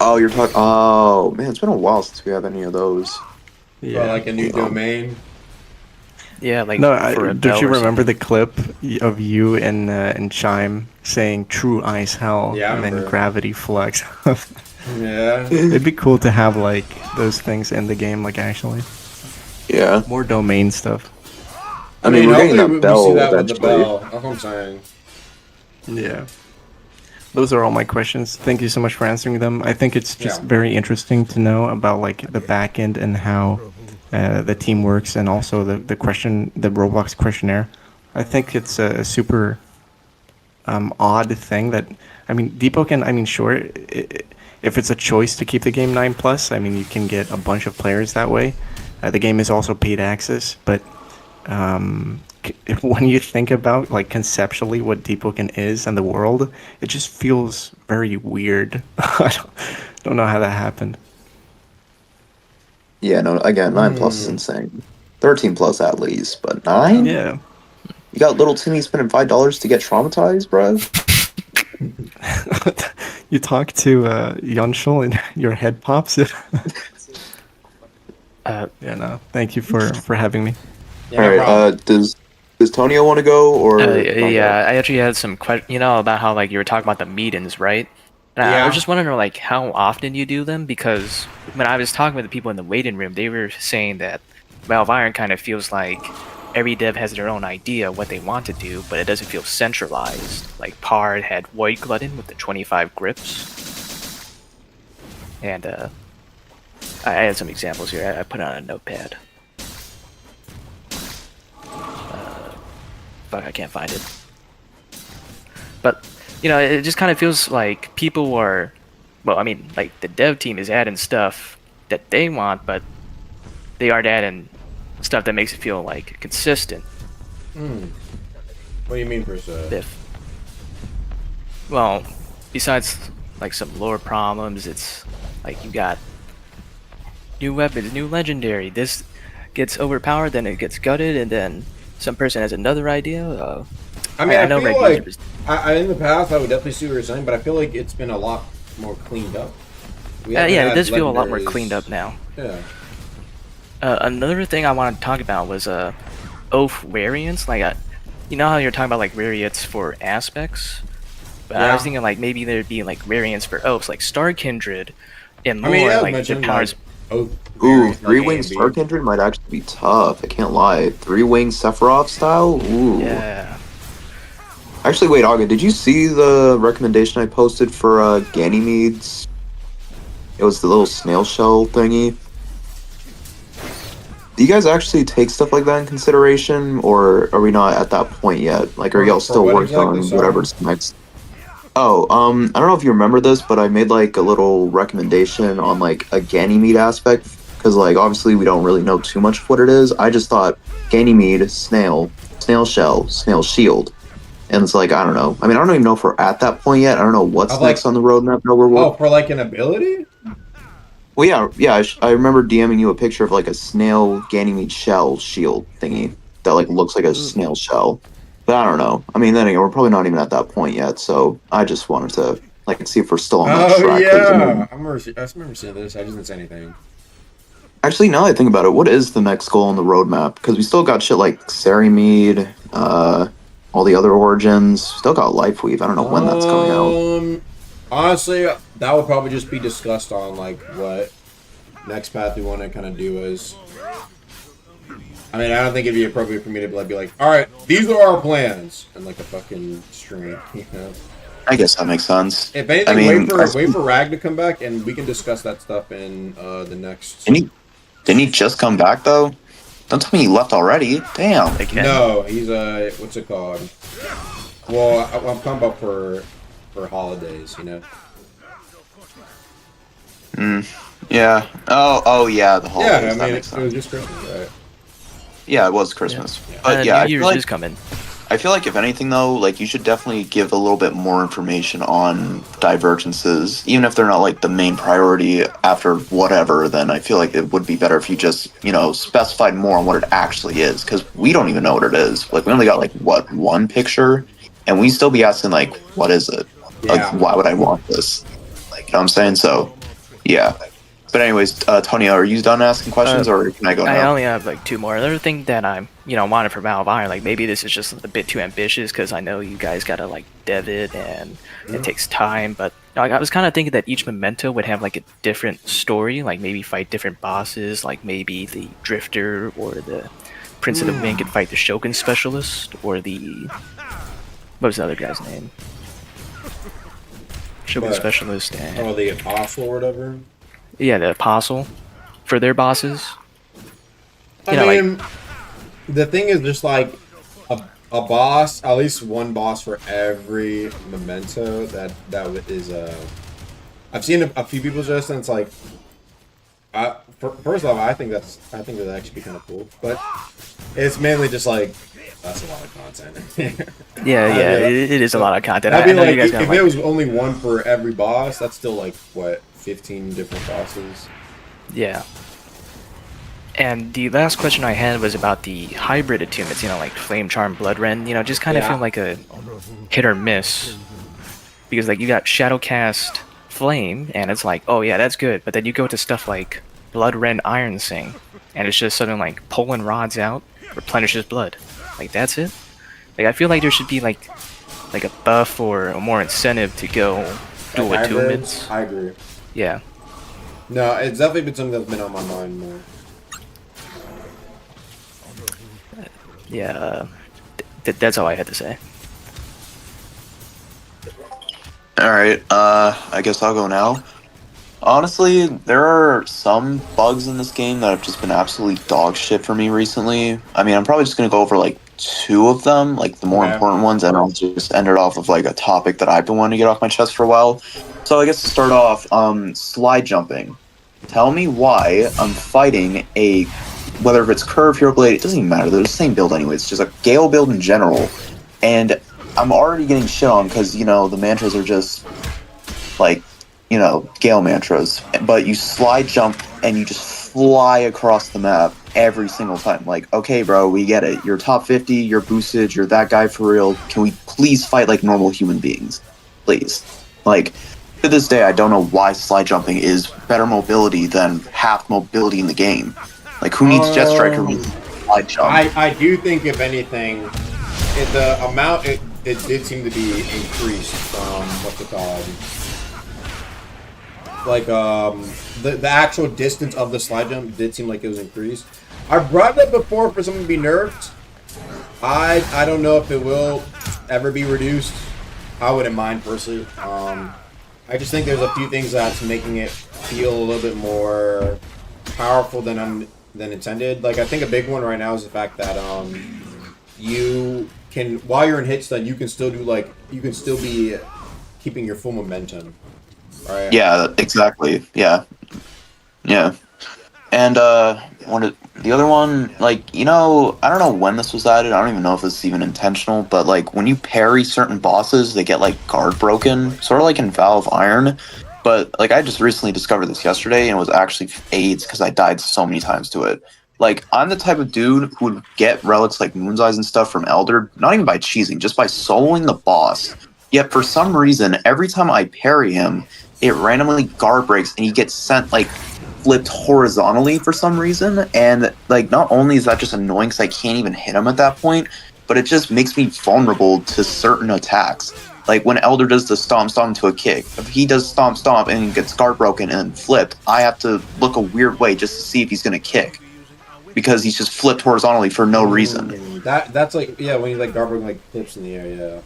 Oh, you're talking. Oh man, it's been a while since we have any of those. For like a new domain. Yeah, like No, for a don't bell you or remember something. the clip of you and Chime saying "True Ice Hell" Yeah, I and then remember. Gravity Flux? Yeah. It'd be cool to have like those things in the game, like actually. Yeah. More domain stuff. I mean, we're getting hopefully that bell we see that with eventually. the bell. That's what I'm saying. Yeah. Those are all my questions. Thank you so much for answering them. I think it's just Yeah. very interesting to know about like the back end and how the team works, and also the Roblox questionnaire. I think it's a super odd thing that, I mean, Deepwoken, I mean, sure, if it's a choice to keep the game 9+, I mean, you can get a bunch of players that way. The game is also paid access, but when you think about like conceptually what Deepwoken is and the world, it just feels very weird. I don't know how that happened. Yeah, no, again, 9+ is insane. 13+ at least, but 9? Yeah. You got little Timmy spending $5 to get traumatized, bro? You talk to Yonshul and your head pops. Yeah, no. Thank you for having me. Alright, does Tonio want to go, or... Yeah, I actually had some questions, about how like you were talking about the meetings, right? And I Yeah. was just wondering like how often you do them, because when I was talking with the people in the waiting room, they were saying that Valve Iron kind of feels like every dev has their own idea what they want to do, but it doesn't feel centralized. Like Pard had Void Glutton with the 25 grips, and I had some examples here. I put on a notepad. Fuck, I can't find it. But, it just kind of feels like people are... Well, I mean, like, the dev team is adding stuff that they want, but they aren't adding stuff that makes it feel, like, consistent. What do you mean, per se? Well, besides, like, some lore problems, it's, like, you got new weapons, new legendary. This gets overpowered, then it gets gutted, and then some person has another idea. I mean, I know feel Red like User is- in the past I would definitely see what you're saying, but I feel like it's been a lot more cleaned up. We haven't yeah, it had does feel a lot more legendaries. cleaned up now. Yeah. Another thing I wanted to talk about was oath variants. Like, you know how you're talking about like variants for aspects, but I was Yeah. thinking like maybe there'd be like variants for oaths, like Star Kindred, and more I mean, yeah, like the mentioned, powers. Oh, Ooh, 3-wing Star Kindred might actually be tough, I can't lie. 3-wing Sephiroth style? Ooh. Yeah. Actually, wait, Aga, did you see the recommendation I posted for Ganymede's? It was the little snail shell thingy. Do you guys actually take stuff like that in consideration, or are we not at that point yet? Like, are y'all For still what working exactly, on sorry? whatever's next? Oh, I don't know if you remember this, but I made like a little recommendation on like a Ganymede aspect, because like obviously we don't really know too much of what it is. I just thought Ganymede, snail shell, snail shield, and it's like I don't know. I mean, I don't even know if we're at that point yet. I don't know what's Of, like- next on the roadmap. No, we're Oh, for like an ability? well, yeah. I remember DMing you a picture of like a snail Ganymede shell shield thingy that like looks like a snail shell. But I don't know. I mean, then again, we're probably not even at that point yet. So I just wanted to like see if we're still on that Oh track. 'cause, I mean, yeah, I remember seeing this. I just didn't say anything. actually, now that I think about it, what is the next goal on the roadmap? Because we still got shit like Sarimede, all the other origins. Still got Lifeweave. I don't know when that's coming out. Honestly, that would probably just be discussed on like what next path we want to kind of do is. I mean, I don't think it'd be appropriate for me to be like, all right, these are our plans, and like a fucking stream, you know. I guess that makes sense. If anything, I mean, wait for Rag to come back, and we can discuss that stuff in the next. Didn't he just come back though? Don't tell me he left already. Damn. No, he's what's it called? Well, I'm talking about for holidays, you know. Yeah. Oh yeah, the holidays. Yeah, I that mean, makes it was sense. just Christmas, right? Yeah, it was Christmas. But yeah, New Year's is coming. I feel like if anything though, like you should definitely give a little bit more information on divergences, even if they're not like the main priority after whatever. Then I feel like it would be better if you just specified more on what it actually is, because we don't even know what it is. Like we only got like one picture, and we still be asking like, what is it? Like why would I want this? Like you know what I'm saying? So yeah. But anyways, Tony, are you done asking questions, or can I go now? I only have like 2 more. Another thing that I'm, wanted for Battle of Iron, like maybe this is just a bit too ambitious because I know you guys gotta like dev it and it takes time. But like, I was kind of thinking that each memento would have like a different story, like maybe fight different bosses, like maybe the Drifter or the Prince of the Wind could fight the Shogun Specialist or the what was the other guy's name? Shogun Specialist and the Apostle or whatever. Yeah, the Apostle for their bosses. I mean, the thing is just like a boss, at least one boss for every memento that is I've seen a few people suggest, and it's like first off, I think that actually be kind of cool, but it's mainly just like that's a lot of content. It is a lot of content. I mean, I know like you guys if gotta, there was only one for every boss, that's still like what 15 different bosses. Yeah. And the last question I had was about the hybrid attunements, like Flame Charm, Blood Rend, just kind of feel like a hit or miss. Because like you got Shadowcast Flame, and it's like, oh yeah, that's good, but then you go to stuff like Blood Rend Iron Sing, and it's just something like pulling rods out, replenishes blood. Like that's it? Like I feel like there should be like a buff or a more incentive to go dual attunements. I agree. Yeah. No, it's definitely been something that's been on my mind more. Yeah, that's all I had to say. Alright, I guess I'll go now. Honestly, there are some bugs in this game that have just been absolutely dog shit for me recently. I mean, I'm probably just gonna go over like 2 of them, like the more important ones, and I'll just end it off of like a topic that I've been wanting to get off my chest for a while. So I guess to start off, slide jumping. Tell me why I'm fighting whether it's Curve, Hero Blade, it doesn't even matter, they're the same build anyway, it's just a Gale build in general, and I'm already getting shit on because, the mantras are just, like, Gale mantras, but you slide jump and you just fly across the map every single time. Like, okay, bro, we get it. You're top 50, you're boosted, you're that guy for real. Can we please fight like normal human beings? Please. Like, to this day, I don't know why slide jumping is better mobility than half mobility in the game. Like, who needs Jet Striker with slide jump? I do think, if anything, the amount, it did seem to be increased from, what's it called? Like, the actual distance of the slide jump did seem like it was increased. I brought that before for something to be nerfed. I don't know if it will ever be reduced. I wouldn't mind, personally. I just think there's a few things that's making it feel a little bit more powerful than intended. Like, I think a big one right now is the fact that you can, while you're in hit stun, you can still be keeping your full momentum. Right? Yeah, exactly. Yeah. And the other one, like, I don't know when this was added. I don't even know if this is even intentional, but like when you parry certain bosses, they get like guard broken, sort of like in Valve Iron. But like I just recently discovered this yesterday, and it was actually AIDS because I died so many times to it. Like, I'm the type of dude who would get relics like Moon's Eyes and stuff from Elder, not even by cheesing, just by soloing the boss. Yet for some reason, every time I parry him, it randomly guard breaks and he gets sent like flipped horizontally for some reason. And like, not only is that just annoying because I can't even hit him at that point, but it just makes me vulnerable to certain attacks. Like when Elder does the stomp to a kick, if he does stomp and he gets guard broken and flipped, I have to look a weird way just to see if he's gonna kick, because he's just flipped horizontally for no reason. That's like, yeah, when you like guard broken like flips in the air, yeah.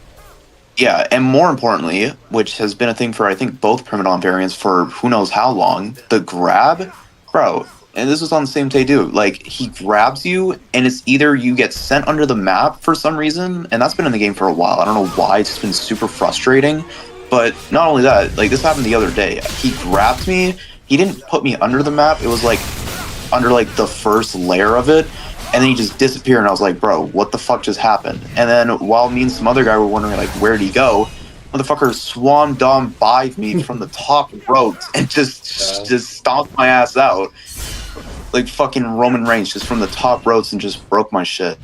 Yeah, and more importantly, which has been a thing for I think both Primadon variants for who knows how long, the grab, bro. and this was on the same day too. Like he grabs you, and it's either you get sent under the map for some reason, and that's been in the game for a while. I don't know why. It's just been super frustrating. But not only that, like this happened the other day. He grabbed me. He didn't put me under the map. It was like under like the first layer of it, and then he just disappeared. And I was like, bro, what the fuck just happened? And then while me and some other guy were wondering like where'd he go, motherfucker swan dom by me from the top ropes and just stomped my ass out. Like fucking Roman Reigns, just from the top ropes, and just broke my shit.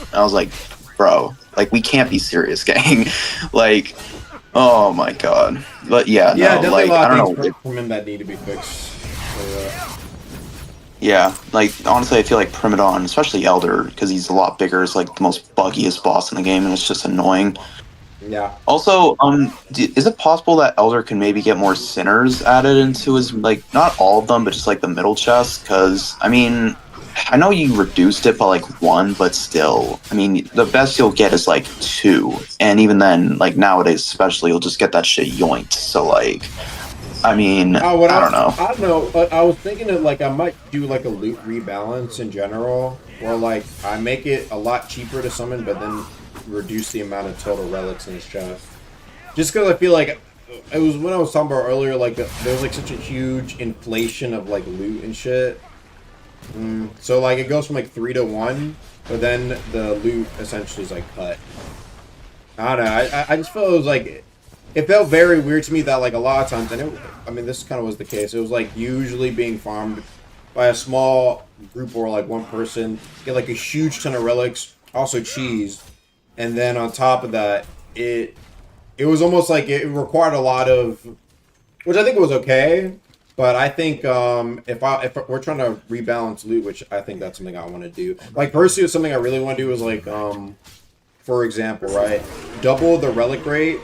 And I was like, bro, like we can't be serious, gang. Like, oh my god. But yeah, no, definitely like a lot I don't of know. things from him that need to be fixed. Yeah, like honestly, I feel like Primadon, especially Elder, because he's a lot bigger, is like the most buggiest boss in the game, and it's just annoying. Yeah. Also, is it possible that Elder can maybe get more sinners added into his, like, not all of them, but just like the middle chest? Because I mean, I know you reduced it by like 1, but still, I mean, the best you'll get is like 2, and even then, like nowadays, especially, you'll just get that shit yoinked. So like, I mean, I don't know. I don't know. I was thinking that like I might do like a loot rebalance in general, where like I make it a lot cheaper to summon, but then reduce the amount of total relics in his chest. Just because I feel like it was when I was talking about earlier, like there's like such a huge inflation of like loot and shit. So like it goes from like 3 to 1, but then the loot essentially is like cut. I don't know. I just felt it was like. It felt very weird to me that, like, a lot of times, and I mean, this kind of was the case. It was, like, usually being farmed by a small group or, like, one person. Get, like, a huge ton of relics, also cheese. And then on top of that, it was almost like it required a lot of... Which I think was okay. But I think if we're trying to rebalance loot, which I think that's something I want to do. Like, personally, something I really want to do is, like, for example, right? Double the relic rate.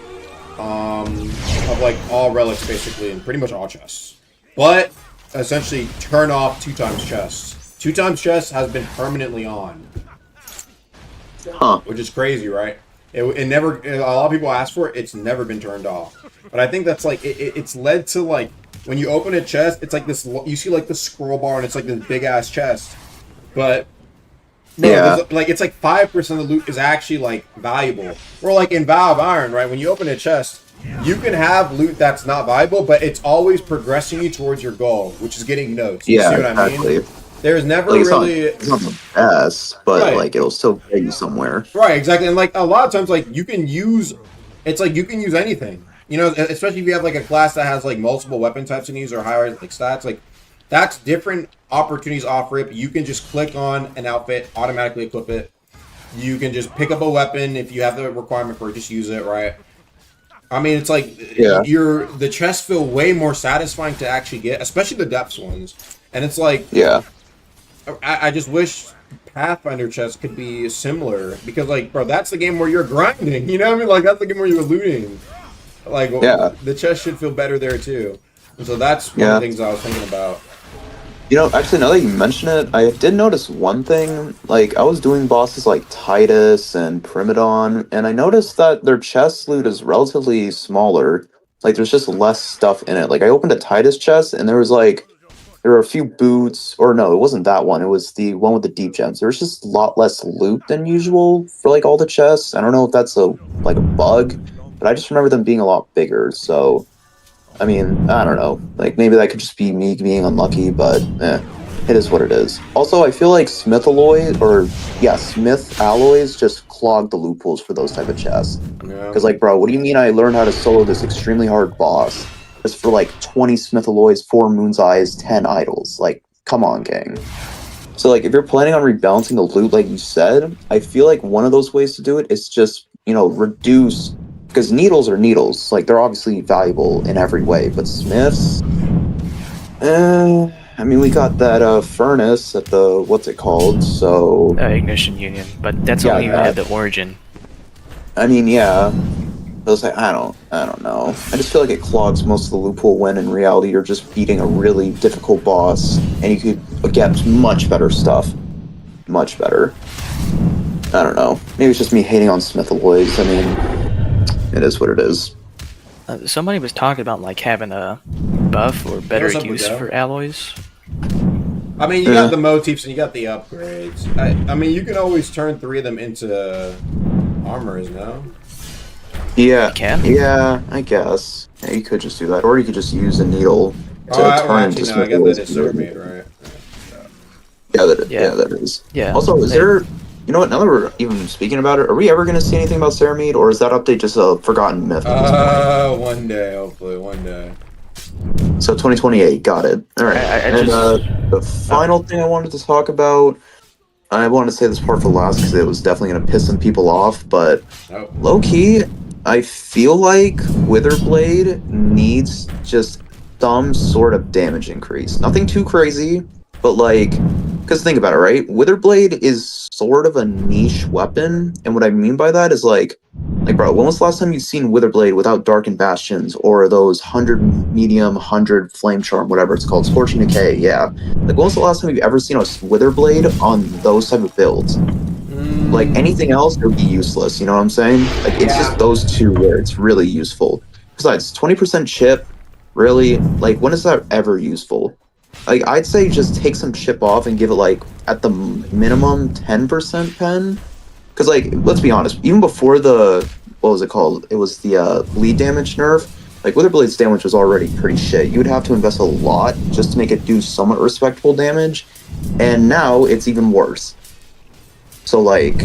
Of like all relics basically in pretty much all chests, but essentially turn off 2 times chests. 2 times chests has been permanently on, which is crazy, right? It never. A lot of people ask for it. It's never been turned off, but I think that's like it's led to like when you open a chest, it's like this. You see like the scroll bar and it's like this big ass chest, but. No, like it's like 5% of the loot is actually like valuable. Or like in Valve Iron, right? When you open a chest, you can have loot that's not valuable, but it's always progressing you towards your goal, which is getting notes. You see what exactly. I mean? There's never like, really it's not the best, but like it'll still get you somewhere. Right, exactly. And like a lot of times, like you can use, it's like you can use anything. You know, especially if you have like a class that has like multiple weapon types in these or higher like stats, like. That's different opportunities off rip. You can just click on an outfit, automatically equip it. You can just pick up a weapon if you have the requirement for it, just use it, right? I mean, it's like the chests feel way more satisfying to actually get, especially the depths ones. And it's like, I just wish Pathfinder chests could be similar because, like, bro, that's the game where you're grinding. You know what I mean? Like, that's the game where you're looting. Like, the chest should feel better there too. And so that's one of the things I was thinking about. You know, actually, now that you mention it, I did notice one thing. Like, I was doing bosses like Titus and Primadon, and I noticed that their chest loot is relatively smaller. Like, there's just less stuff in it. Like, I opened a Titus chest, and there were a few boots, or no, it wasn't that one. It was the one with the deep gems. There was just a lot less loot than usual for, like, all the chests. I don't know if that's a bug, but I just remember them being a lot bigger, so... I mean, I don't know. Like, maybe that could just be me being unlucky, but it is what it is. Also, I feel like Smith alloys just clog the loopholes for those type of chests. Because, like, bro, what do you mean I learned how to solo this extremely hard boss just for, like, 20 Smith alloys, 4 Moon's Eyes, 10 idols? Like, come on, gang. So, like, if you're planning on rebalancing the loot like you said, I feel like one of those ways to do it is just, you know, reduce... Because needles are needles. Like, they're obviously valuable in every way. But Smiths... I mean, we got that furnace at the... What's it called? So... Ignition Union. But that's only at the origin. I mean, yeah. I was like, I don't know. I just feel like it clogs most of the loophole when in reality you're just beating a really difficult boss. And you could get much better stuff. Much better. I don't know. Maybe it's just me hating on Smith alloys. I mean... It is what it is. Somebody was talking about like having a buff or better use for alloys. I mean, you got the motifs and you got the upgrades. I mean, you can always turn 3 of them into armors, no? Yeah, yeah, I guess. Yeah, you could just do that, or you could just use a needle to turn into I guess that is server made, right? Yeah, that is. Yeah. Also, is there? You know what? Now that we're even speaking about it, are we ever going to see anything about Ceramide, or is that update just a forgotten myth at this point? One day, hopefully, one day. So 2028, got it. All right. And the final thing I wanted to talk about, I wanted to say this part for last because it was definitely going to piss some people off, but low key, I feel like Witherblade needs just some sort of damage increase. Nothing too crazy, but like, because think about it, right? Witherblade is sort of a niche weapon, and what I mean by that is like, bro, when was the last time you've seen Witherblade without Darkened Bastions or those 100 medium, 100 Flame Charm, whatever it's called, Scorching Decay? Yeah, like when was the last time you've ever seen a Witherblade on those type of builds? Like anything else, it would be useless. You know what I'm saying? Like it's just those two where it's really useful. Besides, 20% chip, really? Like when is that ever useful? Like I'd say just take some chip off and give it like at the minimum 10% pen. Because like let's be honest, even before the what was it called? It was the bleed damage nerf. Like Witherblade's damage was already pretty shit. You would have to invest a lot just to make it do somewhat respectable damage, and now it's even worse. So like,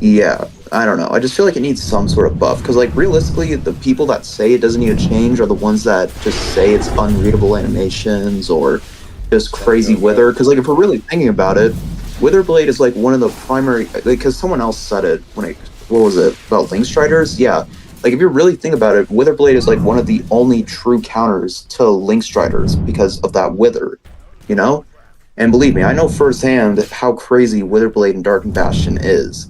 yeah, I don't know. I just feel like it needs some sort of buff because like realistically, the people that say it doesn't need a change are the ones that just say it's unreadable animations or just crazy wither. Because like if we're really thinking about it, Witherblade is like one of the primary. Because someone else said it what was it about Link Striders? Yeah, like if you really think about it, Witherblade is like one of the only true counters to Link Striders because of that wither, you know. And believe me, I know firsthand how crazy Witherblade and Darkened Bastion is.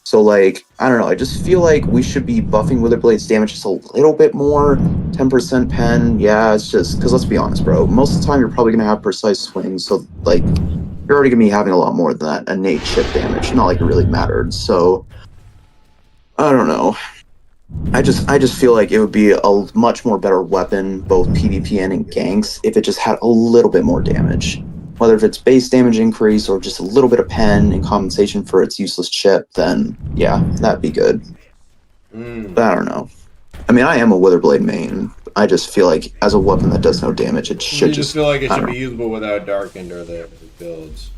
So, like, I don't know, I just feel like we should be buffing Witherblade's damage just a little bit more. 10% pen, yeah, it's just, because let's be honest, bro, most of the time you're probably going to have precise swings, so, like, you're already going to be having a lot more than that innate chip damage. Not like it really mattered, so, I don't know. I just feel like it would be a much more better weapon, both PvP and in ganks, if it just had a little bit more damage. Whether if it's base damage increase or just a little bit of pen in compensation for its useless chip, then yeah, that'd be good. But I don't know. I mean, I am a Witherblade main. I just feel like as a weapon that does no damage, it should You just feel like it I should don't be usable without Darkened or the builds.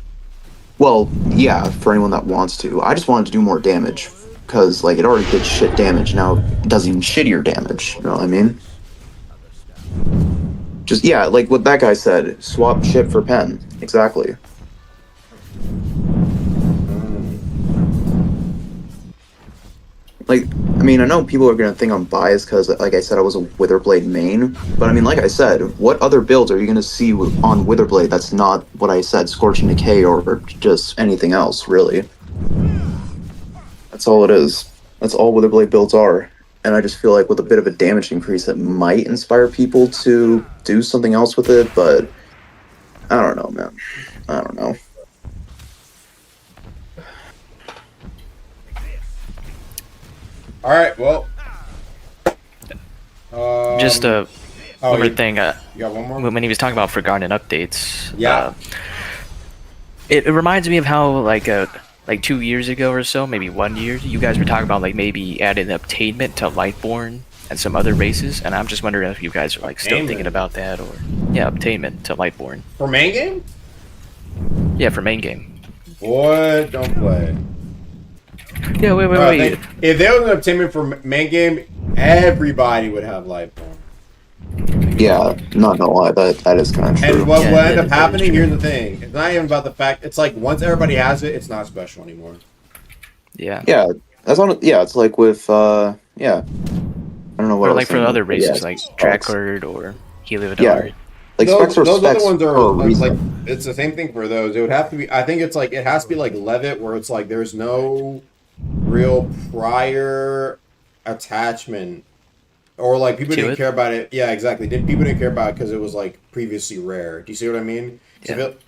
Well, yeah, for anyone that wants to. I just wanted to do more damage because like it already did shit damage. Now it does even shittier damage. You know what I mean? Just yeah, like what that guy said. Swap chip for pen. Exactly. Like, I mean, I know people are gonna think I'm biased because, like I said, I was a Witherblade main. But I mean, like I said, what other builds are you gonna see on Witherblade that's not what I said, Scorching Decay or just anything else, really? That's all it is. That's all Witherblade builds are. And I just feel like with a bit of a damage increase, it might inspire people to do something else with it, but I don't know, man. I don't know. All right, well. Just one more thing. You got one more? When he was talking about forgotten updates, Yeah. It reminds me of how like 2 years ago or so, maybe 1 year, you guys were talking about like maybe adding obtainment to Lightborn and some other races, and I'm just wondering if you guys are like still thinking about that or obtainment to Lightborn. For main game? Yeah, for main game. Boy, don't play. Yeah, wait. If there was an obtainment for main game, everybody would have Lightborn. Yeah, not gonna lie, that is kind of true. And what will end up happening, here's the thing. It's not even about the fact, it's like once everybody has it, it's not special anymore. Yeah. Yeah, that's on. Yeah, it's like with yeah. I don't know what. Or I was like for saying. other races, Yeah, like Drakard or Heliodar. Yeah, like those specs are other specs ones are for a like reason. it's the same thing for those. It would have to be. I think it's like it has to be like Levitt, where it's like there's no real prior attachment, or like people didn't care about it. Yeah, exactly. People didn't care about it because it was like previously rare. Do you see what I mean?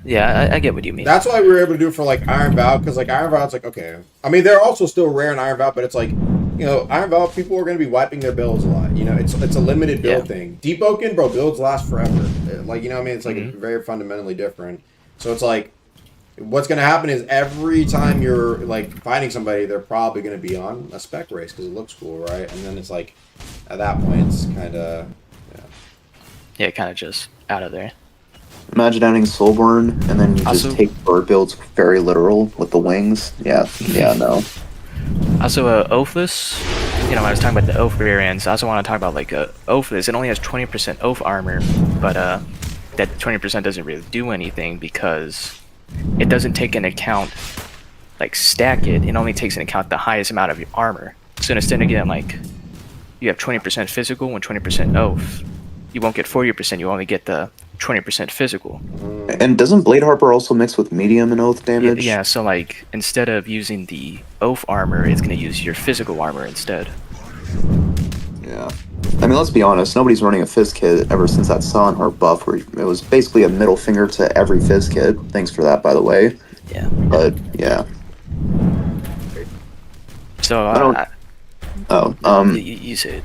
Yeah, I get what you mean. That's why we were able to do it for like Iron Vow, because like Iron Vow, it's like okay. I mean, they're also still rare in Iron Vow, but it's like, you know, Iron Vow people are going to be wiping their builds a lot. You know, it's a limited build thing. Deepwoken, bro, builds last forever. Like, you know what I mean? It's like very fundamentally different. So it's like what's gonna happen is every time you're like fighting somebody, they're probably gonna be on a spec race because it looks cool, right? And then it's like, at that point, it's kind of Yeah, kind of just out of there. Imagine adding Soulborn, and then you Also- just take bird builds very literal with the wings. Yeah, no. Also, Oathless, you know, I was talking about the Oath variants. I also want to talk about, like, Oathless. It only has 20% Oath armor, but that 20% doesn't really do anything because it doesn't take into account, like, stack it. It only takes into account the highest amount of your armor. So instead of getting, like, you have 20% physical and 20% Oath, you won't get 40%, you only get the 20% physical. And doesn't Blade Harper also mix with medium and oath damage? Yeah, so like instead of using the oath armor, it's gonna use your physical armor instead. Yeah. I mean, let's be honest, nobody's running a Fizz kit ever since that Silent Heart buff where it was basically a middle finger to every Fizz kit. Thanks for that, by the way. Yeah. But, yeah. So, you say it.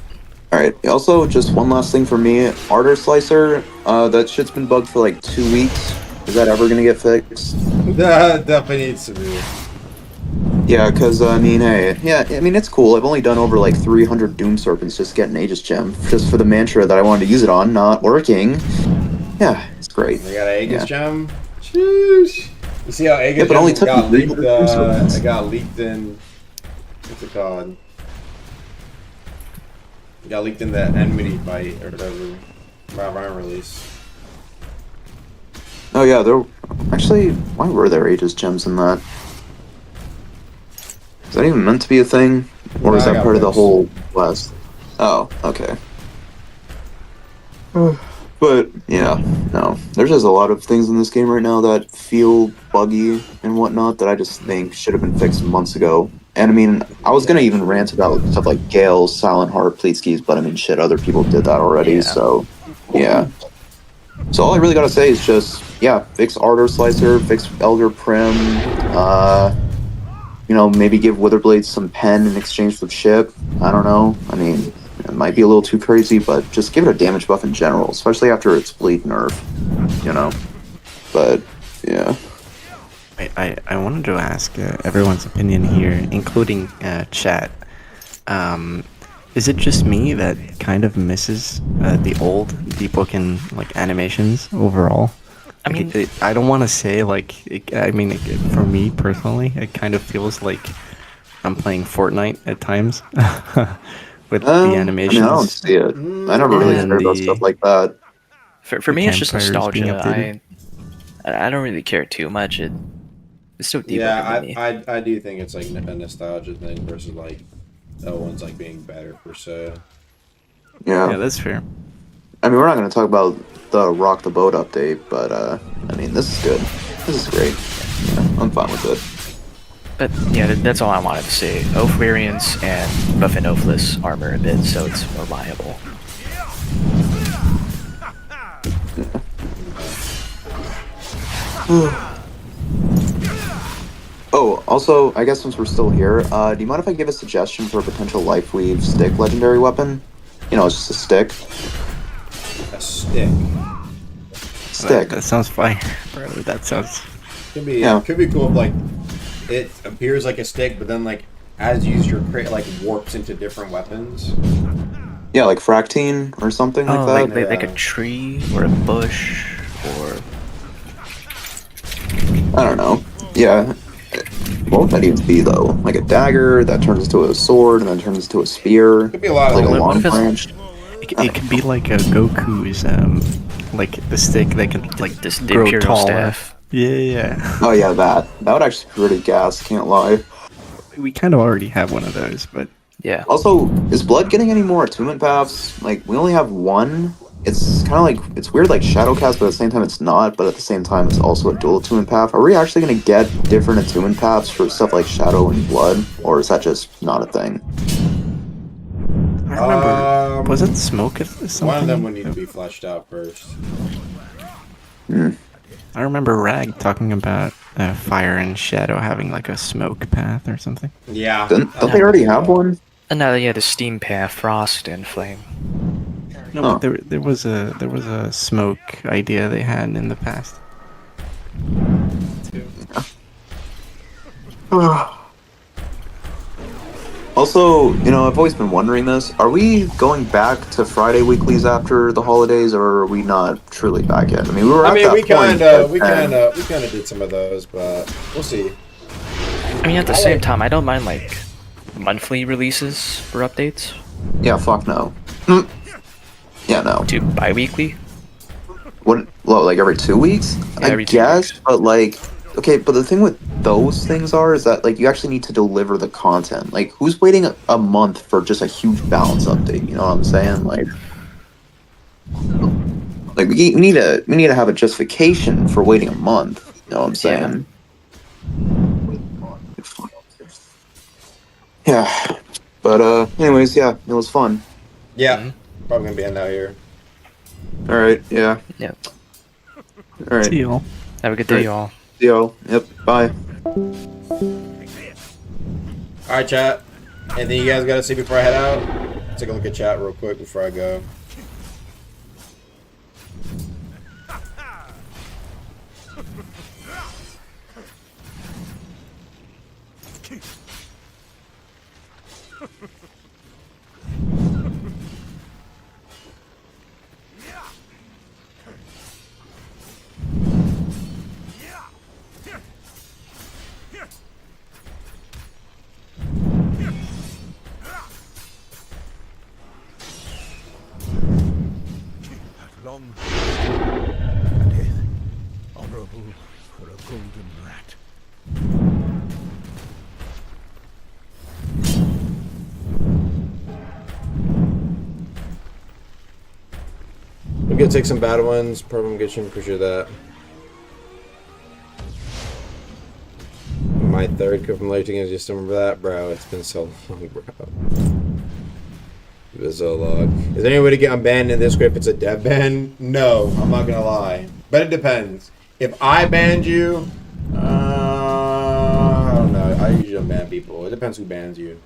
Alright, also, just one last thing for me. Ardor Slicer, that shit's been bugged for like 2 weeks. Is that ever gonna get fixed? that definitely needs to be. Yeah, because, I mean, hey, yeah, I mean, it's cool. I've only done over like 300 Doom Serpents just getting Aegis Gem. Just for the mantra that I wanted to use it on, not working. Yeah, it's great. I got an Aegis Gem. Sheesh. You see how Aegis but only Gem took got me leaked? 300 Doom Serpents. It got leaked in. What's it called? It got leaked in the Enmity fight or whatever. Ryan release. Oh yeah, there. Actually, why were there Aegis Gems in that? Is that even meant to be a thing, or is I that got part of the fixed. whole quest? Oh, okay. But yeah, no. There's just a lot of things in this game right now that feel buggy and whatnot that I just think should have been fixed months ago. And I mean, I was gonna even rant about stuff like Gale, Silent Heart, Pleatskis, but I mean, shit, other people did that already. So, yeah. So all I really gotta say is just, yeah, fix Ardor Slicer, fix Elder Prim, you know, maybe give Witherblade some pen in exchange for chip. I don't know. I mean, it might be a little too crazy, but just give it a damage buff in general, especially after its bleed nerf, you know. But, yeah. I wanted to ask everyone's opinion here, including chat. Is it just me that kind of misses the old Deepwoken like animations overall? I mean, I don't want to say like. For me personally, it kind of feels like I'm playing Fortnite at times with the animations. I mean, I don't see it. I never really cared about stuff like that. For me, it's just campfires being nostalgia. updated. I don't really care too much. It's so deep. Yeah, I do think it's like a nostalgia thing versus like that one's like being better per se. Yeah. Yeah, that's fair. I mean, we're not going to talk about the Rock the Boat update, but, I mean, this is good. This is great. Yeah, I'm fine with it. But yeah, that's all I wanted to say. Oath variants and buff and oathless armor a bit, so it's more viable. Oh, also, I guess since we're still here, do you mind if I give a suggestion for a potential Life Weave stick legendary weapon? You know, it's just a stick. A stick. Stick. That sounds fire, bro. That sounds. Could be cool if like it appears like a stick, but then like as you use your crate, like warps into different weapons. Yeah, like Fractine or something like that. Like a tree or a bush or. I don't know. Yeah. What would that even be though? Like a dagger that turns into a sword and then turns into a spear. Could be a lot like of a long branch. It could be like a Goku's, like the stick that can like the grow Imperial taller. Staff. Yeah. Oh yeah, that would actually be pretty gas. Can't lie. We kind of already have one of those, but yeah. Also, is Blood getting any more attunement paths? Like we only have one. It's kind of like it's weird, like Shadowcast, but at the same time it's not. But at the same time, it's also a dual attunement path. Are we actually going to get different attunement paths for stuff like Shadow and Blood, or is that just not a thing? I remember. Was it Smoke or something? One of them would need to be fleshed out first. I remember Rag talking about Fire and Shadow having like a smoke path or something. Yeah. Don't they already have one? No, yeah, the steam path, frost and flame. No, but there was a smoke idea they had in the past. Also, I've always been wondering this. Are we going back to Friday weeklies after the holidays, or are we not truly back yet? I mean, we were at that we point. kind of did some of those, but we'll see. I mean, at the same time, I don't mind like monthly releases for updates. Yeah, fuck no. Yeah, no. To bi-weekly? What? Well, like every 2 weeks? Yeah, every 2 guess, but like, okay, but the thing with those things is that like you actually need to deliver the content. Like, who's waiting a month for just a huge balance update? You know what I'm saying? Like we need to have a justification for waiting a month. You know what I'm saying? Yeah. But anyways, yeah, it was fun. Yeah, probably gonna be end out here. All right. Yeah. Yep. All right. See y'all. Have a good day, y'all. See y'all. Yep. Bye. All right, chat. Anything you guys gotta see before I head out? Take a look at chat real quick before I go. Long death, honorable for a golden rat. I'm gonna take some bad ones. Problem Kitchen, appreciate that. My third kill from lighting is just remember that, bro. It's been so long, bro. It was so long. Is there any way to get unbanned in this if it's a dev ban? No, I'm not gonna lie. But it depends. If I banned you, I don't know. I usually unban people. It depends who bans you.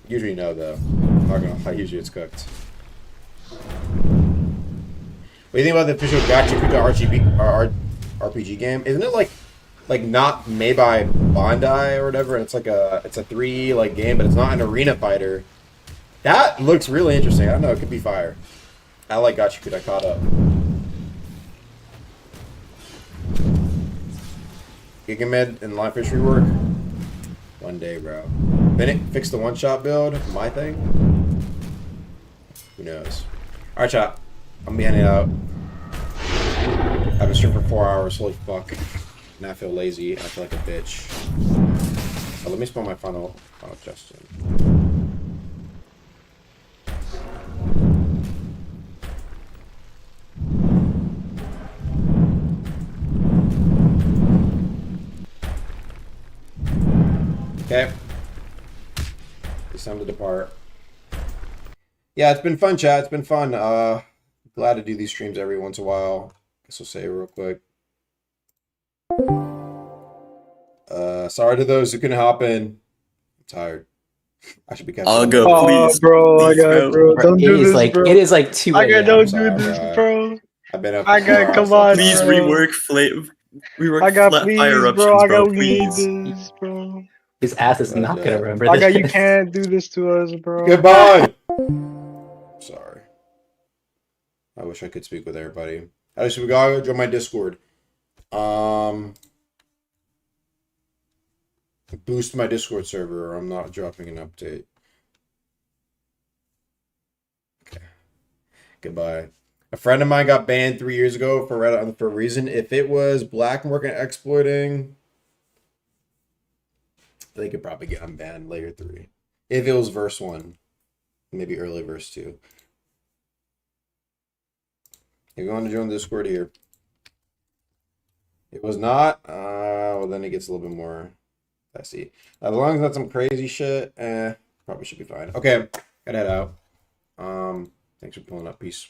Usually no, though. I'm not gonna lie. Usually it's cooked. What do you think about the official Gacha RPG game? Isn't it like not made by Bandai or whatever? And it's like it's a 3 game, but it's not an arena fighter. That looks really interesting. I don't know. It could be fire. I like Gacha. I caught up. Gigamed and Live Fish rework. One day, bro. Bennett fix the one-shot build. My thing. Who knows? All right, chat. I'm gonna be heading out. I've been streaming for 4 hours. Holy fuck. Now I feel lazy. I feel like a bitch. So let me spell my final Justin. Okay. It's time to depart. Yeah, it's been fun, chat. It's been fun. Glad to do these streams every once in a while. Guess we'll say it real quick. Sorry to those who couldn't hop in. I'm tired. I should be catching I'll up. go, please. Bro, Please, bro. Don't do this, bro. It is like 2 I a.m. don't do this, bro. I've been up. I got- come on, Please bro. rework I got flat please, fire bro. eruptions, I bro. got we need Please. this, bro. His ass is not gonna remember I this. got you can't do this to us, bro. Goodbye. Sorry. I wish I could speak with everybody. How do we go? Join my Discord. Boost my Discord server, or I'm not dropping an update. Okay. Goodbye. A friend of mine got banned 3 years ago for a reason. If it was black market exploiting, they could probably get unbanned layer 3. If it was verse 1, maybe early verse 2. You're going to join the Discord here. It was not. Well, then it gets a little bit more messy. As long as that's some crazy shit, probably should be fine. Okay, gotta head out. Thanks for pulling up. Peace.